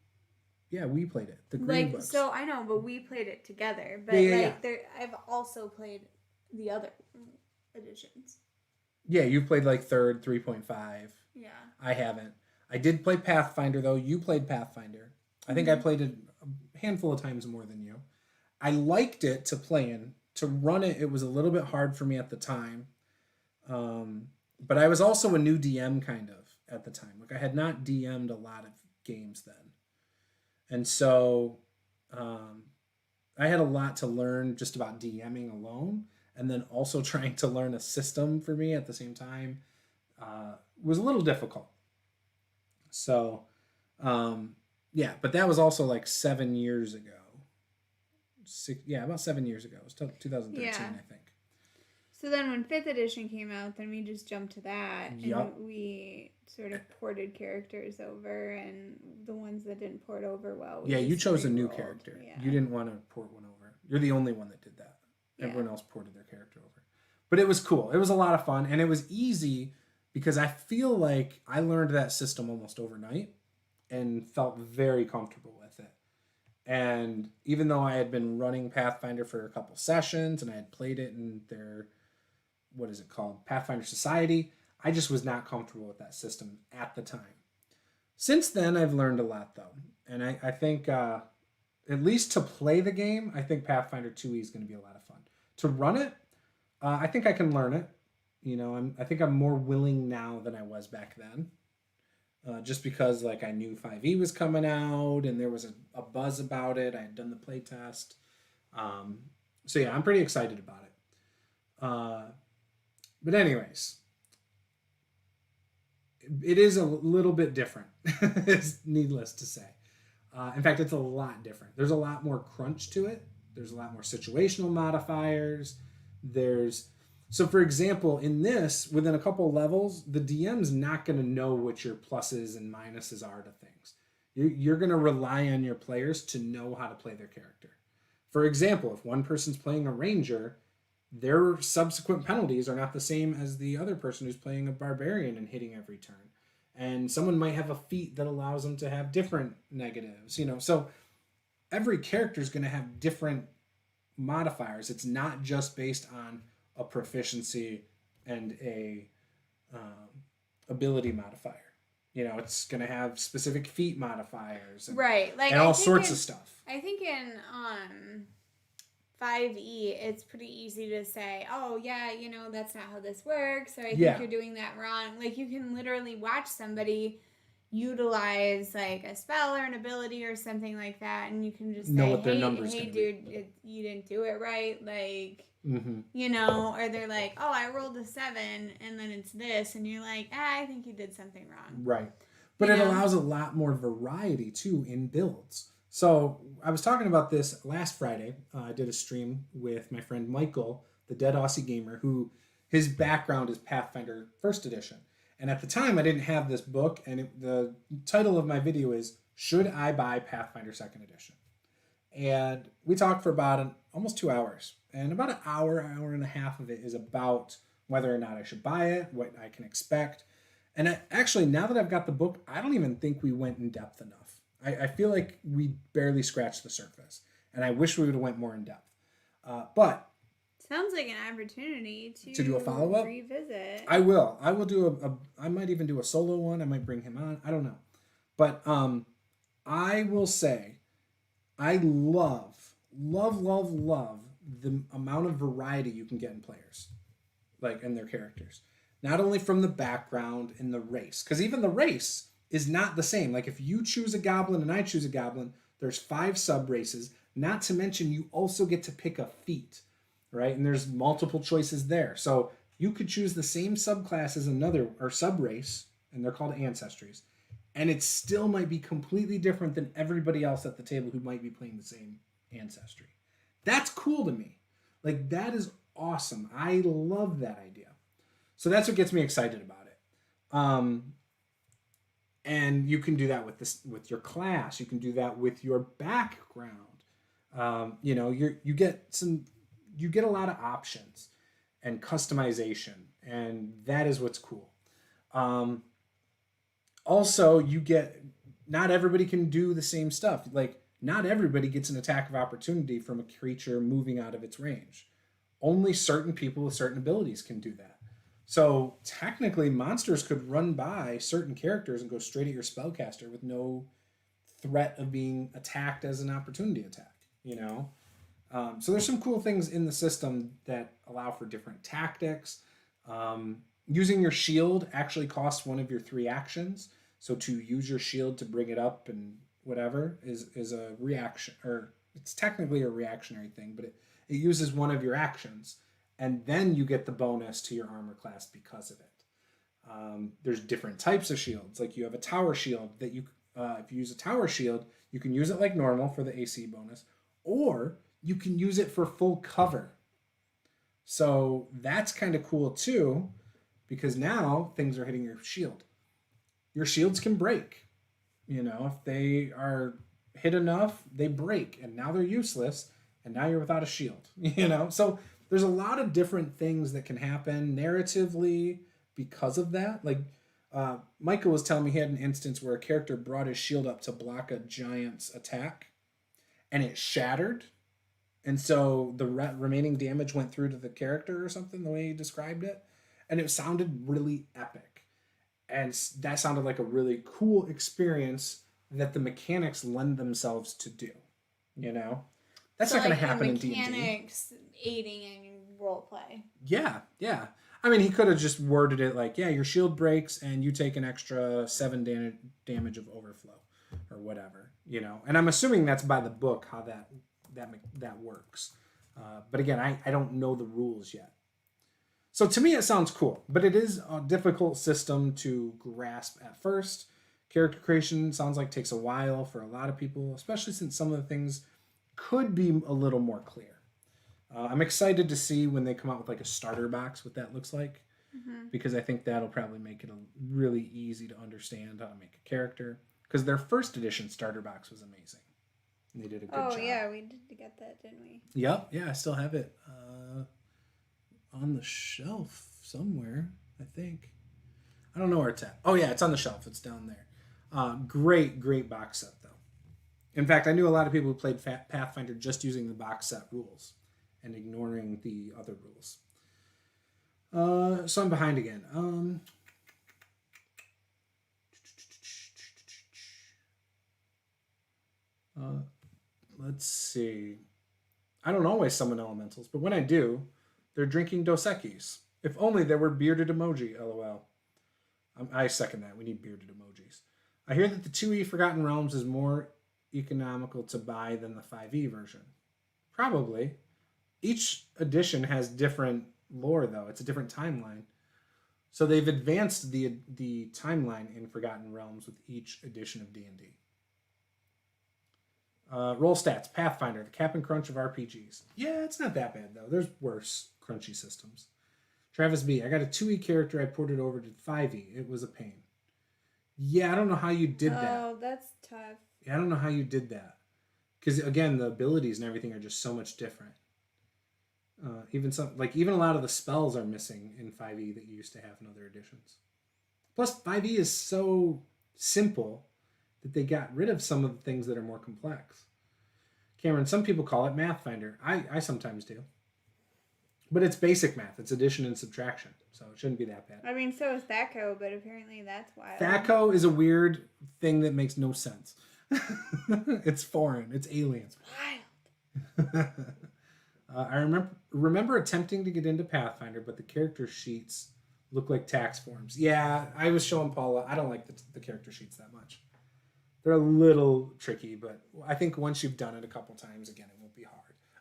[SPEAKER 1] Yeah, we played it. The green books.
[SPEAKER 2] So I know, but we played it together. But I've also played the other editions.
[SPEAKER 1] Yeah, you've played third, 3.5.
[SPEAKER 2] Yeah.
[SPEAKER 1] I haven't. I did play Pathfinder though. You played Pathfinder. I think I played it a handful of times more than you. I liked it to play in. To run it, it was a little bit hard for me at the time. But I was also a new DM kind of at the time. I had not DM'd a lot of games then. And so I had a lot to learn just about DMing alone, and then also trying to learn a system for me at the same time was a little difficult. So, but that was also 7 years ago. About 7 years ago. It was 2013, I think.
[SPEAKER 2] So then when 5th edition came out, then we just jumped to that.
[SPEAKER 1] Yep.
[SPEAKER 2] And we sort of ported characters over, and the ones that didn't port over well.
[SPEAKER 1] You chose a new character. Yeah. You didn't want to port one over. You're the only one that did that. Yeah. Everyone else ported their character over. But it was cool. It was a lot of fun, and it was easy because I feel like I learned that system almost overnight and felt very comfortable with it. And even though I had been running Pathfinder for a couple sessions and I had played it in their, what is it called, Pathfinder Society, I just was not comfortable with that system at the time. Since then, I've learned a lot, though. And I think, at least to play the game, I think Pathfinder 2e is going to be a lot of fun. To run it, I think I can learn it. I think I'm more willing now than I was back then. Just because I knew 5e was coming out and there was a buzz about it. I had done the play test. So yeah, I'm pretty excited about it. But anyways, it is a little bit different. It's needless to say. In fact, it's a lot different. There's a lot more crunch to it. There's a lot more situational modifiers. So for example, in this, within a couple levels, the DM's not going to know what your pluses and minuses are to things. You're going to rely on your players to know how to play their character. For example, if one person's playing a ranger, their subsequent penalties are not the same as the other person who's playing a barbarian and hitting every turn. And someone might have a feat that allows them to have different negatives, So every character is going to have different modifiers. It's not just based on a proficiency and a ability modifier. You know, it's going to have specific feat modifiers and,
[SPEAKER 2] right. Like
[SPEAKER 1] and all sorts of stuff.
[SPEAKER 2] I think in 5e, it's pretty easy to say, oh, yeah, you know, that's not how this works, or I think you're doing that wrong. Like, you can literally watch somebody utilize, like, a spell or an ability or something like that, and you can just
[SPEAKER 1] know
[SPEAKER 2] say,
[SPEAKER 1] what their numbers
[SPEAKER 2] hey, dude, you didn't do it right, like,
[SPEAKER 1] mm-hmm.
[SPEAKER 2] you know, or they're like, oh, I rolled a 7, and then it's this, and you're like, I think you did something wrong.
[SPEAKER 1] Right. But it allows a lot more variety, too, in builds. So I was talking about this last Friday. I did a stream with my friend Michael, the Dead Aussie Gamer, who his background is Pathfinder 1st Edition. And at the time, I didn't have this book, and the title of my video is, Should I Buy Pathfinder 2nd Edition? And we talked for about almost 2 hours. And about an hour and a half of it is about whether or not I should buy it, what I can expect. And actually, now that I've got the book, I don't even think we went in depth enough. I feel like we barely scratched the surface, and I wish we would have went more in depth. But
[SPEAKER 2] sounds like an opportunity
[SPEAKER 1] to do a follow-up.
[SPEAKER 2] Revisit.
[SPEAKER 1] I will. I will do I might even do a solo one. I might bring him on. I don't know. But I will say, I love the amount of variety you can get in players, like in their characters. Not only from the background and the race, because even the race is not the same. Like if you choose a goblin and I choose a goblin, there's 5 sub races. Not to mention you also get to pick a feat, right? And there's multiple choices there. So you could choose the same subclass as another or sub race, and they're called ancestries, and it still might be completely different than everybody else at the table who might be playing the same ancestry. That's cool to me. Like that is awesome. I love that idea. So that's what gets me excited about it. And you can do that with your class. You can do that with your background. You know, you get a lot of options and customization, and that is what's cool. Also, not everybody can do the same stuff. Like not everybody gets an attack of opportunity from a creature moving out of its range. Only certain people with certain abilities can do that. So technically, monsters could run by certain characters and go straight at your spellcaster with no threat of being attacked as an opportunity attack, you know? So there's some cool things in the system that allow for different tactics. Using your shield actually costs one of your 3 actions. So to use your shield to bring it up and whatever is a reaction, or it's technically a reactionary thing, but it uses one of your actions. And then you get the bonus to your armor class because of it. There's different types of shields. Like you have a tower shield that if you use a tower shield, you can use it like normal for the AC bonus, or you can use it for full cover. So that's kind of cool too, because now things are hitting your shield. Your shields can break. You know, if they are hit enough, they break, and now they're useless, and now you're without a shield. You know, so there's a lot of different things that can happen narratively because of that. Like Michael was telling me he had an instance where a character brought his shield up to block a giant's attack, and it shattered. And so the remaining damage went through to the character or something, the way he described it. And it sounded really epic. And that sounded like a really cool experience that the mechanics lend themselves to do, you know? That's not going to happen in D&D.
[SPEAKER 2] Mechanics aiding in roleplay.
[SPEAKER 1] Yeah. I mean, he could have just worded it like, yeah, your shield breaks and you take an extra 7 damage of overflow or whatever, you know. And I'm assuming that's by the book how that works. But again, I don't know the rules yet. So to me, it sounds cool, but it is a difficult system to grasp at first. Character creation sounds like takes a while for a lot of people, especially since some of the things could be a little more clear. I'm excited to see when they come out with like a starter box what that looks like, because I think that'll probably make it really easy to understand how to make a character. Because their 1st edition starter box was amazing. And they did a good job.
[SPEAKER 2] Oh yeah, we did get that, didn't we?
[SPEAKER 1] Yep, yeah, I still have it on the shelf somewhere, I think. I don't know where it's at. Oh yeah, it's on the shelf. It's down there. Great box set though. In fact, I knew a lot of people who played Pathfinder just using the box set rules and ignoring the other rules. So I'm behind again. Let's see. I don't always summon elementals, but when I do, they're drinking Dos Equis. If only there were bearded emoji, lol. I second that. We need bearded emojis. I hear that the 2E Forgotten Realms is more economical to buy than the 5E version. Probably. Each edition has different lore, though. It's a different timeline. So they've advanced the timeline in Forgotten Realms with each edition of D&D. Roll stats. Pathfinder, the cap and crunch of RPGs. Yeah, it's not that bad, though. There's worse crunchy systems. Travis B. I got a 2E character. I ported over to 5E. It was a pain. Yeah, I don't know how you did that.
[SPEAKER 2] Oh, that's tough.
[SPEAKER 1] Yeah, I don't know how you did that. Because, again, the abilities and everything are just so much different. Even a lot of the spells are missing in 5e that you used to have in other editions. Plus, 5e is so simple that they got rid of some of the things that are more complex. Cameron, some people call it Mathfinder. I sometimes do. But it's basic math. It's addition and subtraction. So it shouldn't be that bad.
[SPEAKER 2] I mean, so is THAC0, but apparently that's wild.
[SPEAKER 1] THAC0 is a weird thing that makes no sense. It's foreign. It's aliens.
[SPEAKER 2] Wild.
[SPEAKER 1] I remember attempting to get into Pathfinder, but the character sheets look like tax forms. Yeah, I was showing Paula. I don't like the character sheets that much. They're a little tricky, but I think once you've done it a couple times, again, it won't be hard.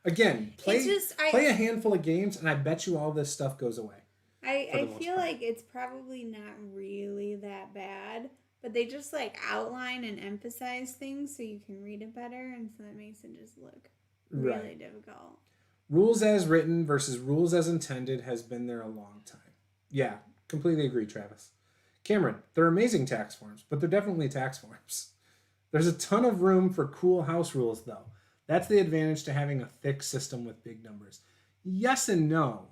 [SPEAKER 1] Again, play a handful of games, and I bet you all this stuff goes away.
[SPEAKER 2] I feel like it's probably not really that bad, but they just outline and emphasize things so you can read it better, and so that makes it just look really difficult.
[SPEAKER 1] Rules as written versus rules as intended has been there a long time. Yeah, completely agree, Travis. Cameron, they're amazing tax forms, but they're definitely tax forms. There's a ton of room for cool house rules, though. That's the advantage to having a thick system with big numbers. Yes and no.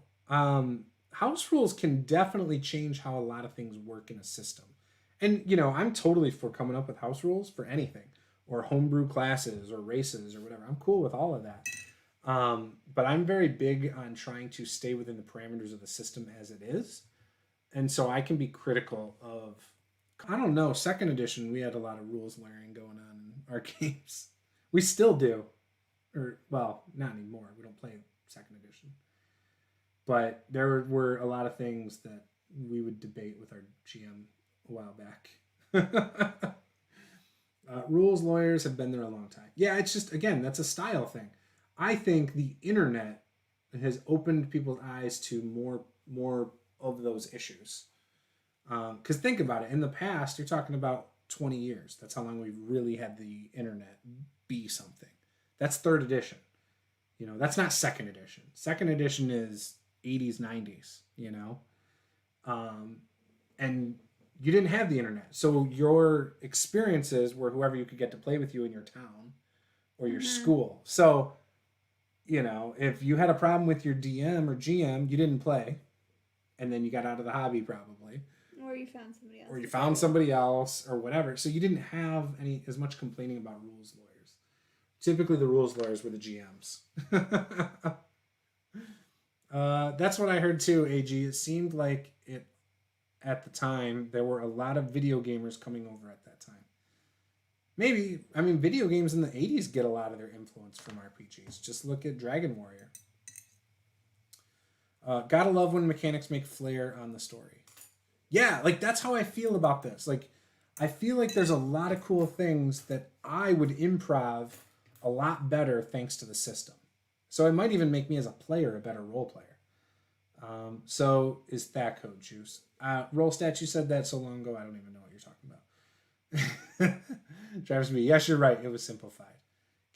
[SPEAKER 1] House rules can definitely change how a lot of things work in a system. And, I'm totally for coming up with house rules for anything, or homebrew classes or races or whatever. I'm cool with all of that. But I'm very big on trying to stay within the parameters of the system as it is. And so I can be critical of, I don't know, second edition, we had a lot of rules layering going on in our games. We still do. Or, well, not anymore. We don't play second edition. But there were a lot of things that we would debate with our GM a while back. Rules lawyers have been there a long time. Yeah, it's just, again, that's a style thing. I think the internet has opened people's eyes to more of those issues. Because think about it. In the past, you're talking about 20 years. That's how long we've really had the internet be something. That's third edition. That's not second edition. Second edition is 80s, 90s, and you didn't have the internet. So your experiences were whoever you could get to play with you in your town or your school. So, if you had a problem with your DM or GM, you didn't play. And then you got out of the hobby probably.
[SPEAKER 2] Or you found somebody else.
[SPEAKER 1] Or you found somebody else or whatever. So you didn't have as much complaining about rules lawyers. Typically the rules lawyers were the GMs. That's what I heard too, AG. It seemed like at the time, there were a lot of video gamers coming over at that time. Maybe, video games in the 80s get a lot of their influence from RPGs. Just look at Dragon Warrior. Gotta love when mechanics make flair on the story. Yeah, that's how I feel about this. I feel like there's a lot of cool things that I would improv a lot better thanks to the system. So it might even make me as a player a better role player. So is THAC0, Juce. Roll stats, you said that so long ago, I don't even know what you're talking about. Travis B, yes, you're right. It was simplified.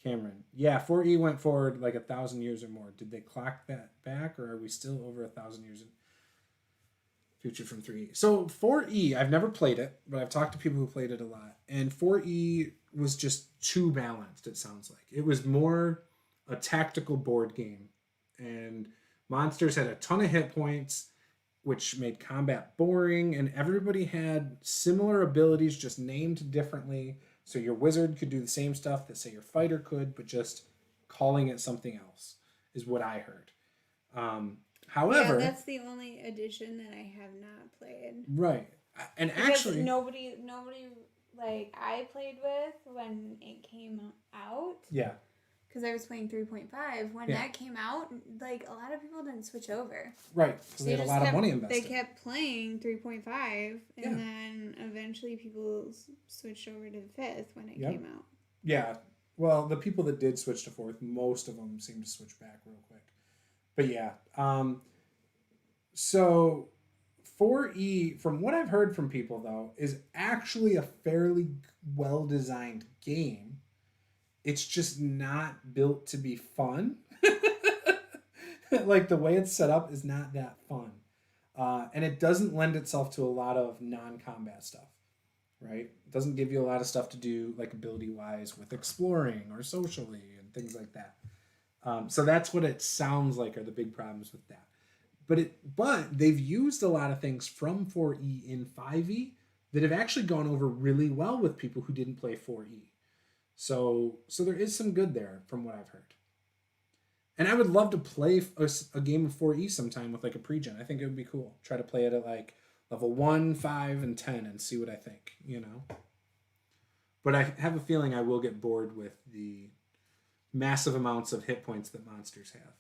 [SPEAKER 1] Cameron, yeah, 4E went forward 1,000 years or more. Did they clock that back, or are we still over 1,000 years in future from 3E? So 4E, I've never played it, but I've talked to people who played it a lot. And 4E was just too balanced, it sounds like. It was more a tactical board game. And monsters had a ton of hit points, which made combat boring. And everybody had similar abilities, just named differently. So your wizard could do the same stuff that, say, your fighter could, but just calling it something else is what I heard. However...
[SPEAKER 2] Yeah, that's the only edition that I have not played.
[SPEAKER 1] Right. And
[SPEAKER 2] because
[SPEAKER 1] actually...
[SPEAKER 2] Nobody I played with when it came out.
[SPEAKER 1] Yeah.
[SPEAKER 2] because I was playing 3.5. When that came out, like, a lot of people didn't switch over.
[SPEAKER 1] Right, because they had a lot of money invested.
[SPEAKER 2] They kept playing 3.5, and then eventually people switched over to the 5th when it came out.
[SPEAKER 1] Yeah, well, the people that did switch to 4th, most of them seemed to switch back real quick. But yeah, so 4E, from what I've heard from people, though, is actually a fairly well-designed game. It's just not built to be fun. Like, the way it's set up is not that fun. And it doesn't lend itself to a lot of non-combat stuff, right? It doesn't give you a lot of stuff to do, like, ability-wise with exploring or socially and things like that. So that's what it sounds like are the big problems with that. But they've used a lot of things from 4E in 5E that have actually gone over really well with people who didn't play 4E. So there is some good there from what I've heard. And I would love to play a game of 4E sometime with like a pre-gen. I think it would be cool. Try to play it at like level 1, 5, and 10 and see what I think, you know. But I have a feeling I will get bored with the massive amounts of hit points that monsters have.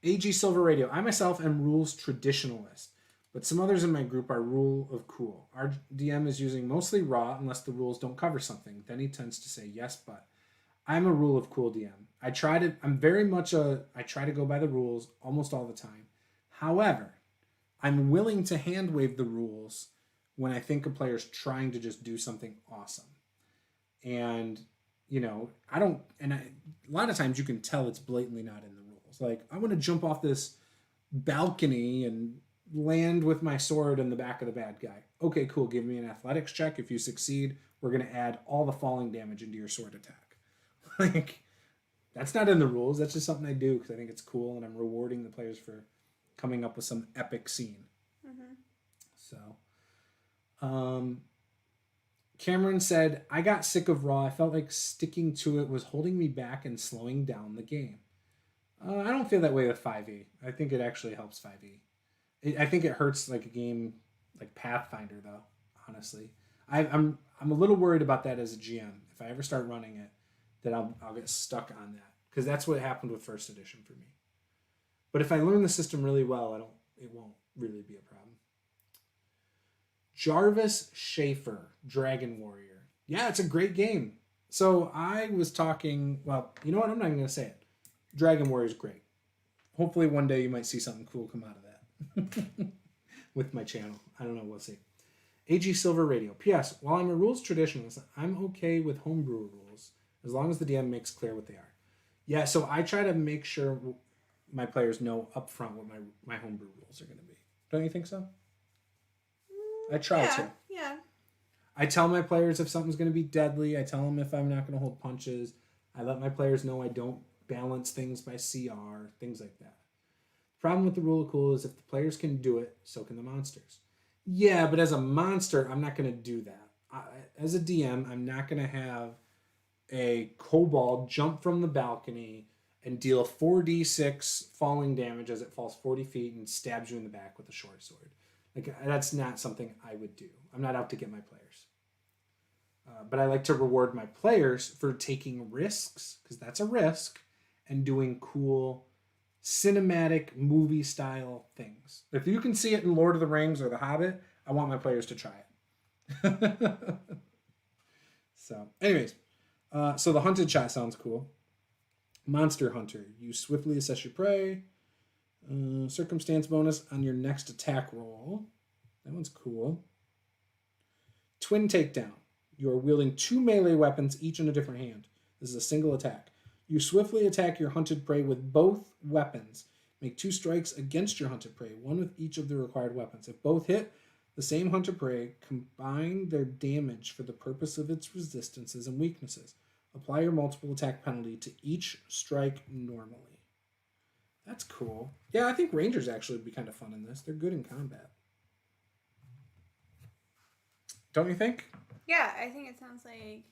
[SPEAKER 1] AG Silver Radio. I myself am rules traditionalist, but some others in my group are rule of cool. Our DM is using mostly raw unless the rules don't cover something. Then he tends to say yes, but I'm a rule of cool DM. I try to go by the rules almost all the time. However, I'm willing to hand wave the rules when I think a player's trying to just do something awesome. And, you know, a lot of times you can tell it's blatantly not in the rules. Like, I want to jump off this balcony and land with my sword in the back of the bad guy. Okay, cool. Give me an athletics check. If you succeed, we're going to add all the falling damage into your sword attack. Like, that's not in the rules. That's just something I do because I think it's cool and I'm rewarding the players for coming up with some epic scene. Mm-hmm. So, Cameron said, I got sick of Raw. I felt like sticking to it was holding me back and slowing down the game. I don't feel that way with 5e. I think it actually helps 5e. I think it hurts like a game like Pathfinder, though, honestly. I'm a little worried about that as a GM. If I ever start running it, that I'll get stuck on that. Because that's what happened with first edition for me. But if I learn the system really well, it won't really be a problem. Jarvis Schaefer, Dragon Warrior. Yeah, it's a great game. So I was talking, well, you know what? I'm not even going to say it. Dragon Warrior is great. Hopefully one day you might see something cool come out of that. With my channel. I don't know, we'll see. AG Silver Radio. P.S. While I'm a rules traditionalist, I'm okay with homebrew rules as long as the DM makes clear what they are. Yeah, so I try to make sure my players know up front what my homebrew rules are going to be. Don't you think so? I try to.
[SPEAKER 2] Yeah.
[SPEAKER 1] I tell my players if something's going to be deadly. I tell them if I'm not going to hold punches. I let my players know I don't balance things by CR, things like that. The problem with the rule of cool is if the players can do it, so can the monsters. Yeah, but as a monster, I'm not going to do that. As a DM, I'm not going to have a kobold jump from the balcony and deal 4d6 falling damage as it falls 40 feet and stabs you in the back with a short sword. Like, that's not something I would do. I'm not out to get my players. But I like to reward my players for taking risks, because that's a risk, and doing cool cinematic movie-style things. If you can see it in Lord of the Rings or The Hobbit, I want my players to try it. So, anyways. So the hunted shot sounds cool. Monster Hunter. You swiftly assess your prey. Circumstance bonus on your next attack roll. That one's cool. Twin Takedown. You are wielding 2 melee weapons, each in a different hand. This is a single attack. You swiftly attack your hunted prey with both weapons. Make 2 strikes against your hunted prey, one with each of the required weapons. If both hit the same hunted prey, combine their damage for the purpose of its resistances and weaknesses. Apply your multiple attack penalty to each strike normally. That's cool. Yeah, I think Rangers actually would be kind of fun in this. They're good in combat. Don't you think?
[SPEAKER 2] Yeah, I think it sounds like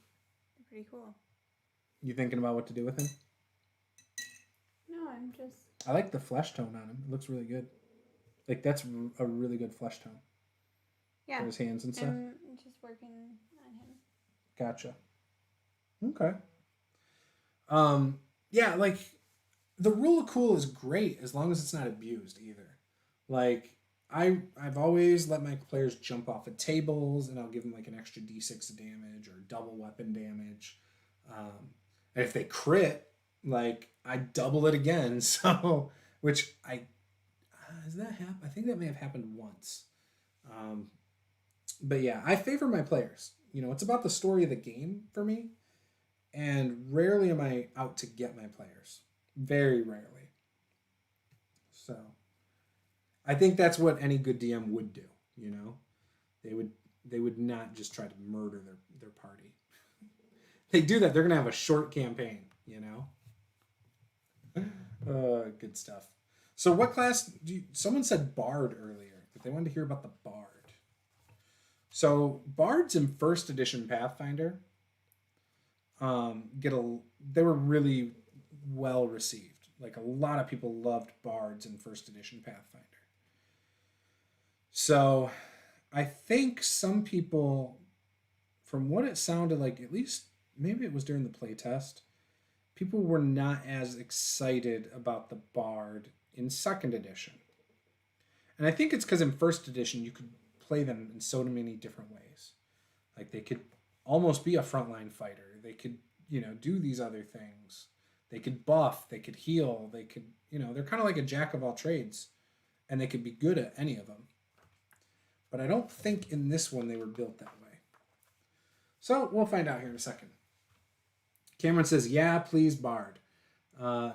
[SPEAKER 2] pretty cool.
[SPEAKER 1] You thinking about what to do with him?
[SPEAKER 2] No, I'm just...
[SPEAKER 1] I like the flesh tone on him. It looks really good. Like, that's a really good flesh tone.
[SPEAKER 2] Yeah.
[SPEAKER 1] For his hands and stuff.
[SPEAKER 2] I'm just working on him.
[SPEAKER 1] Gotcha. Okay. Yeah, like the rule of cool is great as long as it's not abused either. Like I've always let my players jump off of tables, and I'll give them like an extra d6 of damage or double weapon damage. And if they crit, like I double it again. So which I has that happened? I think that may have happened once. Um, but yeah, I favor my players. You know, it's about the story of the game for me, and rarely am I out to get my players. Very rarely. So I think that's what any good DM would do. You know, they would they would not just try to murder their party. They do that, they're gonna have a short campaign. You know, good stuff. So what class do you, someone said Bard earlier? That they wanted to hear about the Bard. So bards in first edition Pathfinder get a they were really well received. Like a lot of people loved bards in first edition Pathfinder. So I think some people, from what it sounded like, at least maybe it was during the playtest, people were not as excited about the bard in second edition. And I think it's because in first edition you could play them in so many different ways. Like they could almost be a frontline fighter. They could, you know, do these other things. They could buff, they could heal, they could, you know, they're kind of like a jack of all trades, and they could be good at any of them. But I don't think in this one they were built that way. So we'll find out here in a second. Cameron says, yeah, please, Bard.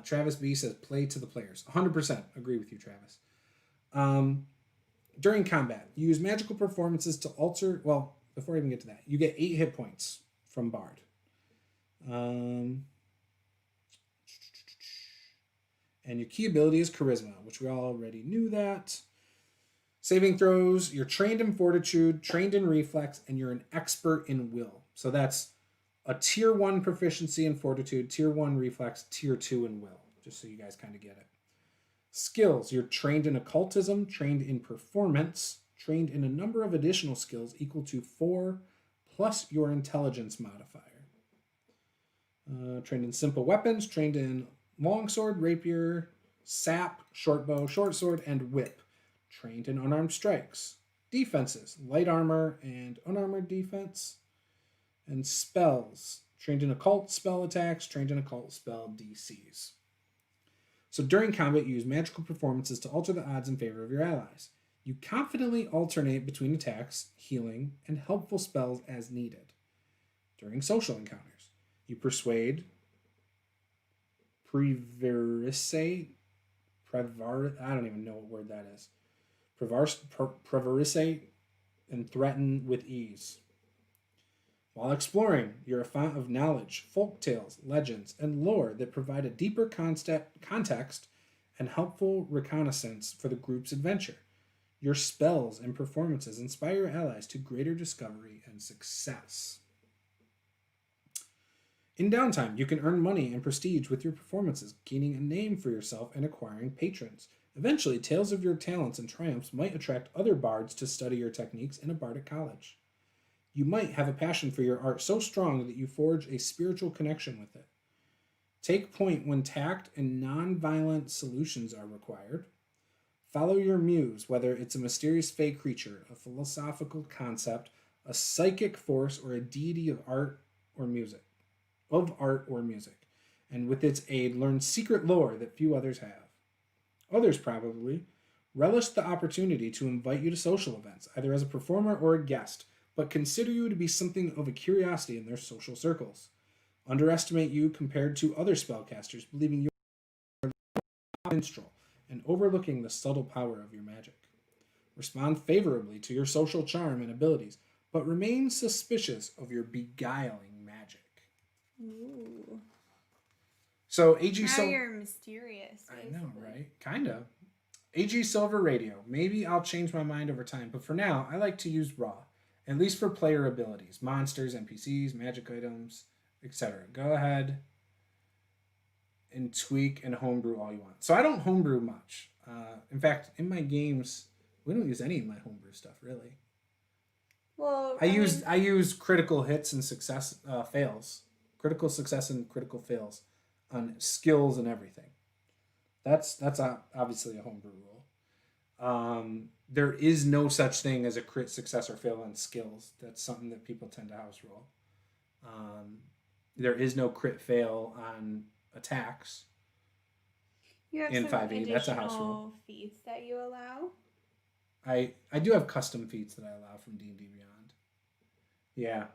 [SPEAKER 1] Travis B says, play to the players. 100% agree with you, Travis. During combat, use magical performances to alter... Well, before I even get to that, you get 8 hit points from Bard. And your key ability is Charisma, which we already knew that. Saving throws, you're trained in Fortitude, trained in Reflex, and you're an expert in Will. So that's a Tier 1 proficiency in Fortitude, Tier 1 Reflex, Tier 2 in Will, just so you guys kind of get it. Skills, you're trained in Occultism, trained in Performance, trained in a number of additional skills equal to 4 plus your Intelligence modifier. Trained in Simple Weapons, trained in Longsword, Rapier, Sap, Shortbow, Short Sword, and Whip. Trained in Unarmed Strikes. Defenses, Light Armor and Unarmored Defense. And spells, trained in Occult Spell Attacks, trained in Occult Spell DCs. So during combat, you use magical performances to alter the odds in favor of your allies. You confidently alternate between attacks, healing, and helpful spells as needed. During social encounters, you persuade, prevaricate, I don't even know what word that is. Prevaricate and threaten with ease. While exploring, you're a font of knowledge, folk tales, legends, and lore that provide a deeper context and helpful reconnaissance for the group's adventure. Your spells and performances inspire your allies to greater discovery and success. In downtime, you can earn money and prestige with your performances, gaining a name for yourself and acquiring patrons. Eventually, tales of your talents and triumphs might attract other bards to study your techniques in a bardic college. You might have a passion for your art so strong that you forge a spiritual connection with it. Take point when tact and non-violent solutions are required. Follow your muse, whether it's a mysterious fey creature, a philosophical concept, a psychic force, or a deity of art or music. And with its aid, learn secret lore that few others have. Others probably relish the opportunity to invite you to social events, either as a performer or a guest, but consider you to be something of a curiosity in their social circles. Underestimate you compared to other spellcasters, believing you are a minstrel and overlooking the subtle power of your magic. Respond favorably to your social charm and abilities, but remain suspicious of your beguiling magic.
[SPEAKER 2] Ooh.
[SPEAKER 1] So AG
[SPEAKER 2] Now you're mysterious.
[SPEAKER 1] Basically. I know, right? Kind of. AG Silver Radio. Maybe I'll change my mind over time, but for now, I like to use raw. At least for player abilities, monsters, NPCs, magic items, etc. Go ahead and tweak and homebrew all you want. So I don't homebrew much. In fact, in my games, we don't use any of my homebrew stuff really.
[SPEAKER 2] Well,
[SPEAKER 1] I use critical hits and success fails, critical success and critical fails on skills and everything. That's obviously a homebrew rule. There is no such thing as a crit success or fail on skills. That's something that people tend to house rule. There is no crit fail on attacks.
[SPEAKER 2] You have
[SPEAKER 1] in
[SPEAKER 2] some
[SPEAKER 1] 5e. That's a house rule.
[SPEAKER 2] feats that you allow.
[SPEAKER 1] I do have custom feats that I allow from D&D Beyond. Yeah.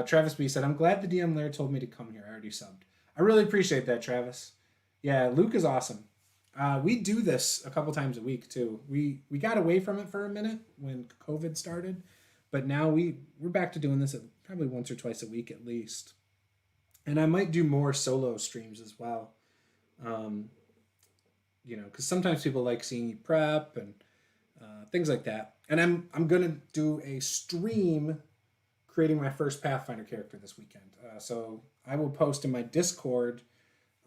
[SPEAKER 1] Travis B said, I'm glad the DM Lair told me to come here. I already subbed. I really appreciate that, Travis. Yeah, Luke is awesome. We do this a couple times a week, too. We got away from it for a minute when COVID started, but now we're back to doing this at probably once or twice a week at least. And I might do more solo streams as well. Because sometimes people like seeing you prep and things like that. And I'm gonna do a stream creating my first Pathfinder character this weekend. So I will post in my Discord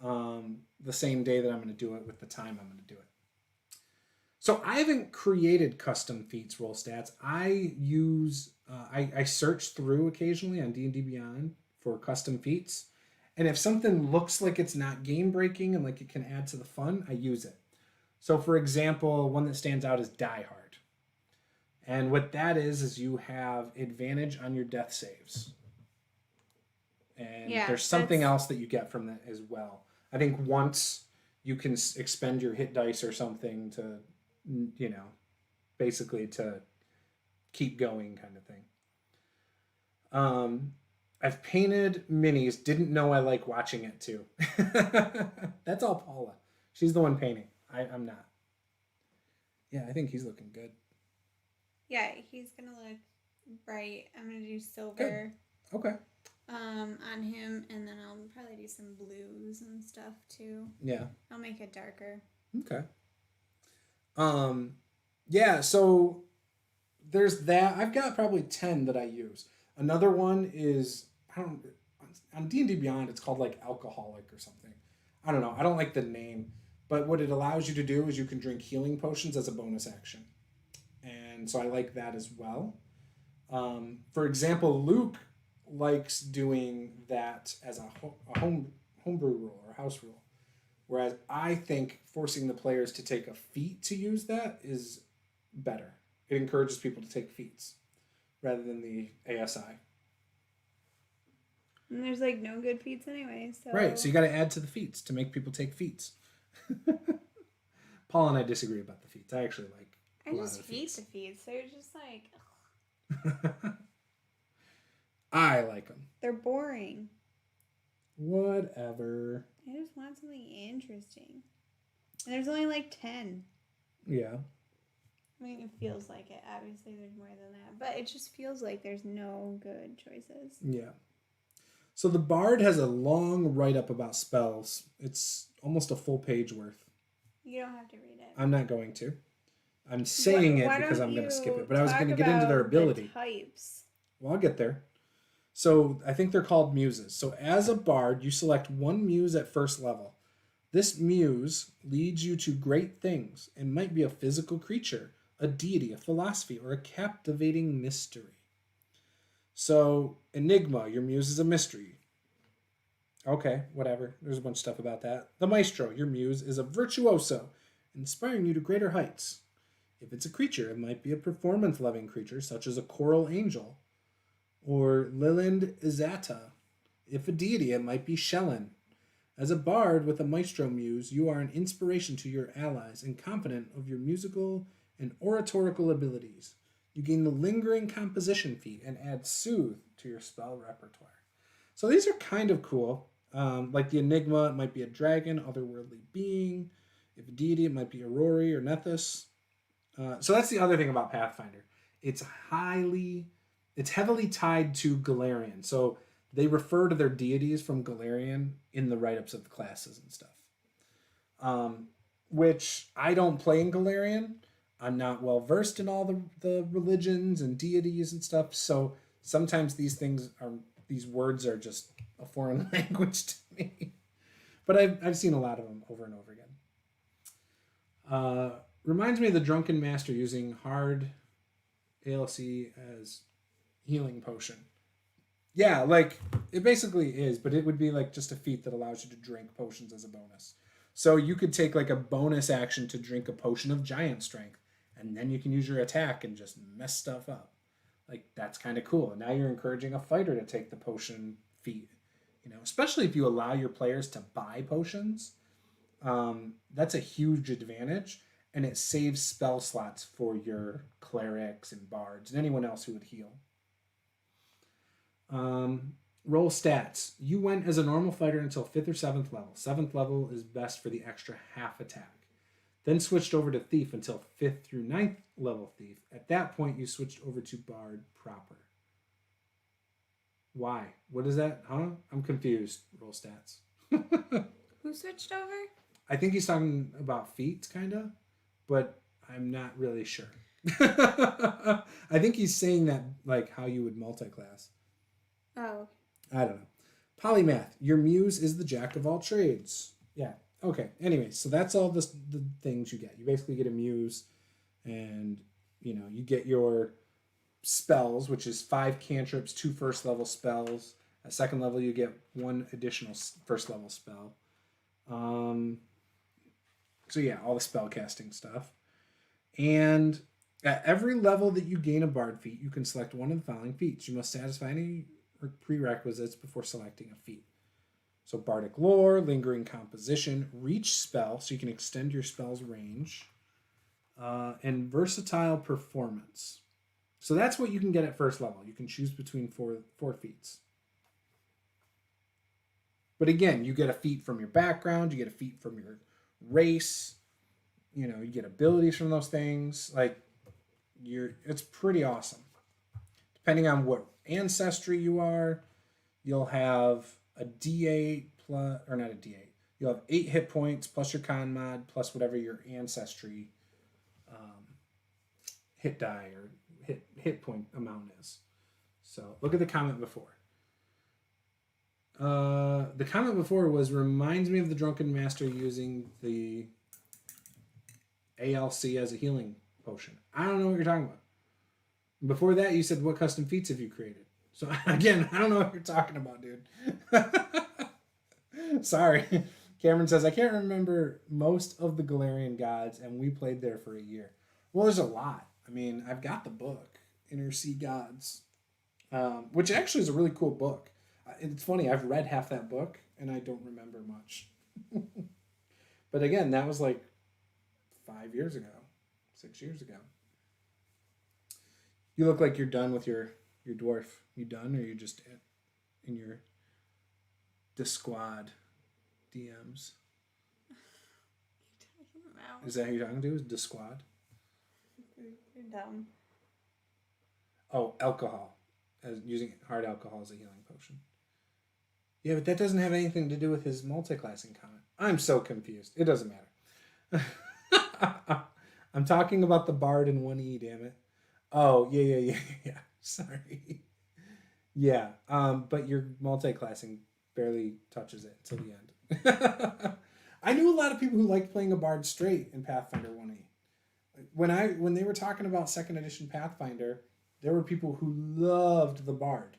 [SPEAKER 1] the same day that I'm going to do it with the time I'm going to do it. So I haven't created custom feats roll stats. I use I search through occasionally on D&D Beyond for custom feats. And if something looks like it's not game breaking and like it can add to the fun, I use it. So for example, one that stands out is Die Hard. And what that is you have advantage on your death saves. And there's something else that you get from that as well. I think once you can expend your hit dice or something to, basically to keep going kind of thing. I've painted minis. Didn't know I like watching it too. That's all Paula. She's the one painting. I'm not. Yeah, I think he's looking good.
[SPEAKER 2] Yeah, he's gonna look bright. I'm gonna do silver.
[SPEAKER 1] Good. Okay.
[SPEAKER 2] On him, and then I'll probably do some blues and stuff too.
[SPEAKER 1] Yeah.
[SPEAKER 2] I'll make it darker.
[SPEAKER 1] Okay. Yeah, so there's that. I've got probably 10 that I use. Another one is on D&D Beyond it's called like alcoholic or something. I don't know. I don't like the name, but what it allows you to do is you can drink healing potions as a bonus action. And so I like that as well. For example, Luke likes doing that as a homebrew rule or house rule. Whereas I think forcing the players to take a feat to use that is better. It encourages people to take feats rather than the ASI.
[SPEAKER 2] And there's like no good feats anyway. So.
[SPEAKER 1] Right, so you got to add to the feats to make people take feats. Paul and I disagree about the feats. I actually like
[SPEAKER 2] I just hate the feats. They're just like...
[SPEAKER 1] I like them.
[SPEAKER 2] They're boring.
[SPEAKER 1] Whatever.
[SPEAKER 2] I just want something interesting. And there's only like 10.
[SPEAKER 1] Yeah.
[SPEAKER 2] I mean, it feels like it. Obviously, there's more than that. But it just feels like there's no good choices.
[SPEAKER 1] Yeah. So the Bard has a long write-up about spells. It's almost a full page worth.
[SPEAKER 2] You don't have to read it.
[SPEAKER 1] I'm not going to. I'm saying it because I'm going to skip it. But I was going to get into their ability.
[SPEAKER 2] The types.
[SPEAKER 1] Well, I'll get there. So I think they're called muses. So as a bard, you select one muse at first level. This muse leads you to great things and might be a physical creature, a deity, a philosophy, or a captivating mystery. So Enigma, your muse is a mystery. Okay, whatever. There's a bunch of stuff about that. The Maestro, your muse is a virtuoso, inspiring you to greater heights. If it's a creature, it might be a performance-loving creature, such as a choral angel. Or Lilind Izata. If a deity, it might be Shelyn. As a bard with a maestro muse, you are an inspiration to your allies and confident of your musical and oratorical abilities. You gain the lingering composition feat and add soothe to your spell repertoire. So these are kind of cool. Like the Enigma, it might be a dragon, otherworldly being. If a deity, it might be Aurori or Nethys. So that's the other thing about Pathfinder. It's heavily tied to Golarion. So they refer to their deities from Golarion in the write-ups of the classes and stuff. Which I don't play in Golarion. I'm not well versed in all the religions and deities and stuff. So sometimes these words are just a foreign language to me. But I've seen a lot of them over and over again. Reminds me of the Drunken Master using hard ALC as healing potion. Yeah, like it basically is, but it would be like just a feat that allows you to drink potions as a bonus. So you could take like a bonus action to drink a potion of giant strength, and then you can use your attack and just mess stuff up. Like that's kind of cool. And now you're encouraging a fighter to take the potion feat. Especially if you allow your players to buy potions, that's a huge advantage, and it saves spell slots for your clerics and bards and anyone else who would heal. Roll stats. You went as a normal fighter until 5th or 7th level. 7th level is best for the extra half attack. Then switched over to thief until 5th through 9th level thief. At that point, you switched over to bard proper. Why? What is that? Huh? I'm confused. Roll stats.
[SPEAKER 2] Who switched over?
[SPEAKER 1] I think he's talking about feats, kind of, but I'm not really sure. I think he's saying that like how you would multi-class.
[SPEAKER 2] Oh.
[SPEAKER 1] I don't know. Polymath. Your muse is the jack of all trades. Yeah. Okay. Anyway, so that's all the things you get. You basically get a muse, and you get your spells, which is 5 cantrips, 2 first level spells. At 2nd level, you get 1 additional first level spell. So yeah, all the spell casting stuff. And at every level that you gain a bard feat, you can select one of the following feats. You must satisfy any prerequisites before selecting a feat. So bardic lore, lingering composition, reach spell, so you can extend your spell's range, and versatile performance. So that's what you can get at first level. You can choose between four feats. But again, you get a feat from your background, you get a feat from your race, you get abilities from those things. Like it's pretty awesome. Depending on what ancestry you are, you'll have a D8 plus, or not a D8. You'll have 8 hit points plus your con mod plus whatever your ancestry hit die or hit point amount is. So look at the comment before. The comment before reminds me of the Drunken Master using the ALC as a healing potion. I don't know what you're talking about. Before that, you said, what custom feats have you created? So again, I don't know what you're talking about, dude. Sorry. Cameron says, I can't remember most of the Galarian gods, and we played there for a year. Well, there's a lot. I mean, I've got the book, Inner Sea Gods, which actually is a really cool book. It's funny, I've read half that book, and I don't remember much. But again, that was like 5 years ago, 6 years ago. You look like you're done with your dwarf. You done, or you just in your Disquad DMs? Is that who you're talking to? Is Disquad?
[SPEAKER 2] You're dumb.
[SPEAKER 1] Oh, alcohol. As using hard alcohol as a healing potion. Yeah, but that doesn't have anything to do with his multi-classing comment. I'm so confused. It doesn't matter. I'm talking about the bard in 1E, damn it. Oh, yeah. Sorry. Yeah, but your multi-classing barely touches it until the end. I knew a lot of people who liked playing a bard straight in Pathfinder 1E. When they were talking about 2nd edition Pathfinder, there were people who loved the bard.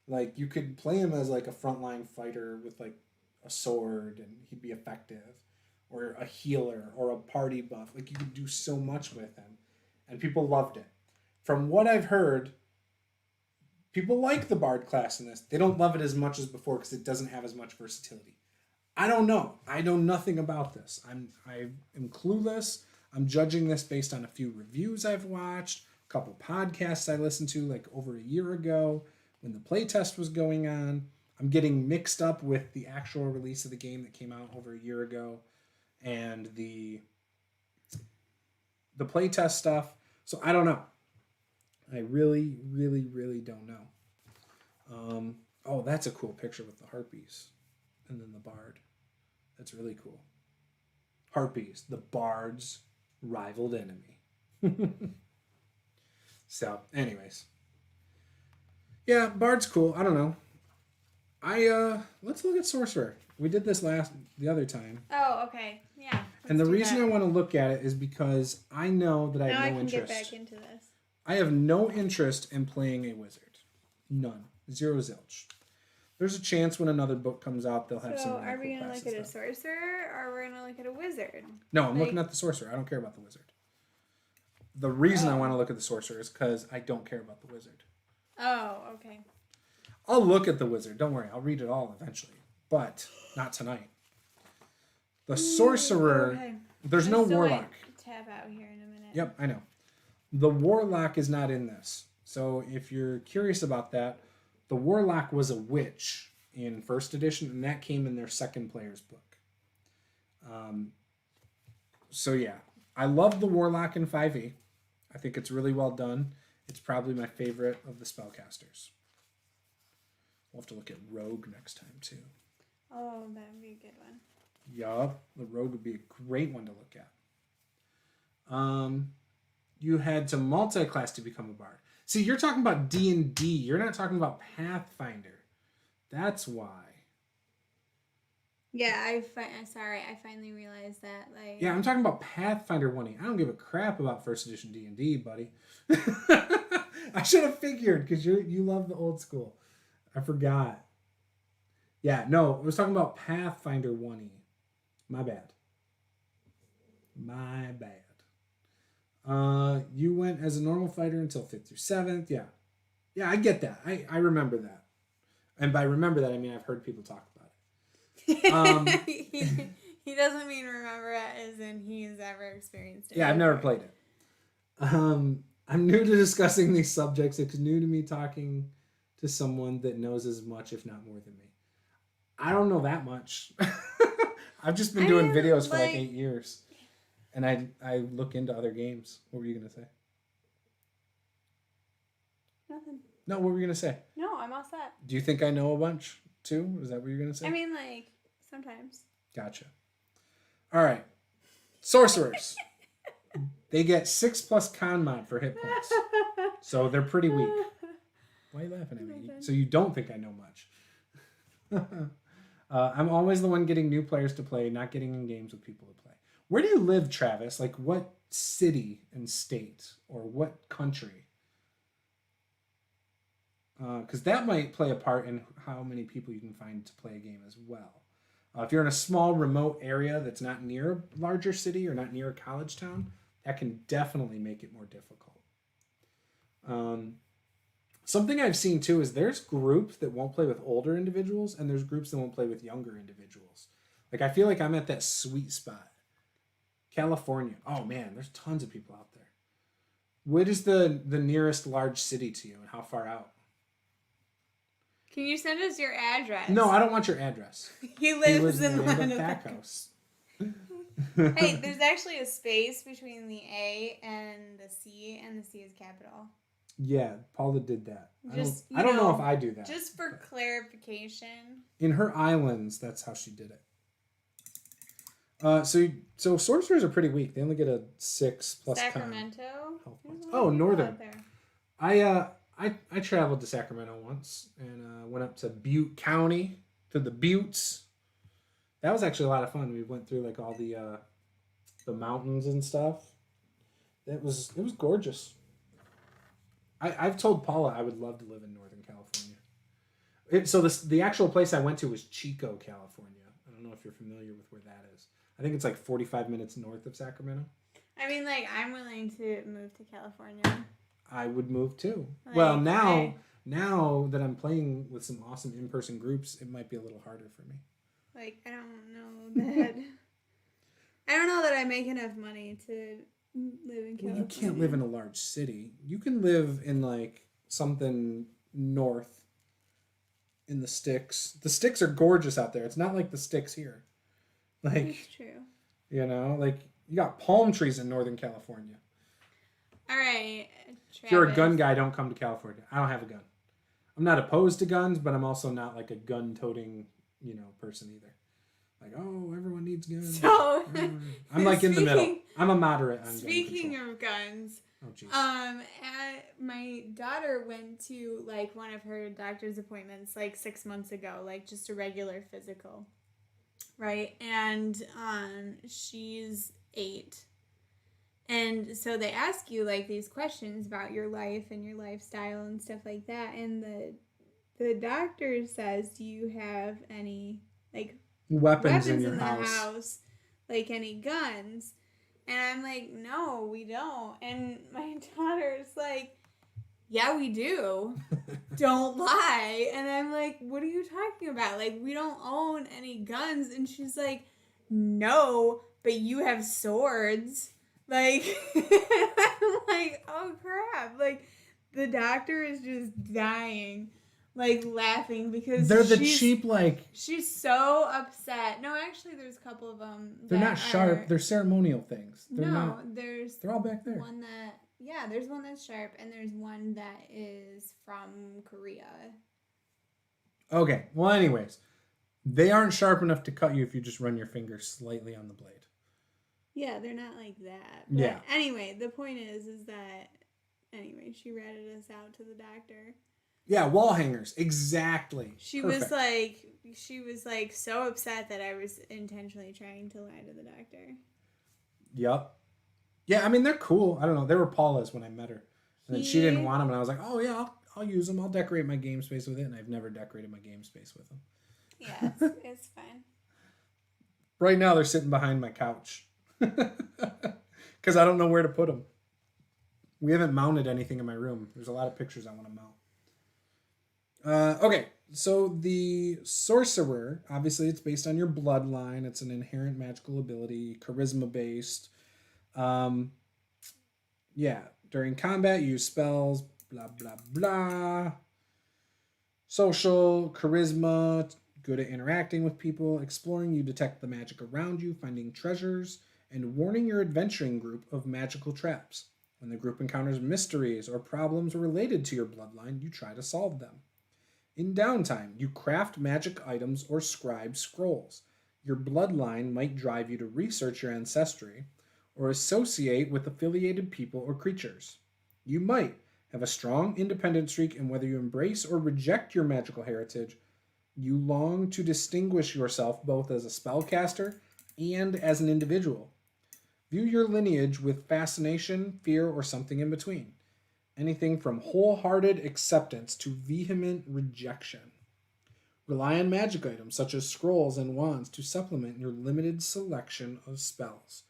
[SPEAKER 1] Like, you could play him as like a frontline fighter with like a sword and he'd be effective, or a healer or a party buff. Like, you could do so much with him, and people loved it. From what I've heard, people like the bard class in this. They don't love it as much as before because it doesn't have as much versatility. I don't know. I know nothing about this. I am clueless. I'm judging this based on a few reviews I've watched, a couple podcasts I listened to like over a year ago when the playtest was going on. I'm getting mixed up with the actual release of the game that came out over a year ago and the playtest stuff. So I don't know. I really, really, really don't know. Oh, that's a cool picture with the harpies and then the bard. That's really cool. Harpies, the bard's rivaled enemy. So, anyways. Yeah, bard's cool. I don't know. Let's look at sorcerer. We did this the other time.
[SPEAKER 2] Oh, okay. Yeah.
[SPEAKER 1] And the reason I want to look at it is because I know that I have no interest.
[SPEAKER 2] Now I can get back into this.
[SPEAKER 1] I have no interest in playing a wizard. None. Zero zilch. There's a chance when another book comes out, they'll have some.
[SPEAKER 2] So
[SPEAKER 1] really
[SPEAKER 2] are we
[SPEAKER 1] cool
[SPEAKER 2] gonna look
[SPEAKER 1] classes
[SPEAKER 2] at a
[SPEAKER 1] stuff.
[SPEAKER 2] sorcerer or we're gonna look at a wizard?
[SPEAKER 1] No, I'm looking at the sorcerer. I don't care about the wizard. The reason I want to look at the sorcerer is because I don't care about the wizard.
[SPEAKER 2] Oh, okay.
[SPEAKER 1] I'll look at the wizard. Don't worry. I'll read it all eventually. But not tonight. The sorcerer...
[SPEAKER 2] Okay.
[SPEAKER 1] There's no warlock.
[SPEAKER 2] Tab out here in a minute.
[SPEAKER 1] Yep, I know. The warlock is not in this. So if you're curious about that, the warlock was a witch in first edition, and that came in their second player's book. So yeah, I love the warlock in 5e. I think it's really well done. It's probably my favorite of the spellcasters. We'll have to look at rogue next time too.
[SPEAKER 2] Oh, that would be a good one.
[SPEAKER 1] Yup, the rogue would be a great one to look at. You had to multi-class to become a bard. See, you're talking about D&D. You're not talking about Pathfinder. That's why.
[SPEAKER 2] Yeah, I finally realized that. Like.
[SPEAKER 1] Yeah, I'm talking about Pathfinder 1e. I don't give a crap about first edition D&D, buddy. I should have figured because you love the old school. I forgot. Yeah, no, I was talking about Pathfinder 1e. My bad. You went as a normal fighter until 5th through 7th. Yeah. Yeah, I get that. I remember that. And by remember that, I mean I've heard people talk about it.
[SPEAKER 2] He doesn't mean remember it as in he's ever experienced it.
[SPEAKER 1] Yeah, I've never played it. I'm new to discussing these subjects. It's new to me talking to someone that knows as much, if not more than me. I don't know that much. I've just been doing videos for like 8 years. And I look into other games. What were you going to say?
[SPEAKER 2] Nothing.
[SPEAKER 1] No, what were you going to say?
[SPEAKER 2] No, I'm all set.
[SPEAKER 1] Do you think I know a bunch too? Is that what you're going to say?
[SPEAKER 2] I mean, like, sometimes.
[SPEAKER 1] Gotcha. All right. Sorcerers. They get 6+ con mod for hit points. So they're pretty weak. Why are you laughing at me? So you don't think I know much. I'm always the one getting new players to play, not getting in games with people to play. Where do you live, Travis? Like what city and state or what country? Because that might play a part in how many people you can find to play a game as well. If you're in a small remote area that's not near a larger city or not near a college town, that can definitely make it more difficult. Something I've seen too is there's groups that won't play with older individuals and there's groups that won't play with younger individuals. Like I feel like I'm at that sweet spot. California. Oh man, there's tons of people out there. What is the nearest large city to you and how far out?
[SPEAKER 2] Can you send us your address?
[SPEAKER 1] No, I don't want your address.
[SPEAKER 2] He lives in
[SPEAKER 1] Land
[SPEAKER 2] one
[SPEAKER 1] of
[SPEAKER 2] of
[SPEAKER 1] Thacos.
[SPEAKER 2] Hey, there's actually a space between the A and the C, and the C is capital.
[SPEAKER 1] Yeah, Paula did that.
[SPEAKER 2] Just,
[SPEAKER 1] I don't know if I do that.
[SPEAKER 2] Just for clarification.
[SPEAKER 1] In her islands, that's how she did it. So sorcerers are pretty weak. They only get a 6+
[SPEAKER 2] Sacramento.
[SPEAKER 1] Health points. Oh, northern. I traveled to Sacramento once and went up to Butte County to the Buttes. That was actually a lot of fun. We went through like all the mountains and stuff. It was gorgeous. I've told Paula I would love to live in Northern California. So the actual place I went to was Chico, California. I don't know if you're familiar with where that is. I think it's like 45 minutes north of Sacramento.
[SPEAKER 2] I mean, like, I'm willing to move to California.
[SPEAKER 1] I would move too.
[SPEAKER 2] Like,
[SPEAKER 1] well, now that I'm playing with some awesome in-person groups, it might be a little harder for me.
[SPEAKER 2] Like, I don't know that I make enough money to live in California.
[SPEAKER 1] Well, you can't live in a large city. You can live in like something north in the sticks. The sticks are gorgeous out there. It's not like the sticks here. Like,
[SPEAKER 2] that's true.
[SPEAKER 1] You know, like you got palm trees in Northern California.
[SPEAKER 2] All right, Travis.
[SPEAKER 1] If you're a gun guy, don't come to California. I don't have a gun. I'm not opposed to guns, but I'm also not like a gun-toting, person either. Like, oh, everyone needs guns.
[SPEAKER 2] So,
[SPEAKER 1] I'm like in the middle. I'm a moderate on gun
[SPEAKER 2] Speaking
[SPEAKER 1] control.
[SPEAKER 2] of guns,
[SPEAKER 1] oh jeez.
[SPEAKER 2] My daughter went to like one of her doctor's appointments like 6 months ago, like just a regular physical, right? And she's 8. And so they ask you like these questions about your life and your lifestyle and stuff like that. And the doctor says, do you have any, like,
[SPEAKER 1] Weapons in
[SPEAKER 2] weapons
[SPEAKER 1] your
[SPEAKER 2] in the
[SPEAKER 1] house.
[SPEAKER 2] house, like any guns? And I'm like, no, we don't. And my daughter's like, yeah, we do. Don't lie. And I'm like, what are you talking about? Like, we don't own any guns. And she's like, no, but you have swords. Like, I'm like, oh crap. Like, the doctor is just dying, like, laughing because
[SPEAKER 1] They're the cheap, like...
[SPEAKER 2] She's so upset. No, actually, there's a couple of them.
[SPEAKER 1] They're not sharp. They're ceremonial things.
[SPEAKER 2] They're
[SPEAKER 1] They're all back there.
[SPEAKER 2] One that... Yeah, there's one that's sharp, and there's one that is from Korea.
[SPEAKER 1] Okay. Well, anyways, they aren't sharp enough to cut you if you just run your finger slightly on the blade.
[SPEAKER 2] Yeah, they're not like that. But
[SPEAKER 1] yeah.
[SPEAKER 2] Anyway, the point is that... Anyway, she ratted us out to the doctor.
[SPEAKER 1] Yeah, wall hangers. Exactly.
[SPEAKER 2] She was like so upset that I was intentionally trying to lie to the doctor.
[SPEAKER 1] Yep. Yeah, I mean, they're cool. I don't know. They were Paula's when I met her. And then she didn't want them, and I was like, oh, yeah, I'll use them. I'll decorate my game space with it, and I've never decorated my game space with them.
[SPEAKER 2] Yeah, it's fine.
[SPEAKER 1] Right now, they're sitting behind my couch. Because I don't know where to put them. We haven't mounted anything in my room. There's a lot of pictures I want to mount. Okay, so the Sorcerer, obviously it's based on your bloodline. It's an inherent magical ability, charisma-based. Yeah, during combat, you use spells, blah, blah, blah. Social, charisma, good at interacting with people. Exploring, you detect the magic around you, finding treasures, and warning your adventuring group of magical traps. When the group encounters mysteries or problems related to your bloodline, you try to solve them. In downtime, you craft magic items or scribe scrolls. Your bloodline might drive you to research your ancestry or associate with affiliated people or creatures. You might have a strong independent streak, and whether you embrace or reject your magical heritage, you long to distinguish yourself both as a spellcaster and as an individual. View your lineage with fascination, fear, or something in between. Anything from wholehearted acceptance to vehement rejection. Rely on magic items such as scrolls and wands to supplement your limited selection of spells.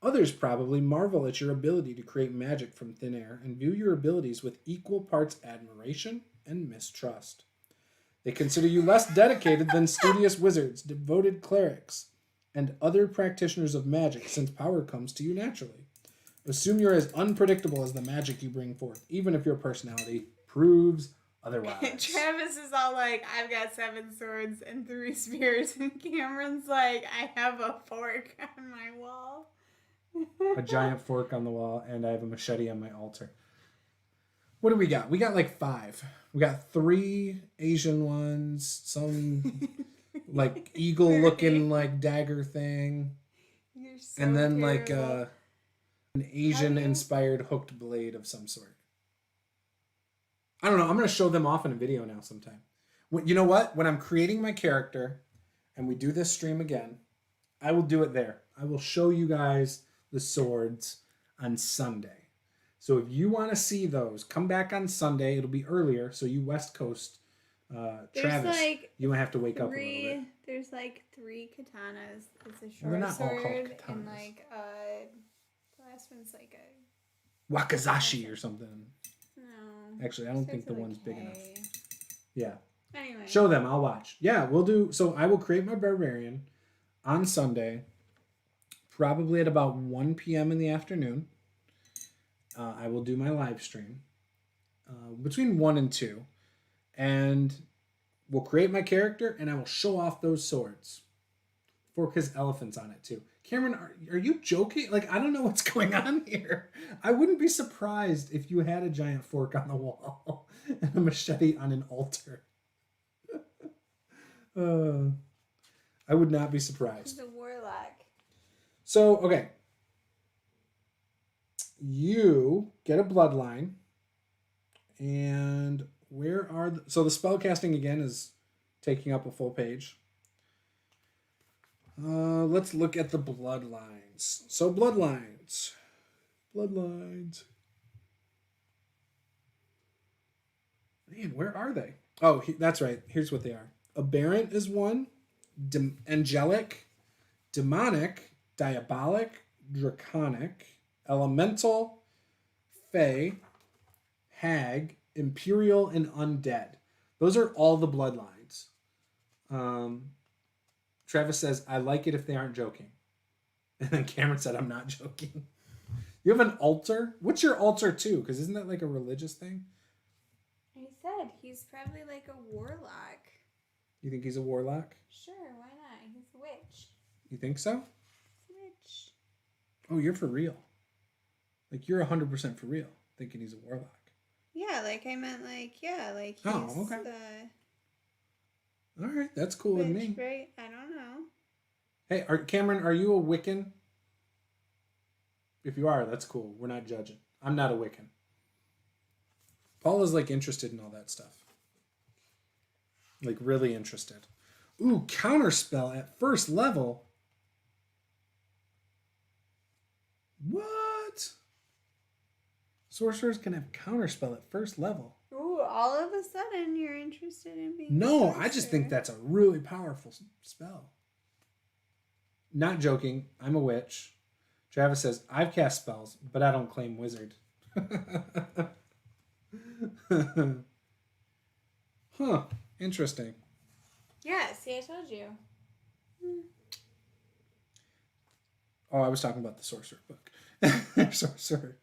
[SPEAKER 1] Others probably marvel at your ability to create magic from thin air and view your abilities with equal parts admiration and mistrust. They consider you less dedicated than studious wizards, devoted clerics, and other practitioners of magic, since power comes to you naturally. Assume you're as unpredictable as the magic you bring forth, even if your personality proves otherwise.
[SPEAKER 2] Travis is all like, I've got 7 swords and 3 spears, and Cameron's like, I have a fork on my wall.
[SPEAKER 1] A giant fork on the wall, and I have a machete on my altar. What do we got? We got like 5. We got 3 Asian ones, some like eagle-looking like dagger thing,
[SPEAKER 2] You're so
[SPEAKER 1] and then
[SPEAKER 2] terrible.
[SPEAKER 1] like an Asian-inspired hooked blade of some sort. I don't know. I'm going to show them off in a video now sometime. You know what? When I'm creating my character and we do this stream again, I will do it there. I will show you guys the swords on Sunday. So if you want to see those, come back on Sunday. It'll be earlier, so you West Coast Travis, like you might have to wake up a little bit.
[SPEAKER 2] There's like 3 katanas. It's a short
[SPEAKER 1] they're not
[SPEAKER 2] sword,
[SPEAKER 1] all called katanas.
[SPEAKER 2] And like the last one's like a
[SPEAKER 1] wakizashi or something.
[SPEAKER 2] No.
[SPEAKER 1] Actually, I don't think the one's big enough. Yeah.
[SPEAKER 2] Anyway.
[SPEAKER 1] Show them. I'll watch. Yeah, we'll do. So I will create my barbarian on Sunday, probably at about 1 p.m. in the afternoon. I will do my live stream between 1 and 2. And we'll create my character, and I will show off those swords. Fork has elephants on it, too. Cameron, are you joking? Like, I don't know what's going on here. I wouldn't be surprised if you had a giant fork on the wall and a machete on an altar. I would not be surprised.
[SPEAKER 2] He's a warlock.
[SPEAKER 1] So, okay. You get a bloodline, and where are so the spellcasting again is taking up a full page. Let's look at the bloodlines. So bloodlines. Man, where are they? Oh, that's right. Here's what they are. Aberrant is one. Angelic, demonic, diabolic, draconic, elemental, fey, hag, imperial, and undead. Those are all the bloodlines. Travis says, I like it if they aren't joking. And then Cameron said, I'm not joking. You have an altar? What's your altar too? Because isn't that like a religious thing?
[SPEAKER 2] I said he's probably like a warlock.
[SPEAKER 1] You think he's a warlock?
[SPEAKER 2] Sure, why not? He's a witch.
[SPEAKER 1] You think so?
[SPEAKER 2] He's a witch.
[SPEAKER 1] Oh, you're for real. Like, you're 100% for real, thinking he's a warlock.
[SPEAKER 2] Yeah, like I meant like, yeah, like he's
[SPEAKER 1] okay.
[SPEAKER 2] the
[SPEAKER 1] All right, that's cool with me.
[SPEAKER 2] Right? I don't know.
[SPEAKER 1] Hey, Cameron, are you a Wiccan? If you are, that's cool. We're not judging. I'm not a Wiccan. Paula's like interested in all that stuff. Like really interested. Ooh, counterspell at first level. What? Sorcerers can have counterspell at first level.
[SPEAKER 2] Ooh, all of a sudden you're interested in being
[SPEAKER 1] No, I just think that's a really powerful spell. Not joking. I'm a witch. Travis says, I've cast spells, but I don't claim wizard. Huh. Interesting.
[SPEAKER 2] Yeah, see, I told you.
[SPEAKER 1] Oh, I was talking about the sorcerer book. Sorcerer.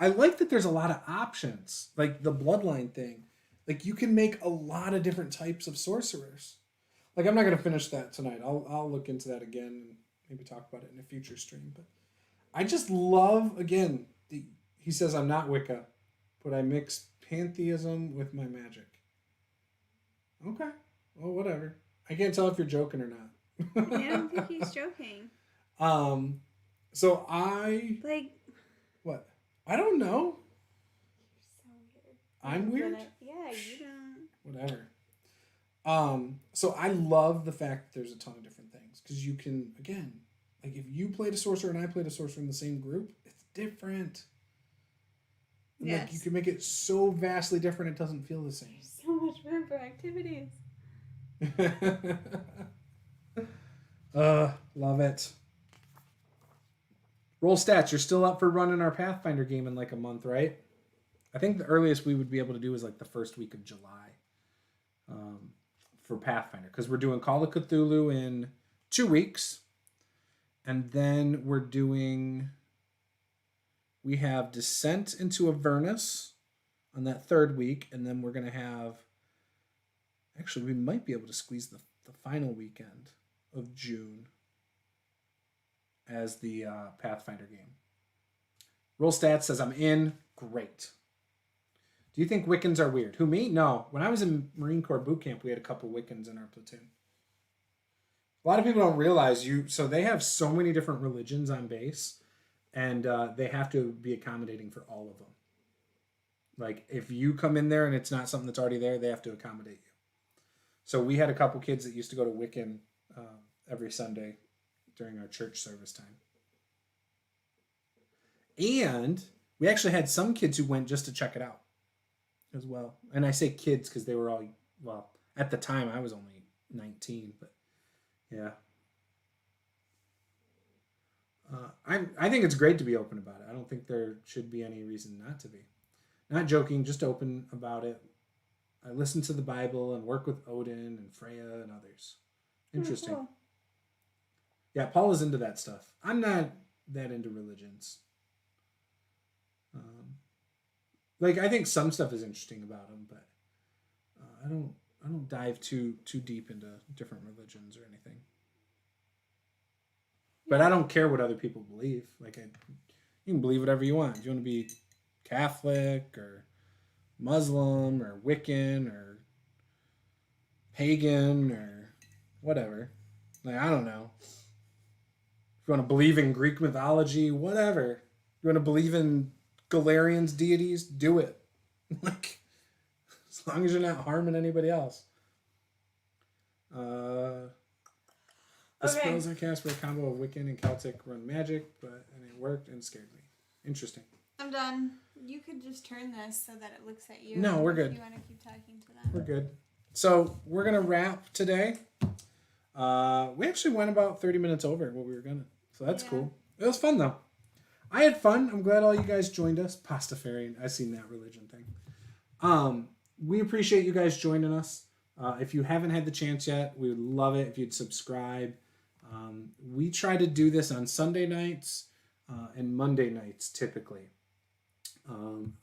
[SPEAKER 1] I like that there's a lot of options. Like the bloodline thing. Like you can make a lot of different types of sorcerers. Like I'm not going to finish that tonight. I'll look into that again and maybe talk about it in a future stream. But I just love, again, he says I'm not Wicca, but I mix pantheism with my magic. Okay. Well, whatever. I can't tell if you're joking or not.
[SPEAKER 2] I don't think he's joking.
[SPEAKER 1] So I...
[SPEAKER 2] Like...
[SPEAKER 1] What? I don't know.
[SPEAKER 2] You're so weird.
[SPEAKER 1] I'm weird?
[SPEAKER 2] Yeah, you don't...
[SPEAKER 1] Whatever. So I love the fact that there's a ton of different things. Because you can, again, like if you played a sorcerer and I played a sorcerer in the same group, it's different.
[SPEAKER 2] Yes.
[SPEAKER 1] Like you can make it so vastly different it doesn't feel the same.
[SPEAKER 2] There's so much room for activities.
[SPEAKER 1] Love it. Roll stats. You're still up for running our Pathfinder game in like a month, right? I think the earliest we would be able to do is like the first week of July for Pathfinder. Because we're doing Call of Cthulhu in 2 weeks. And then we have Descent into Avernus on that 3rd week. And then we're going to have... Actually, we might be able to squeeze the final weekend of June as the Pathfinder game. Roll Stats says I'm in. Great. Do you think Wiccans are weird? Who, me? No. When I was in Marine Corps boot camp, we had a couple Wiccans in our platoon. A lot of people don't realize so they have so many different religions on base, and they have to be accommodating for all of them. Like, if you come in there and it's not something that's already there, they have to accommodate you. So we had a couple kids that used to go to Wiccan every Sunday during our church service time. And we actually had some kids who went just to check it out as well. And I say kids because they were all, well, at the time I was only 19, but yeah. I think it's great to be open about it. I don't think there should be any reason not to be. Not joking, just open about it. I listen to the Bible and work with Odin and Freya and others. Interesting.
[SPEAKER 2] Oh, cool.
[SPEAKER 1] Yeah, Paul is into that stuff. I'm not that into religions. I think some stuff is interesting about them, but I don't dive too deep into different religions or anything. Yeah. But I don't care what other people believe. You can believe whatever you want. If you want to be Catholic or Muslim or Wiccan or pagan or whatever. I don't know. If you want to believe in Greek mythology, whatever. You want to believe in Galarian's deities, do it. As long as you're not harming anybody else. The spells I cast were a combo of Wiccan and Celtic run magic, and it worked and scared me. Interesting.
[SPEAKER 2] I'm done. You could just turn this so that it looks at you.
[SPEAKER 1] No, we're good.
[SPEAKER 2] If you want to keep talking to them.
[SPEAKER 1] We're good. So we're gonna wrap today. We actually went about 30 minutes over what we were gonna. So that's cool. It was fun though. I had fun. I'm glad all you guys joined us. Pastafarian. I've seen that religion thing. We appreciate you guys joining us. If you haven't had the chance yet, we would love it if you'd subscribe. We try to do this on Sunday nights and Monday nights typically.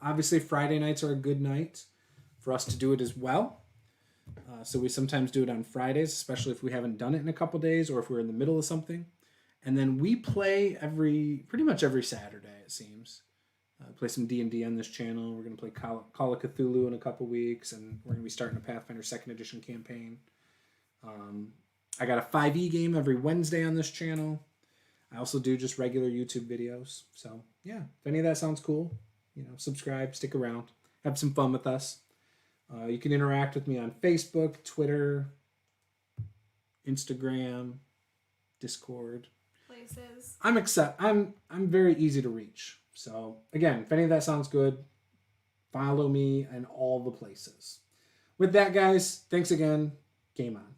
[SPEAKER 1] Obviously, Friday nights are a good night for us to do it as well. So we sometimes do it on Fridays, especially if we haven't done it in a couple days or if we're in the middle of something. And then we play pretty much every Saturday, it seems. Play some D&D on this channel. We're going to play Call of Cthulhu in a couple weeks, and we're going to be starting a Pathfinder 2nd Edition campaign. I got a 5e game every Wednesday on this channel. I also do just regular YouTube videos. So, yeah, if any of that sounds cool, subscribe, stick around, have some fun with us. You can interact with me on Facebook, Twitter, Instagram, Discord.
[SPEAKER 2] Places.
[SPEAKER 1] I'm very easy to reach. So again, if any of that sounds good, follow me in all the places. With that, guys, thanks again. Game on.